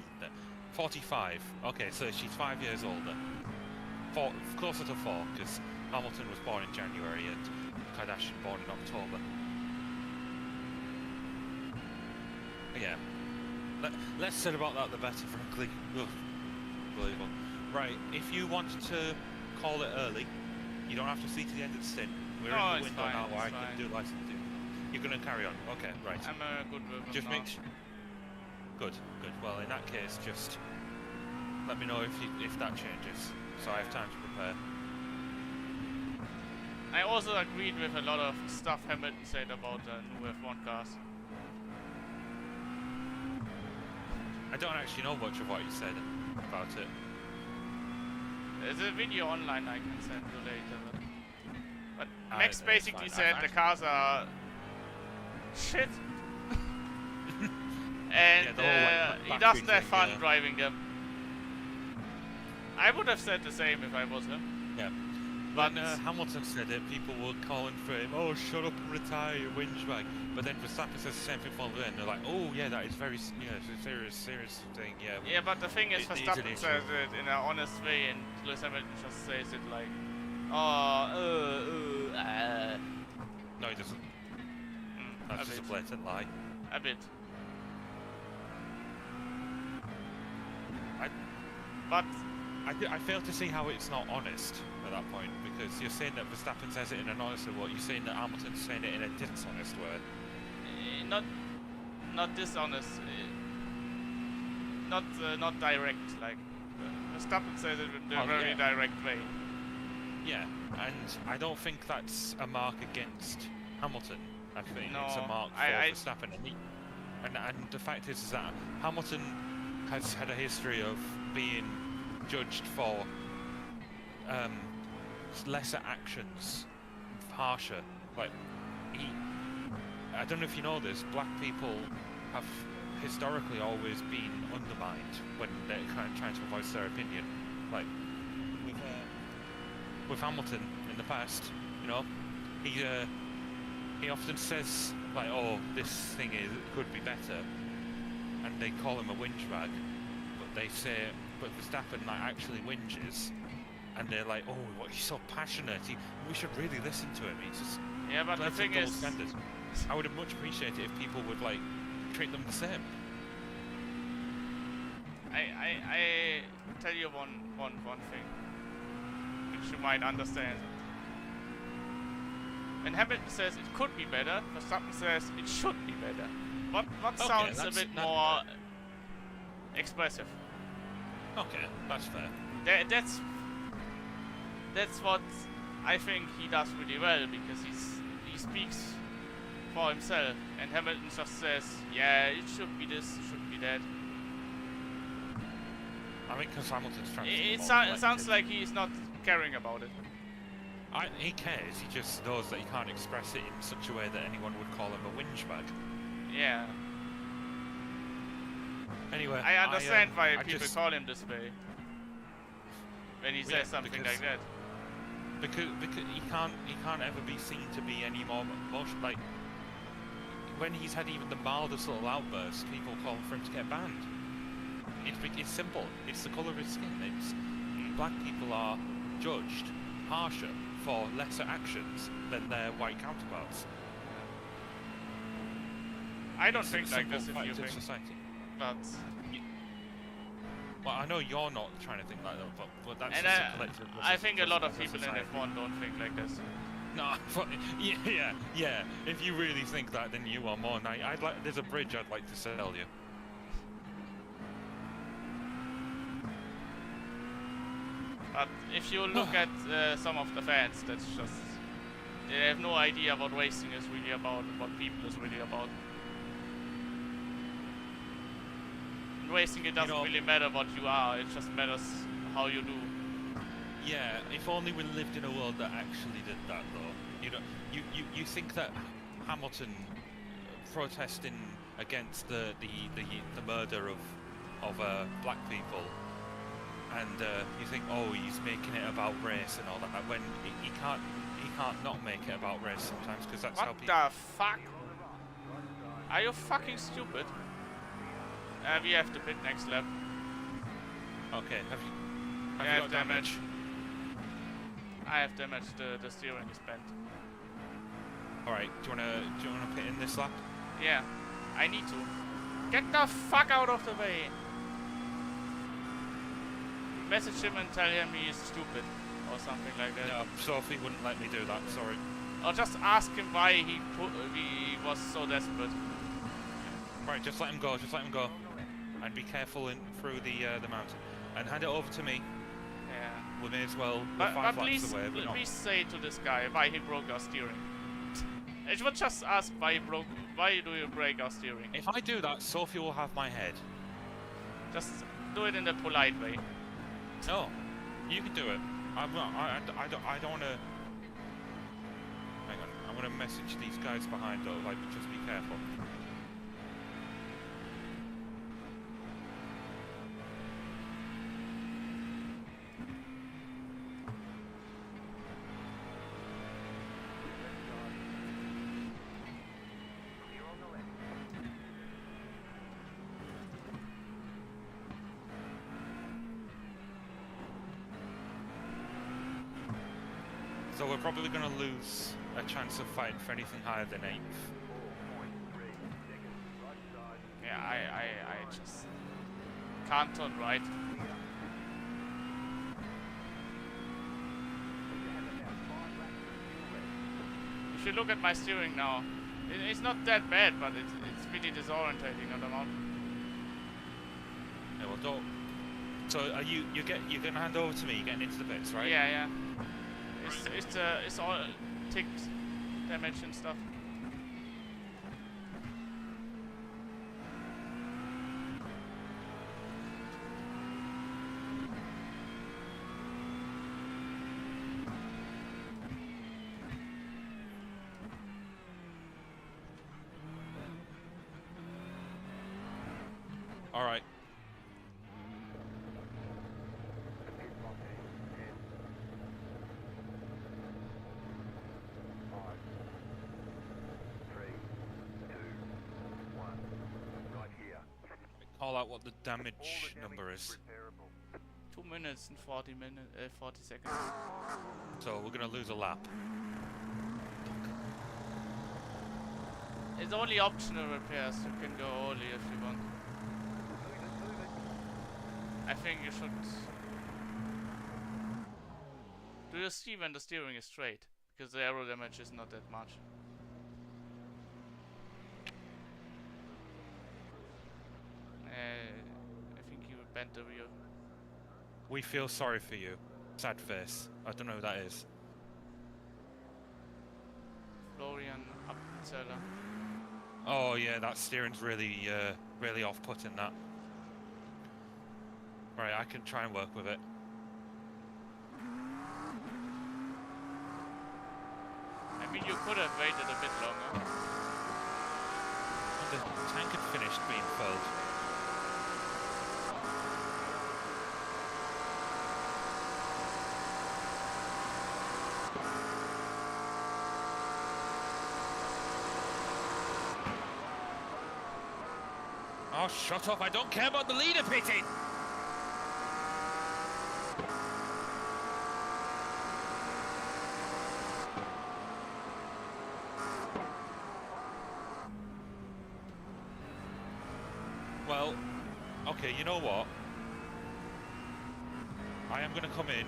45. Okay, so she's 5 years older. Closer to 4, because Hamilton was born in January and Kardashian born in October. Yeah. Less said about that, the better, frankly. Ugh. Unbelievable. Right, if you want to call it early, you don't have to see to the end of the stint. We're No, in the it's window fine, now where I it's can fine. do license. You're going to carry on. Okay, right. I'm a good woman Just now. make sure. Good. Well, in that case, just let me know if that changes, so I have time to prepare. I also agreed with a lot of stuff Hamilton said about the new F1 cars. I don't actually know much of what you said about it. There's a video online I can send you later. But Ah, Max that's basically fine. said the cars are shit. And Yeah, the whole, like, he battery doesn't have thing, fun yeah. driving them. I would have said the same if I was him. Yeah. But When Hamilton said it, people were calling for him, oh, shut up and retire, you whinge bag. But then Verstappen says the same thing from the end. They're like, oh, yeah, that is very, it's a serious thing, yeah. yeah, but the thing is, It is an Verstappen issue. says it in an honest way, and Lewis Hamilton just says it like, No, he doesn't. a That's just a bit, blatant lie. a bit. But I fail to see how it's not honest at that point, because you're saying that Verstappen says it in an honest way, you're saying that Hamilton's saying it in a dishonest way. not dishonest, not direct. Like Verstappen says it in a Oh, very yeah. direct way. Yeah, and I don't think that's a mark against Hamilton. I think it's a No, mark for I- Verstappen. And the fact is that Hamilton has had a history of being judged for lesser actions, harsher. Like, I don't know if you know this, black people have historically always been undermined when they're kind of trying to voice their opinion. Like, with Hamilton in the past, you know, he often says, like, oh, this thing could be better, and they call him a whinge bag, but they say, but Verstappen like actually whinges, and they're like, oh, what, he's so passionate, we should really listen to him, he's just Yeah, but the that's a thing double is, standard. I would have much appreciated it if people would like treat them the same. I tell you one thing, which you might understand. When Hamilton says it could be better, Verstappen says it should be better. What Okay, sounds a that's- bit that- more expressive? Okay, that's fair. That's what I think he does really well, because he speaks for himself, and Hamilton just says, yeah, it should be this, it should be that. I mean, because Hamilton's trying to be It more sounds collected. like he's not caring about it. He cares, he just knows that he can't express it in such a way that anyone would call him a whinge bag. Yeah, Anyway, I understand why I people just- call him this way when he Yeah, says something because- like that. because he can't ever be seen to be any more emotional. Like when he's had even the mildest little outbursts, people call for him to get banned. It's simple. It's the colour of his skin. It's black people are judged harsher for lesser actions than their white counterparts. I don't It's think a like simple this if fact you of think, society. but Well, I know you're not trying to think like that, but that's and just a collective. I think a lot of as people in society. F1 don't think like this. No, yeah. If you really think that, then you are more. I'd like. There's a bridge I'd like to sell you. But if you look at some of the fans, that's just they have no idea what racing is really about, what people is really about. In racing, it doesn't really matter what you are; it just matters how you do. Yeah, if only we lived in a world that actually did that, though. You know, you think that Hamilton protesting against the murder of black people, and you think, oh, he's making it about race and all that, when he can't not make it about race sometimes, because that's how What people. the fuck? Are you fucking stupid? We have to pit next lap. Okay, have you Yeah, got damage? I have damage. The steering is bent. All right, do you wanna pit in this lap? Yeah, I need to. Get the fuck out of the way! Message him and tell him he is stupid, or something like that. No, Sophie wouldn't let me do that. Sorry. Or just ask him why he was so desperate. Right, just let him go. Just let him go, and be careful through the mountain, and hand it over to me. Yeah. We may as well. But Laps away, please say to this guy why he broke our steering. I should just ask why do you break our steering? If I do that, Sophie will have my head. Just do it in a polite way. No, you can do it. I don't want to. Hang on, I'm gonna message these guys behind though. Like, just be careful. So we're probably going to lose a chance of fighting for anything higher than 8th. Yeah, I just can't turn right. If you look at my steering now, it's not that bad, but it's really disorientating on the mountain. Yeah, well, don't. So are you're gonna hand over to me? You're getting into the pits, right? Yeah. It's all ticked damage and stuff. All right. Call out what the damage number is. 2 minutes and 40 seconds. So we're gonna lose a lap. It's only optional repairs. You can go early if you want. I think you should. Do you see when the steering is straight? Because the aero damage is not that much. I think you bent the wheel. We feel sorry for you. Sad face. I don't know who that is. Florian Appenzeller. Oh yeah, that steering's really, really off-putting. That. Right, I can try and work with it. I mean, you could have waited a bit longer. The tank had finished being filled. Oh, shut up. I don't care about the leader pitting. Well, okay, you know what? I am going to come in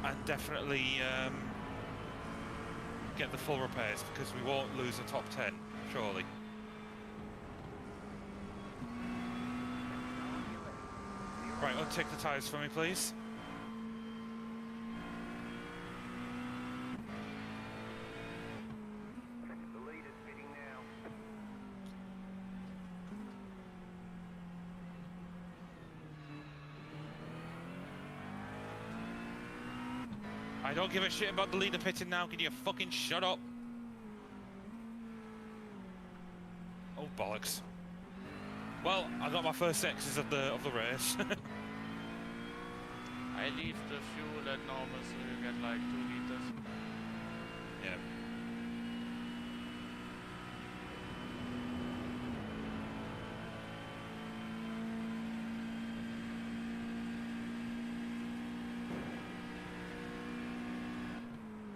and definitely get the full repairs because we won't lose the top 10, surely. Right, untick the tyres for me, please. The leader's pitting now. I don't give a shit about the leader pitting now. Can you fucking shut up? Oh, bollocks. Well, I got my first X's of the race. I leave the fuel at normal so you get like 2 liters. Yeah.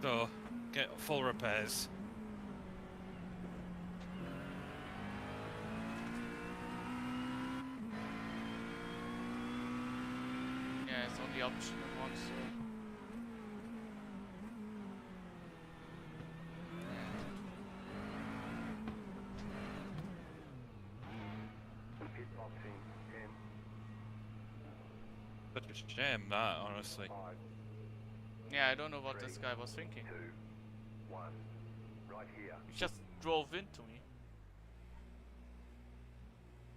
So, get full repairs. Yeah, it's only optional one, so... Pit boxing 10, But a shame that, honestly. 5, Yeah, I don't know what this guy was thinking. 2, 1. Right here. He just drove into me.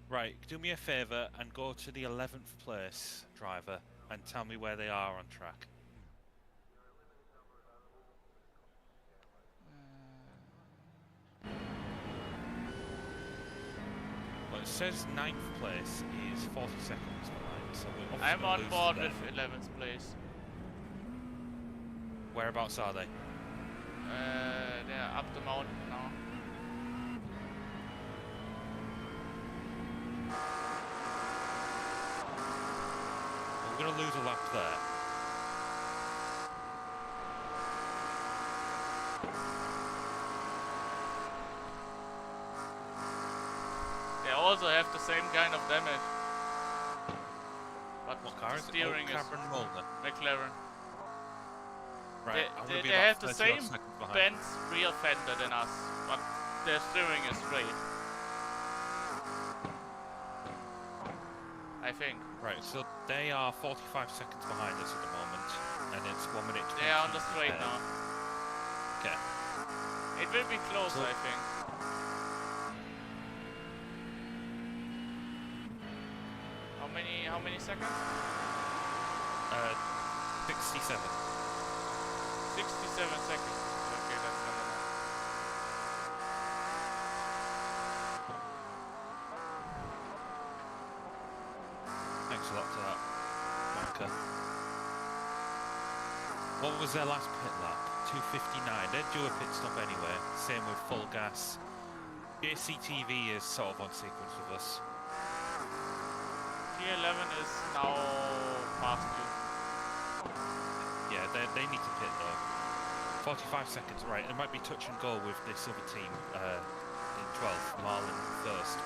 Right, do me a favour and go to the 11th place driver and tell me where they are on track. Well, it says 9th place is 40 seconds behind, so we're obviously I'm gonna on lose board to them. with 11th place. Whereabouts are they? They're up the mountain now. We're going to lose a lap there. They also have the same kind of damage. But What car the is it? steering Oh, is Cameron Mulder. McLaren. Right, I'm They gonna be they about have the 30 odd same seconds behind. bent rear fender than us, but their steering is straight. I think. Right, so they are 45 seconds behind us at the moment, and it's 1 minute. They are on the straight ahead. now. Okay. It will be close, So- I think. How many seconds? 67. 67 seconds. Okay, that's not enough. Thanks a lot to that marker. What was their last pit lap? 2:59. They'd do a pit stop anyway. Same with full gas. JCTV is sort of on sequence with us. P11 is now past you. Yeah, they need to pit though. 45 seconds, right. It might be touch and go with this other team in 12th, Marlin first.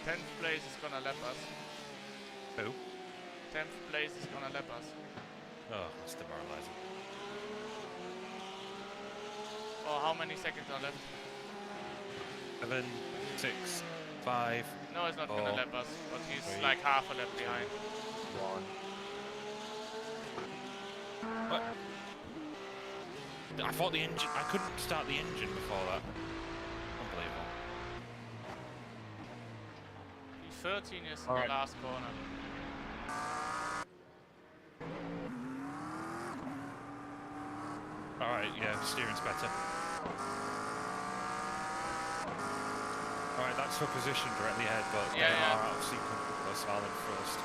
Tenth place is gonna lap us. Who? 10th place is gonna lap us. Oh, that's demoralizing. Oh, how many seconds are left? 7, 6, 5. No, it's not gonna 4, lap us, but he's 3, like half a lap behind. 1. What? I thought the engine. I couldn't start the engine before that. Unbelievable. P13 is All the right. last corner. Alright, yeah, steering's better. Alright, that's for position directly ahead, but Yeah, they yeah. are out of sequence with us, Marlin first.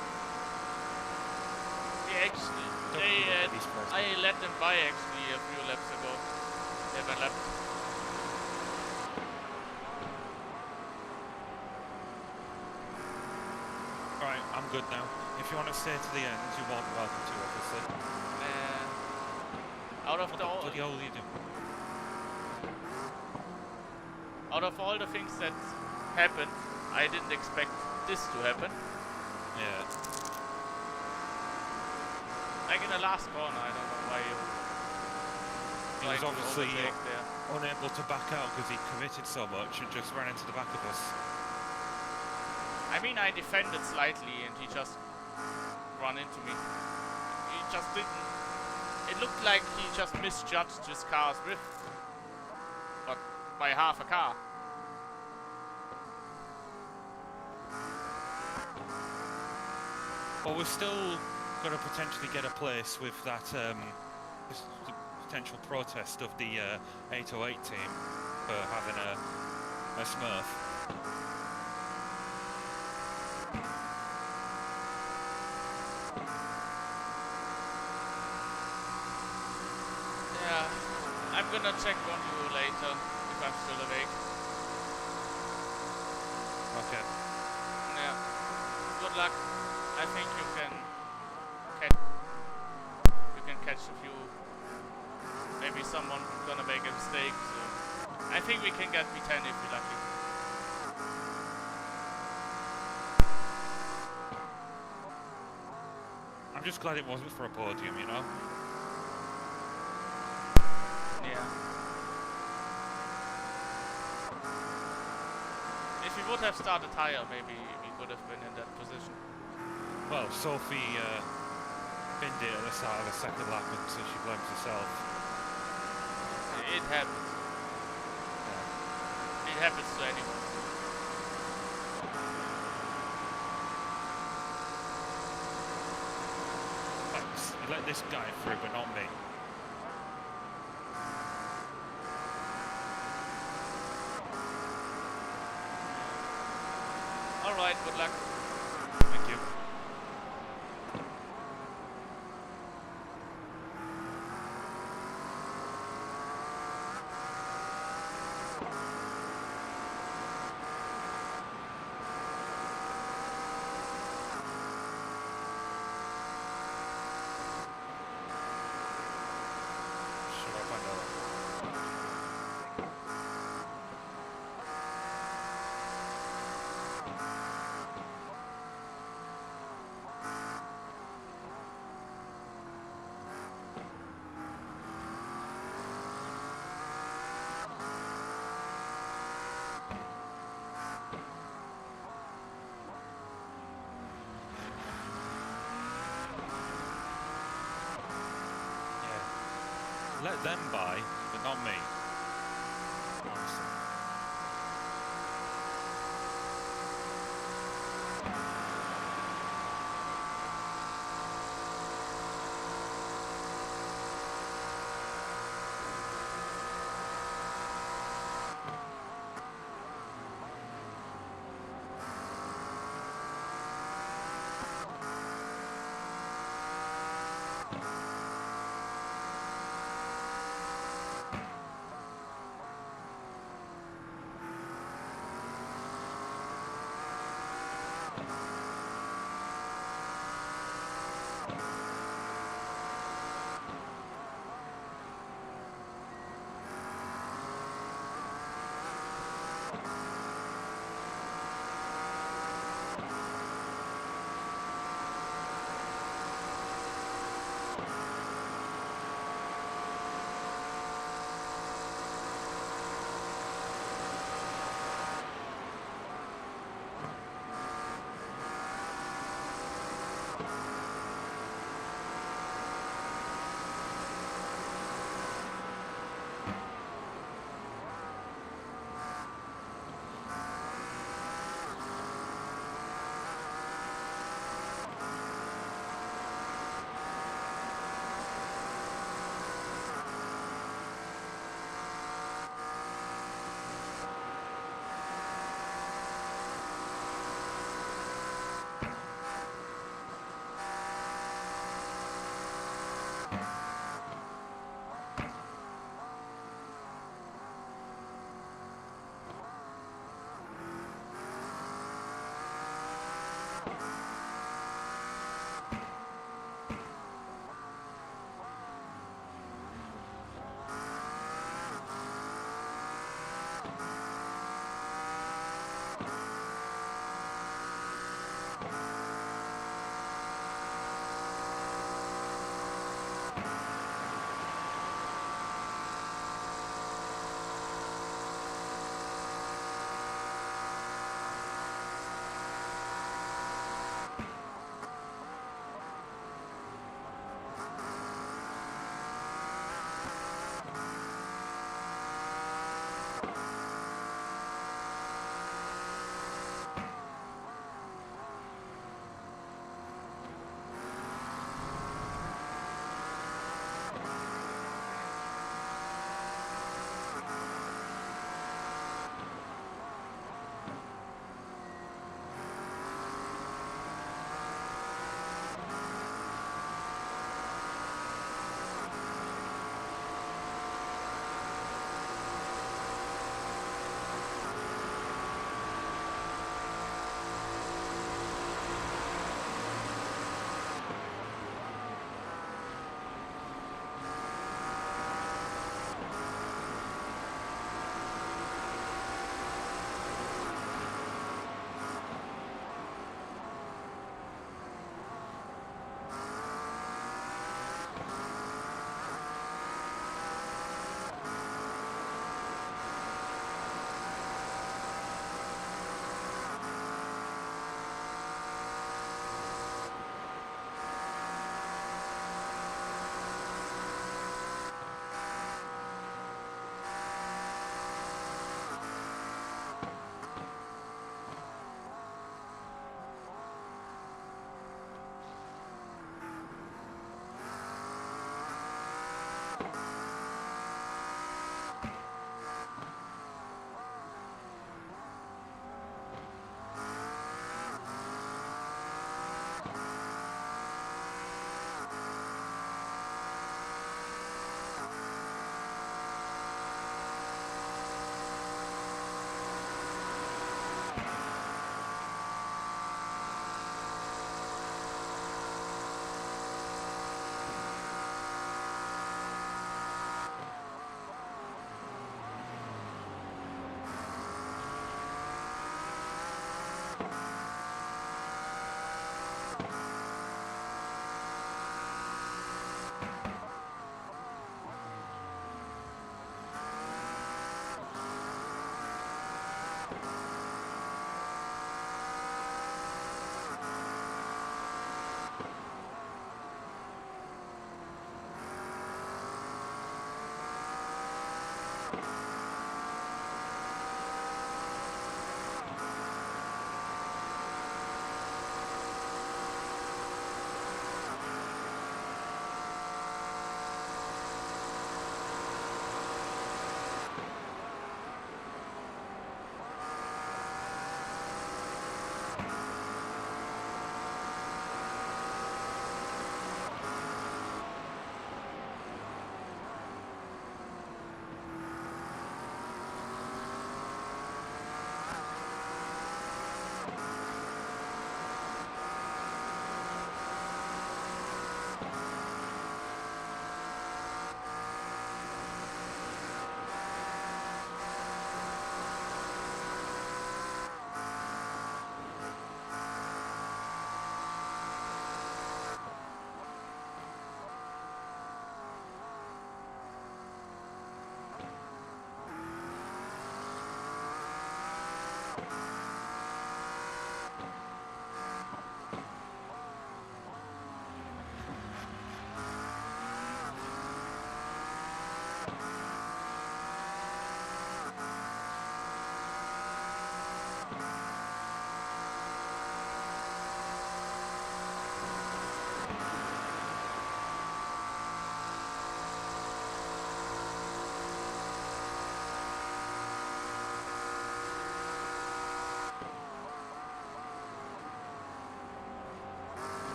Yeah, actually, Don't they forget these first I ones. let them by actually a few laps ago. They were left. Right, I'm good now. If you want to stay to the end, you're more than welcome to, obviously. Out of What the the bloody hell are you doing? out of all the things that happened, I didn't expect this to happen. Yeah. Like in the last corner, I don't know why you. He was tried to obviously overtake there. unable to back out because he committed so much and just ran into the back of us. I mean, I defended slightly and he just ran into me. He just didn't. It looked like he just misjudged his car's width, but by half a car. But we're still going to potentially get a place with that this potential protest of the 808 team for having a Smurf. Yeah, I'm gonna check on you later if I'm still awake. Okay. Yeah. Good luck. I think you can catch a few. Maybe someone gonna make a mistake. So I think we can get B10 if we're lucky. I'm just glad it wasn't for a podium, you know? Yeah. If we would have started higher, maybe we would have been in that position. Well, Sophie binned it at the start of the second lap, and so she blames herself. It happens. It happens to anyone. Thanks. You let this guy through, but not me. Alright, good luck. Thank you. Shut up, I know. Yeah. Let them buy, but not me. Honestly.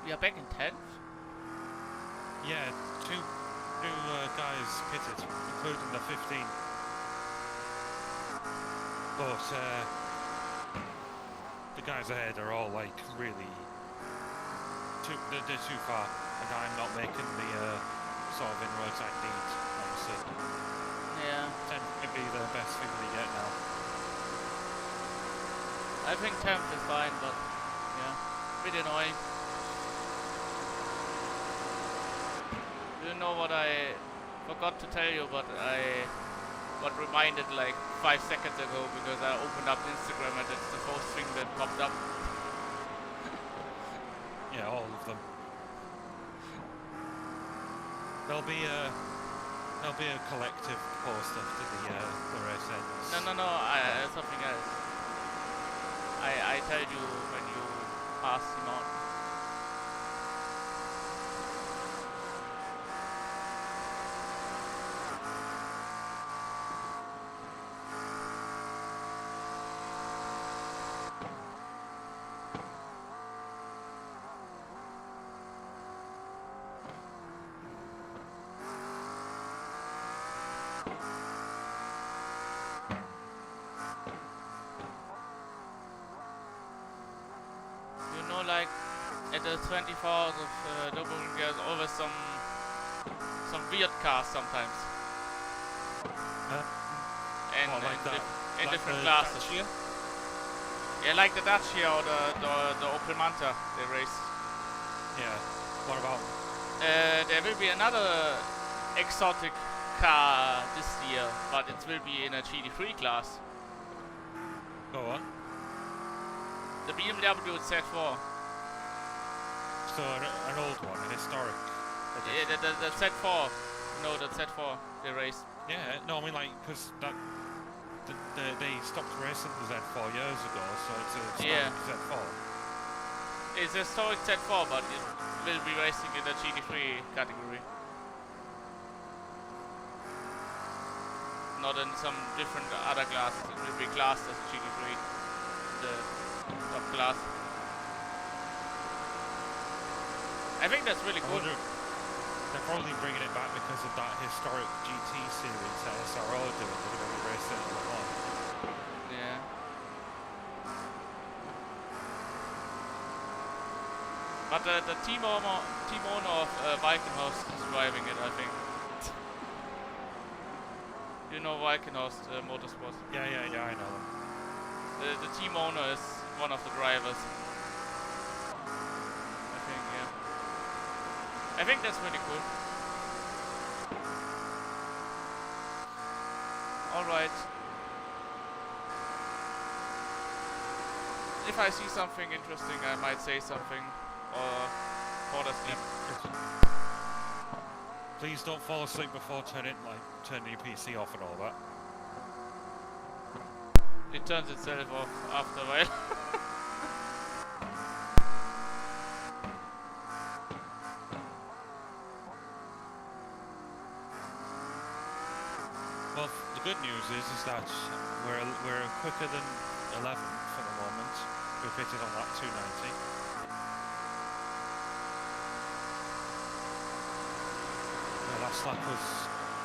We are back in 10th? Yeah, two guys pitted, including the 15. But the guys ahead are all like really they're too far, and I'm not making the sort of inroads I need, honestly. Yeah. 10th could be the best thing we get now. I think 10th is fine, but yeah, pretty annoying. You know what I forgot to tell you, but I got reminded like 5 seconds ago because I opened up Instagram and it's the first thing that popped up. Yeah, all of them. There'll be a collective post after the race ends. No, something else. I tell you when you pass the mountain. Like at the 24 hours of Nürburgring, there's always some weird cars sometimes. And like that? in Like different the classes. Dacia? Yeah, like the Dacia or the Opel Manta they race. Yeah. What about? There will be another exotic car this year, but it will be in a GT3 class. Go on. The BMW Z4. So an old one, an historic edition. Yeah, the Z4. No, the Z4 they raced. Yeah, no, I mean like because they stopped racing the Z4 years ago, so it's a historic Z4. It's a historic Z4, but it will be racing in the GT3 category. Not in some different other classes. It will be classed as GT3, the top class. I think that's really cool. They're probably bringing it back because of that historic GT series that SRO doing. They're going to be racing it a lot. Yeah. But the team owner of Walkenhorst is driving it, I think. You know Walkenhorst Motorsport? Yeah, I know them. The team owner is one of the drivers. I think that's really cool. Alright. If I see something interesting, I might say something or fall asleep. Please don't fall asleep before turning your PC off and all that. It turns itself off after a while. Well, the good news is that we're quicker than 11 for the moment. We pitted on lap 290. The last lap was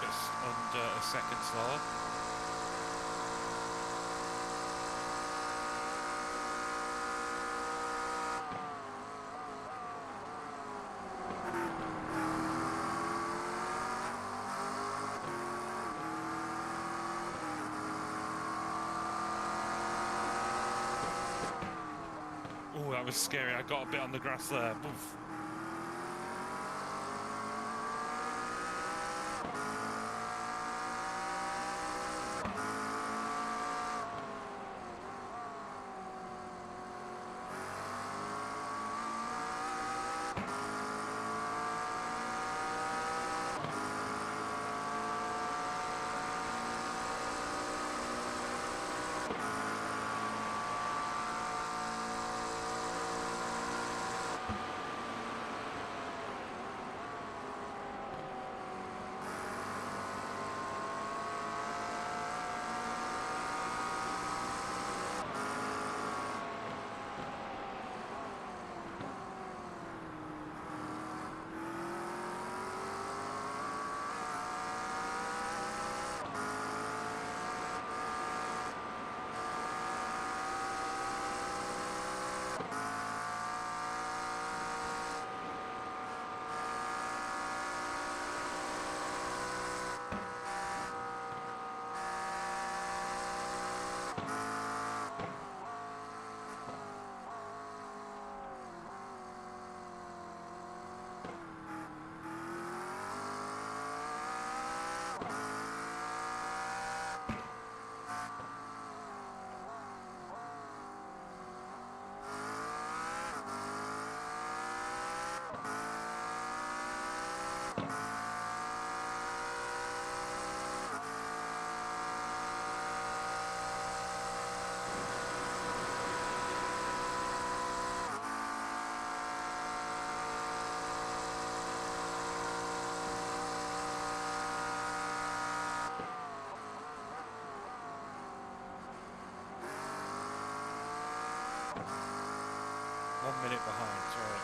just under a second slower. Oh, that was scary. I got a bit on the grass there. Oof. 1 minute behind, sorry.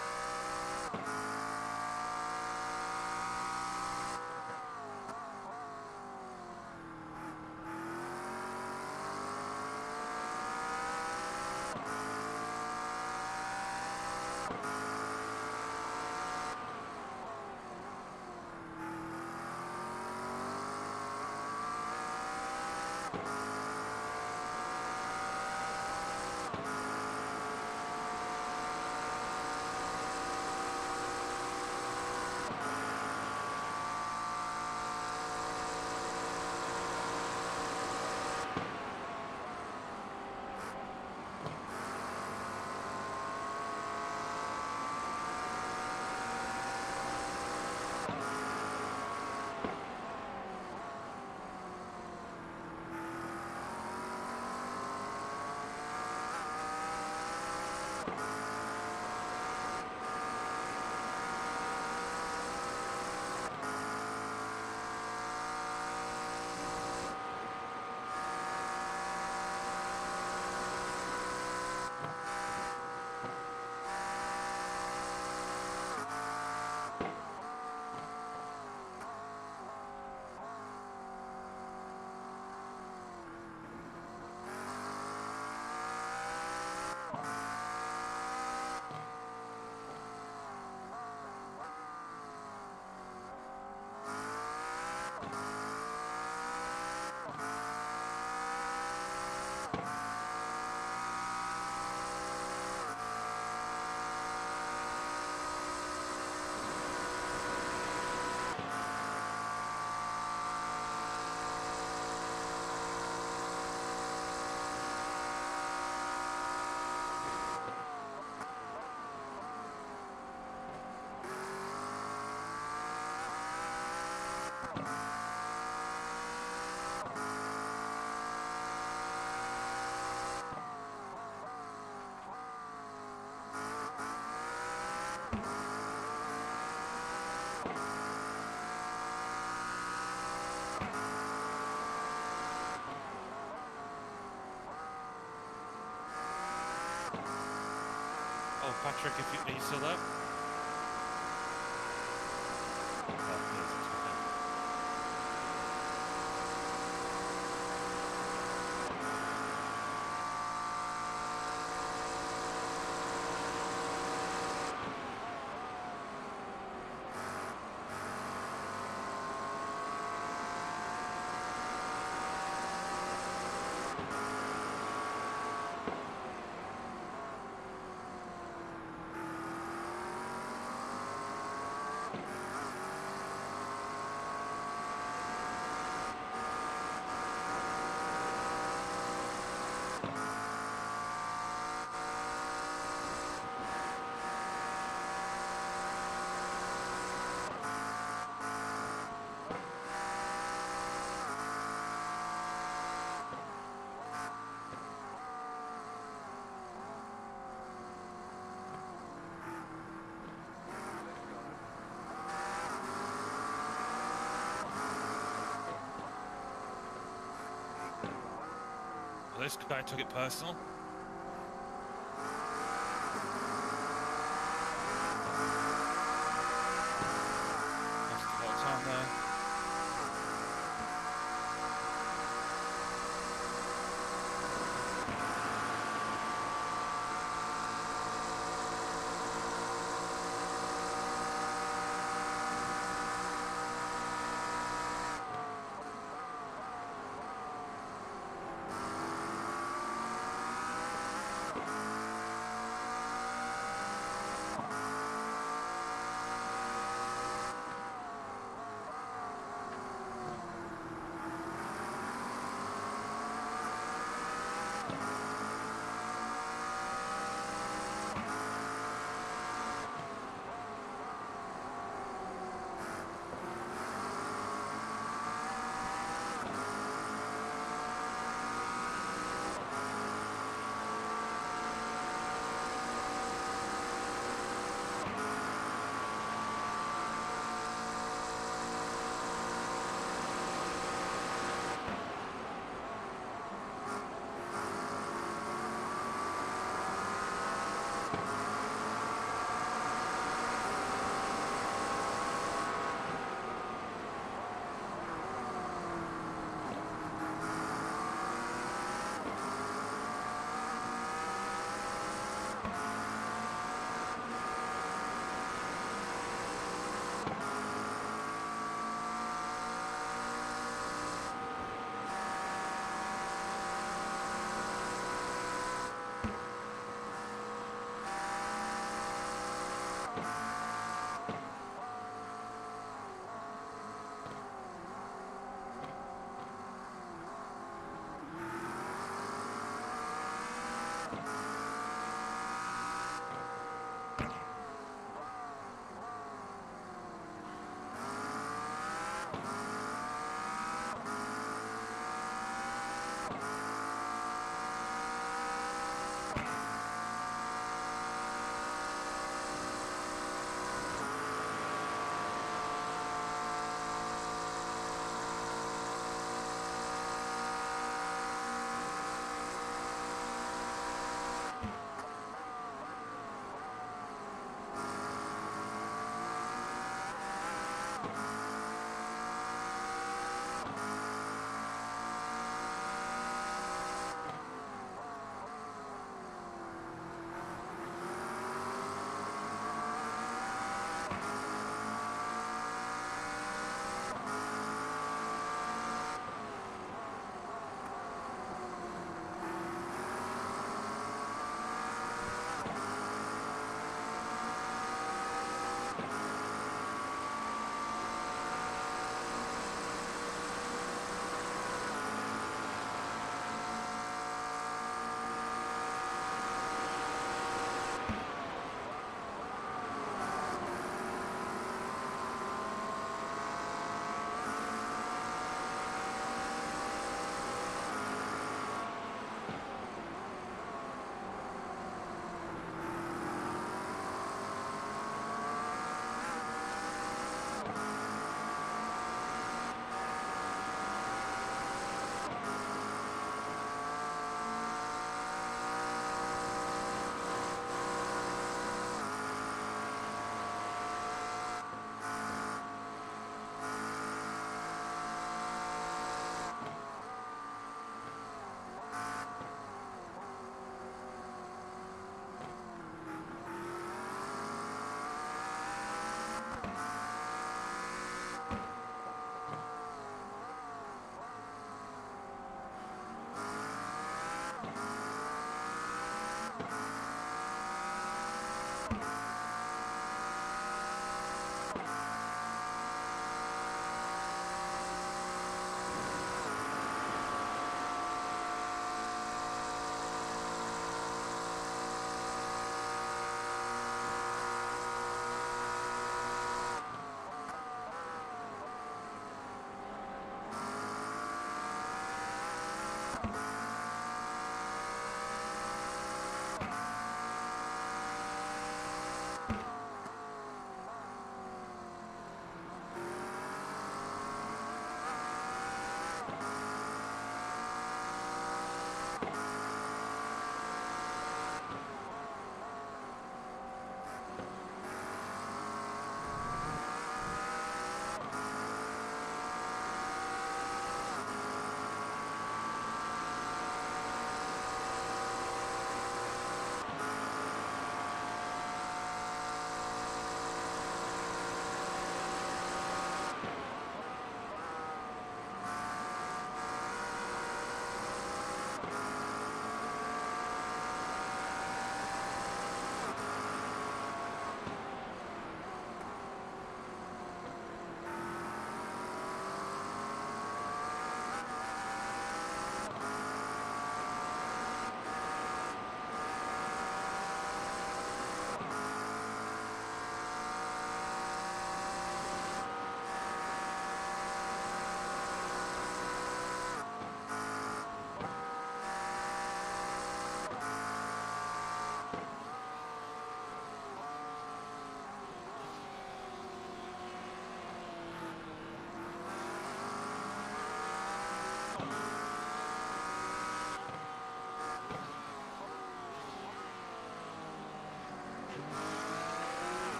Oh, Patrick, are you still there? Oh, yes, it's okay. Well, this guy took it personal. Lost a lot of time there.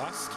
Last.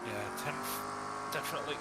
Yeah, 10th, definitely.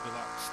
Relaxed.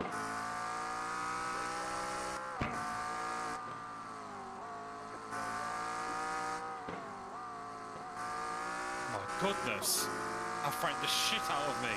My goodness. I franked the shit out of me.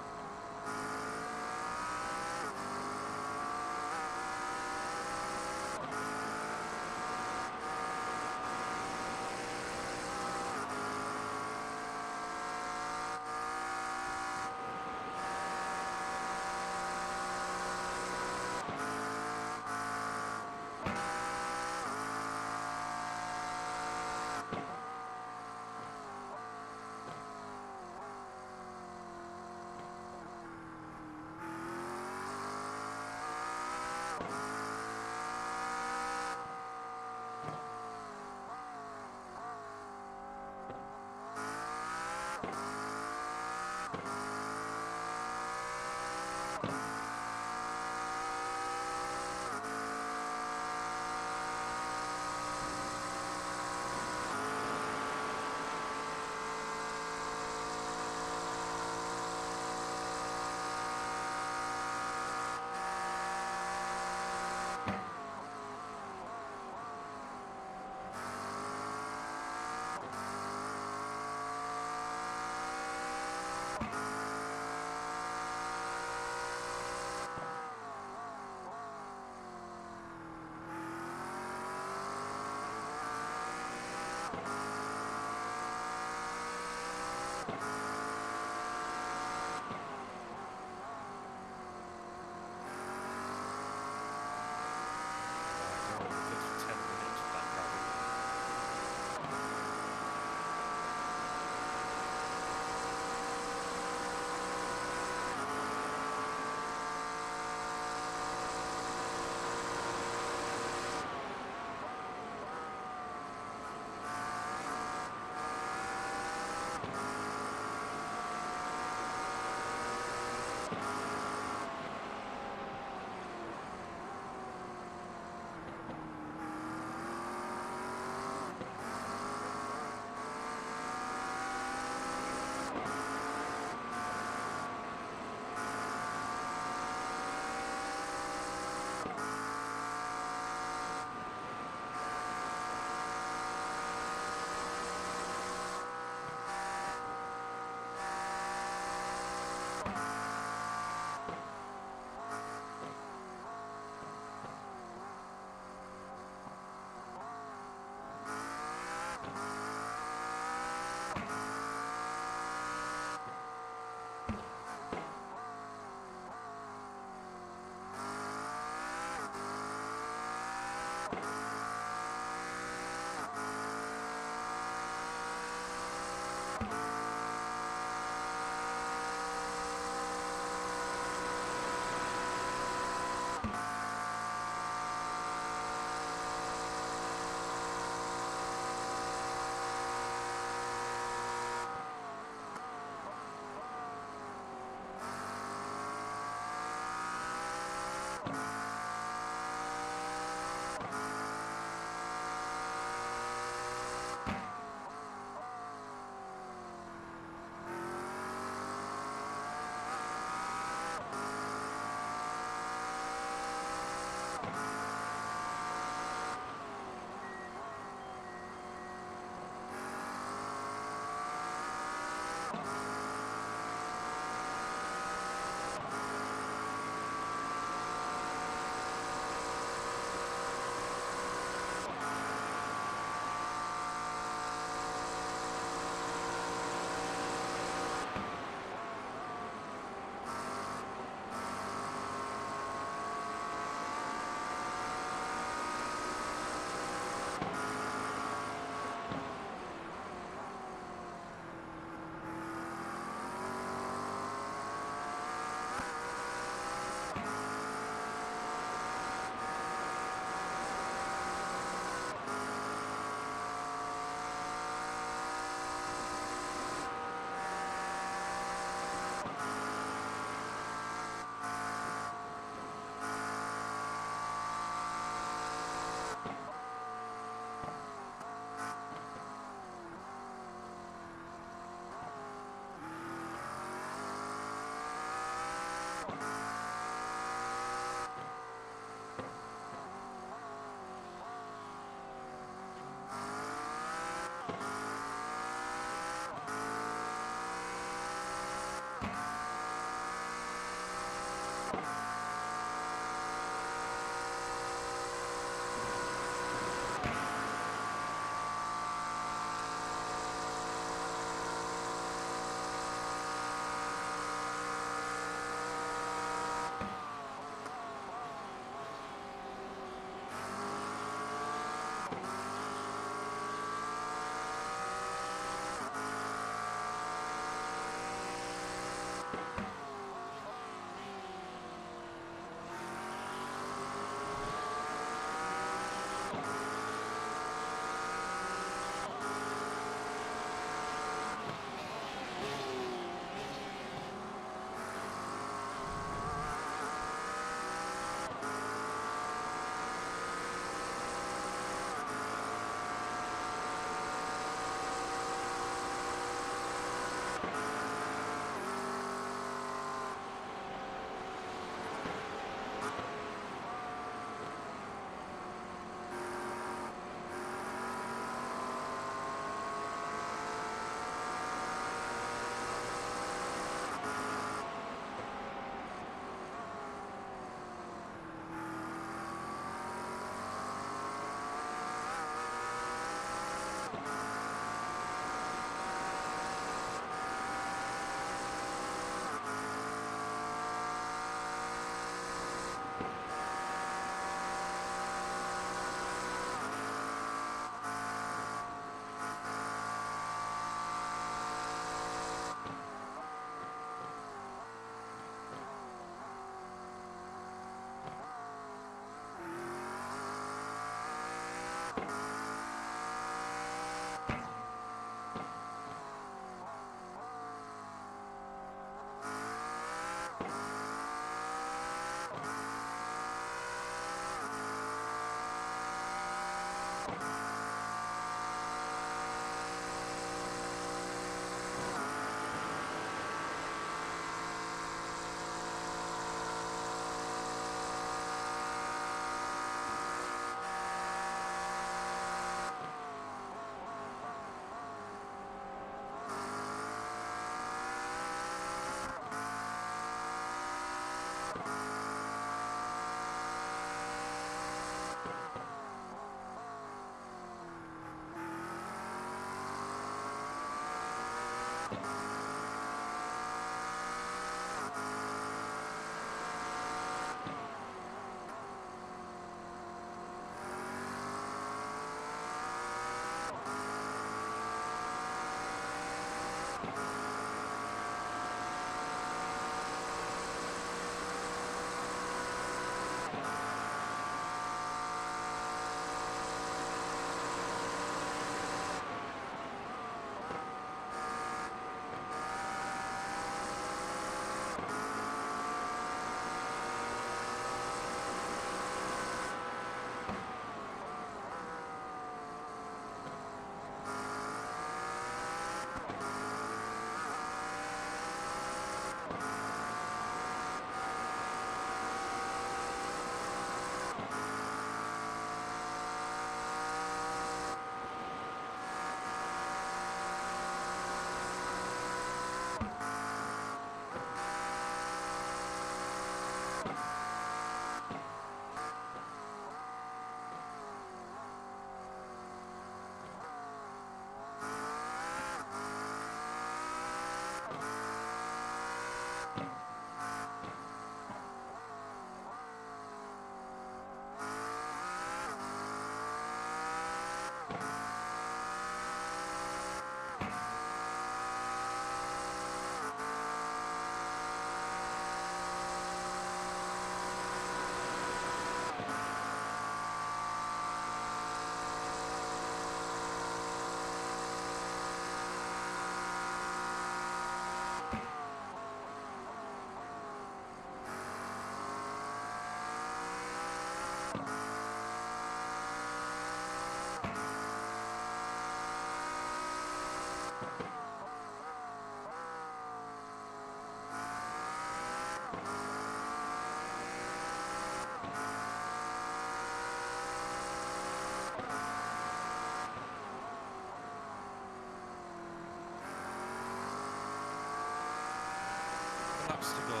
Laps to go.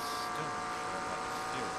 Still not sure about the fuel.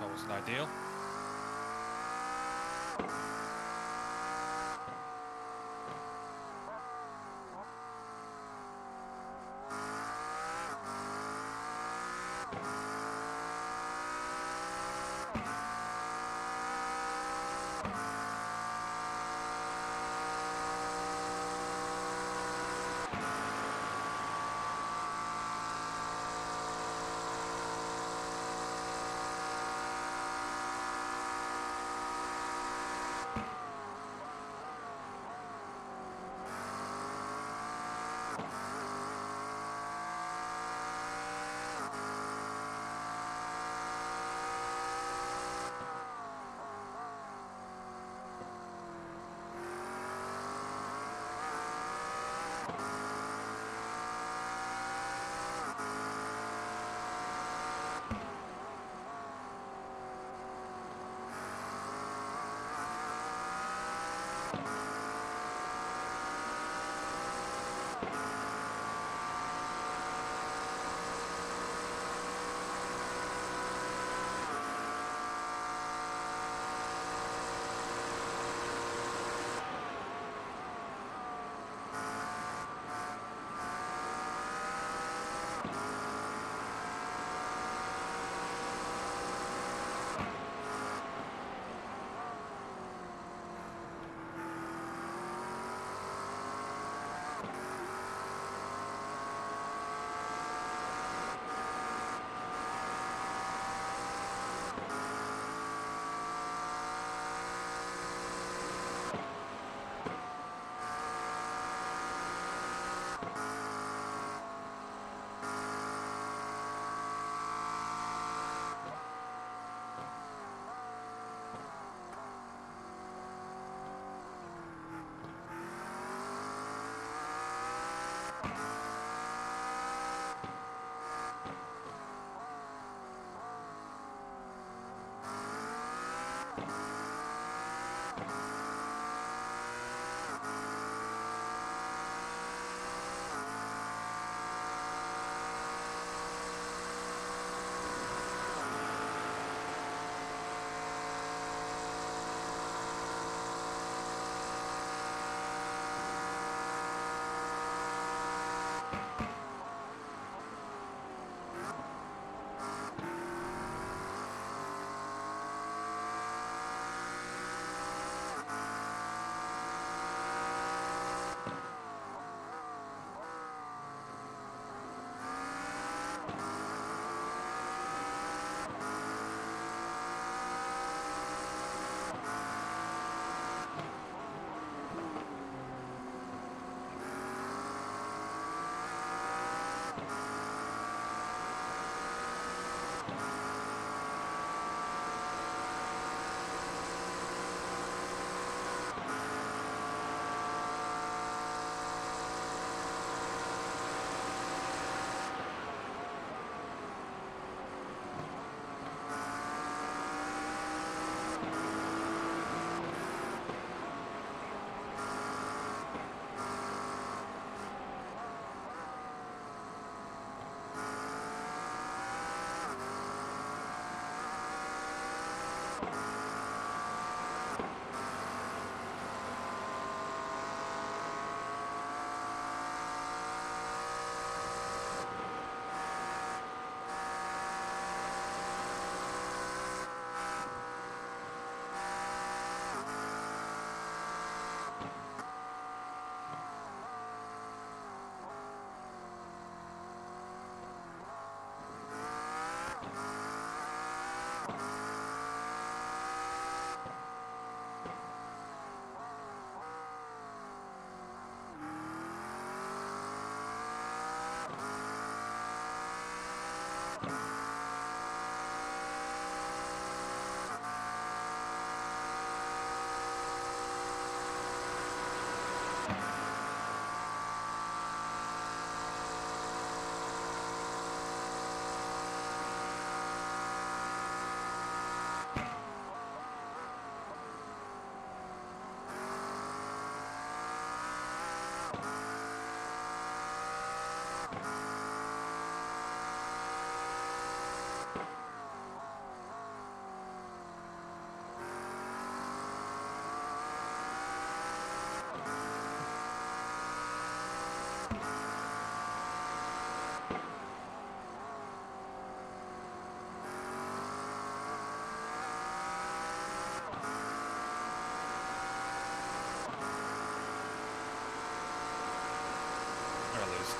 That wasn't ideal.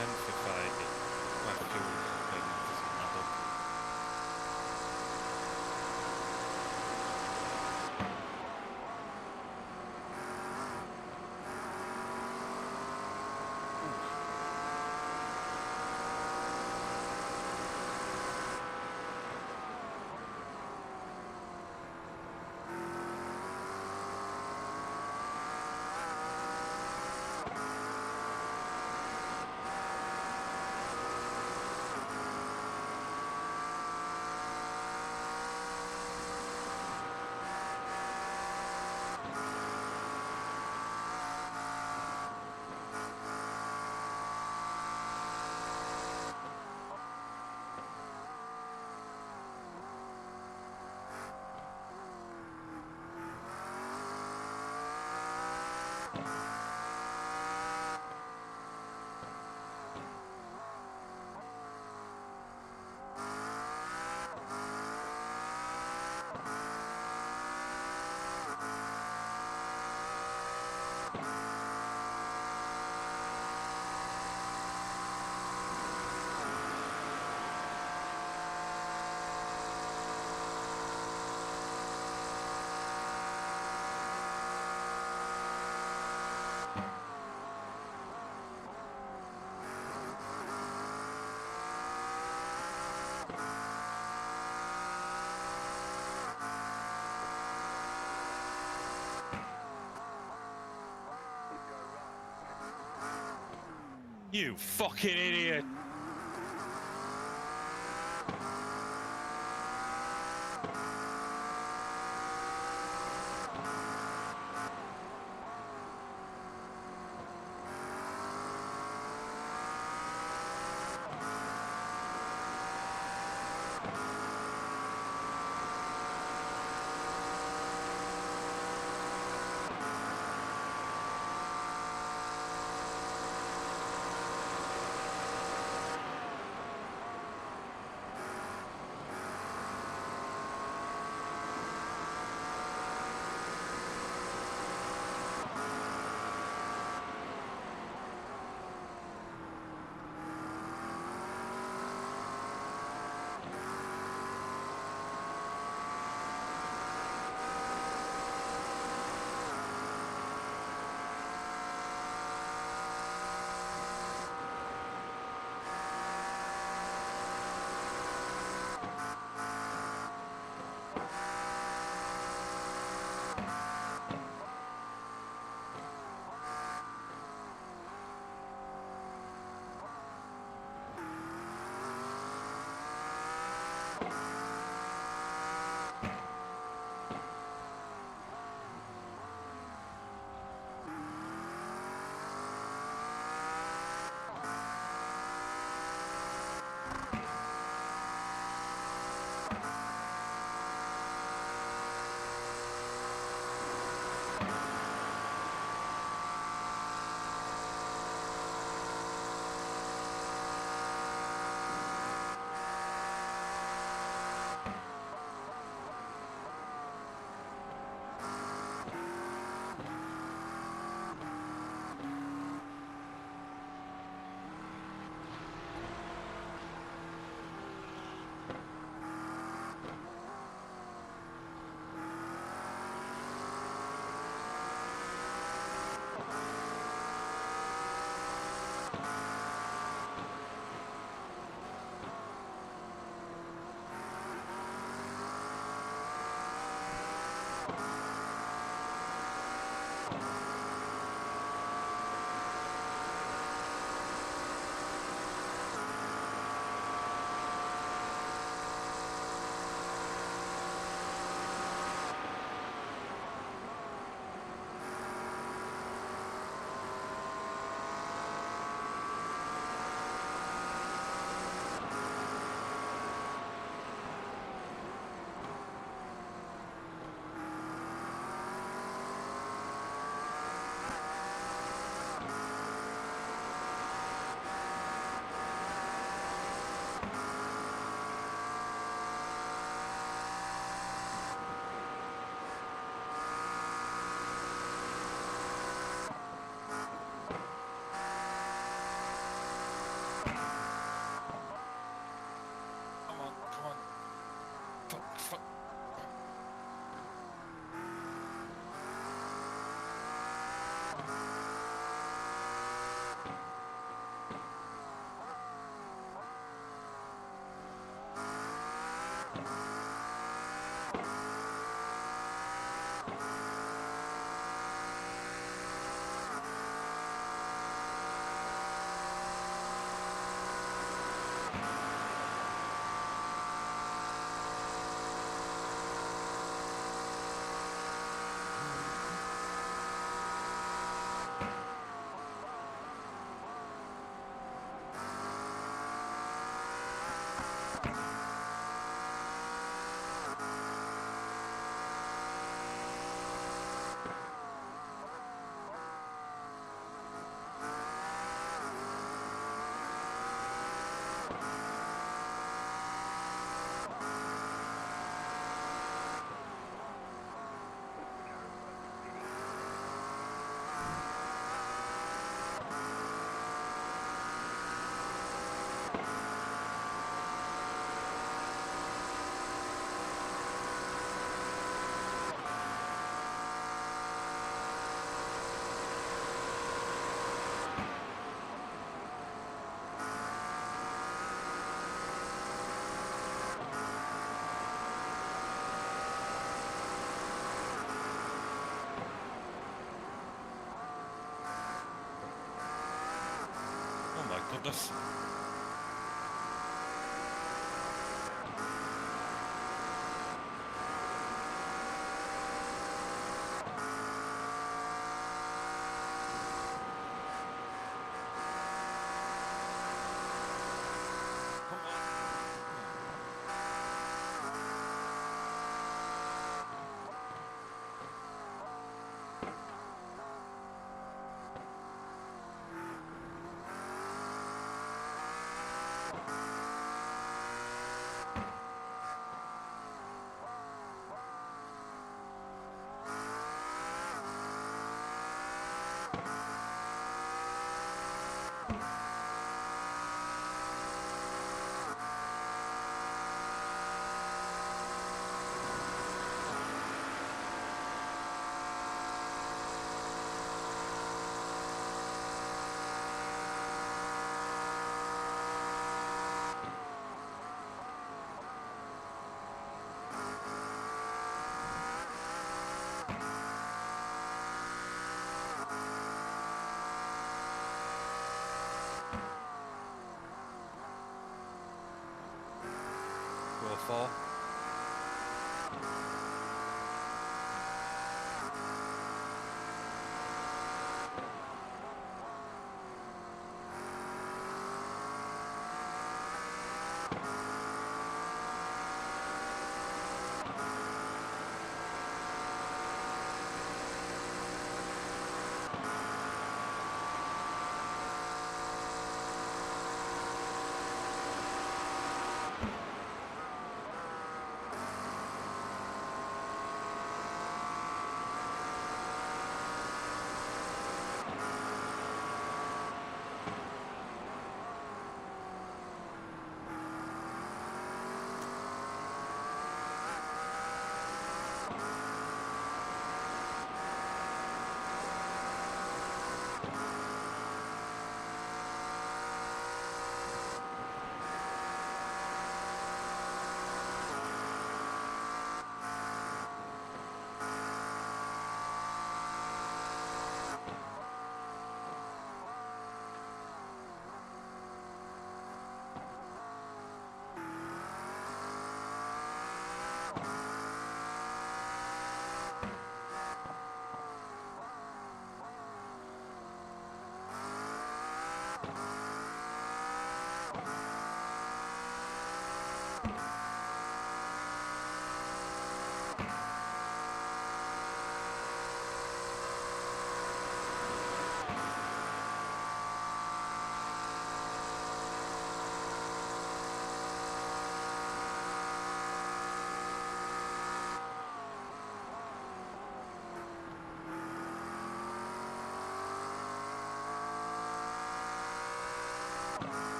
10 for 5. My fuel thing doesn't add up. You fucking idiot! goodness. Roll 4.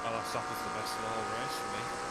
Last lap was the best of the whole race for me.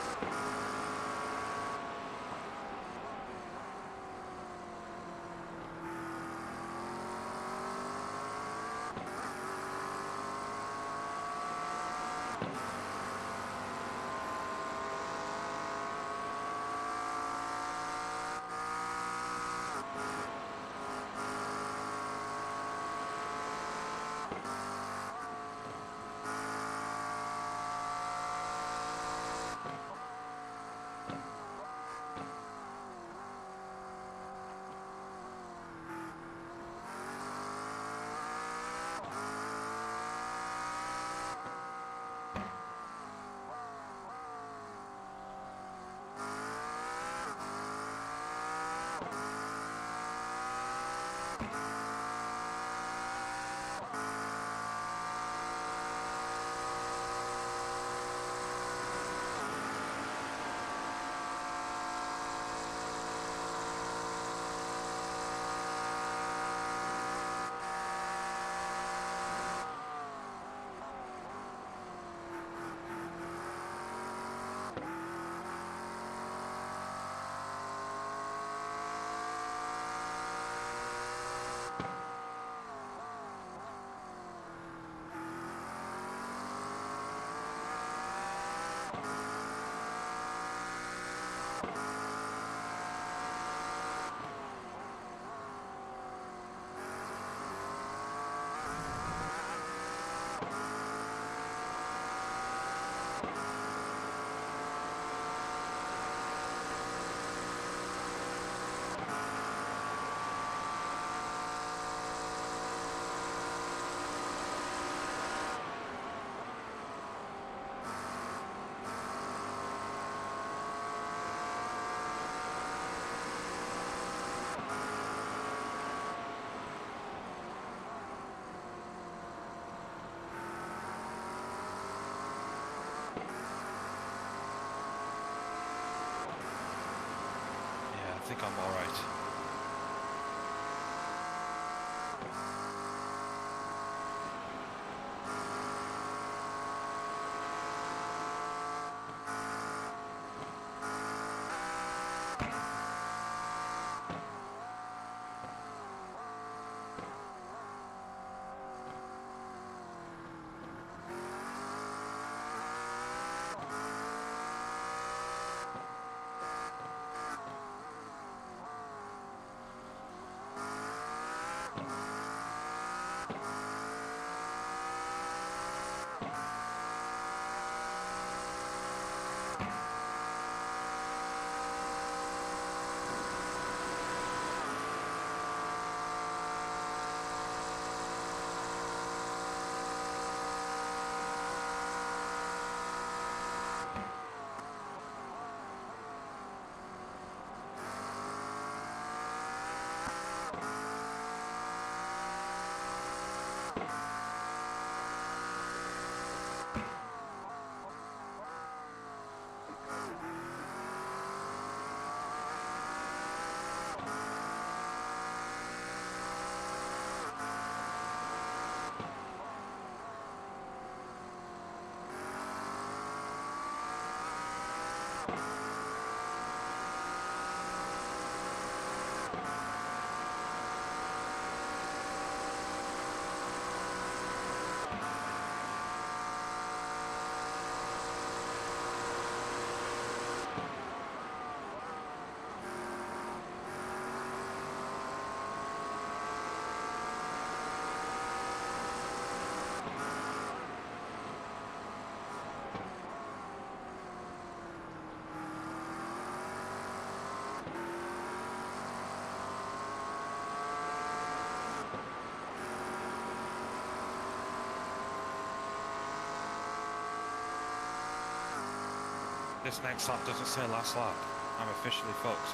This next lap doesn't say last lap. I'm officially fucked.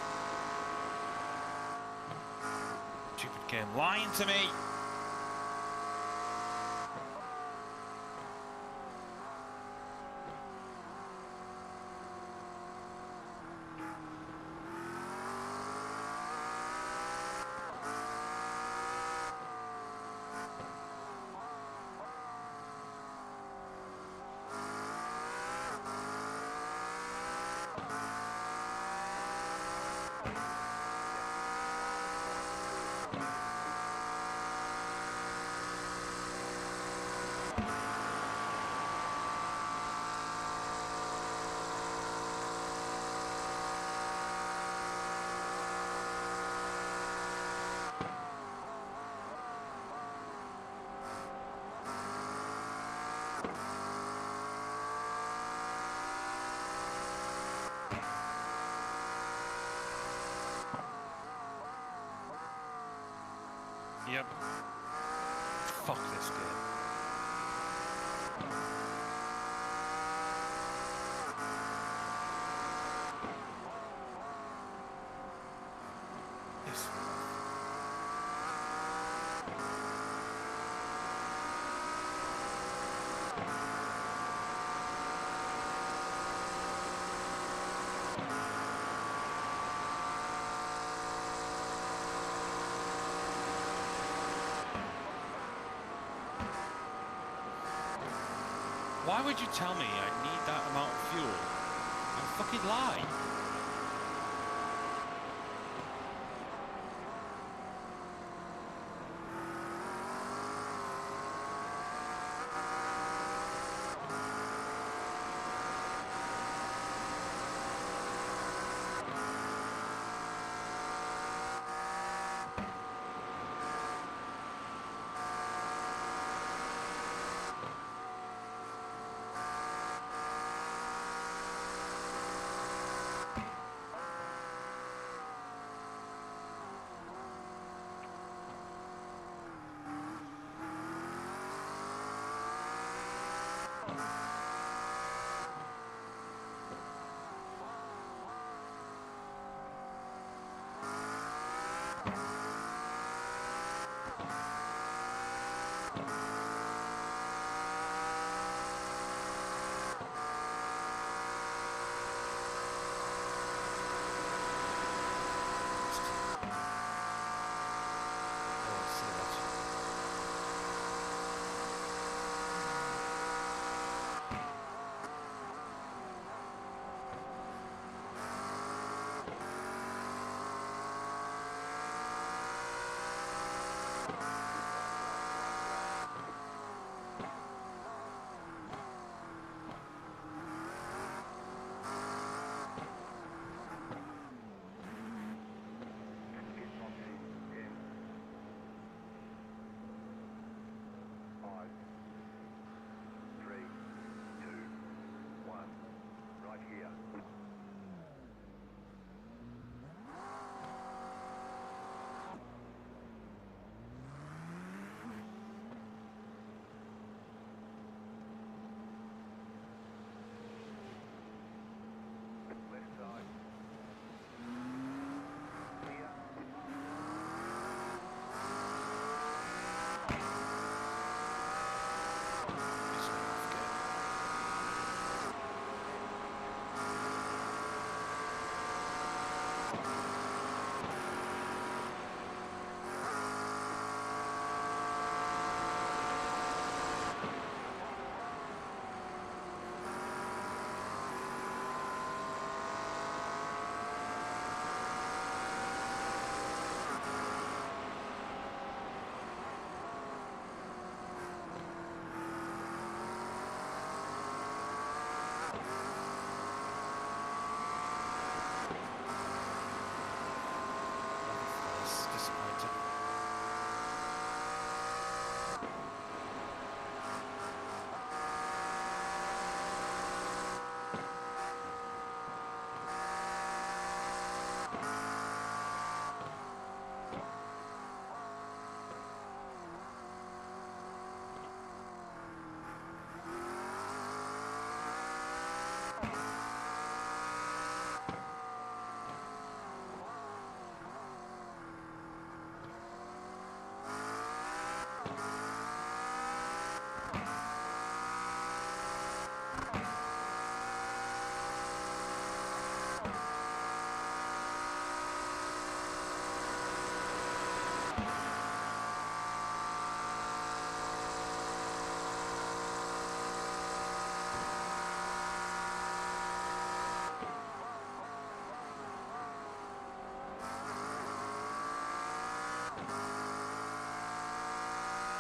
Stupid game lying to me! Yep. Fuck this game. This. Why would you tell me I need that amount of fuel? You fucking lie.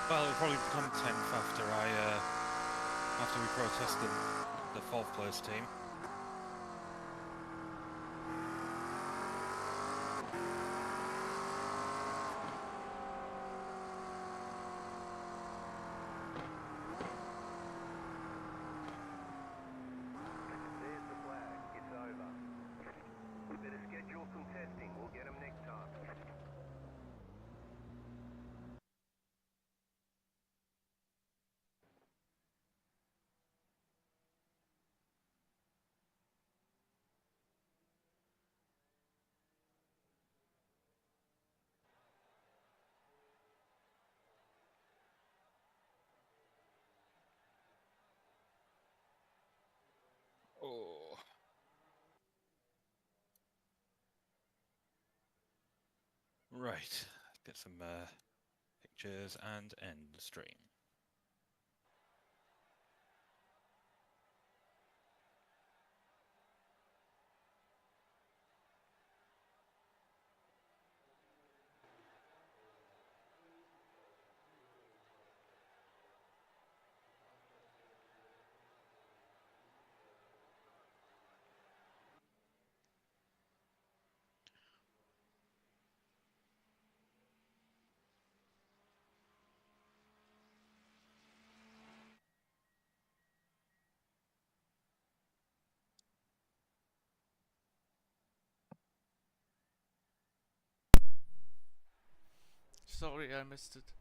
Well, it'll probably become 10th after we protested the 4th place team. There's the flag. It's over. We better schedule some testing. We'll get them next time. Oh. Right, get some pictures and end the stream. Sorry, I missed it.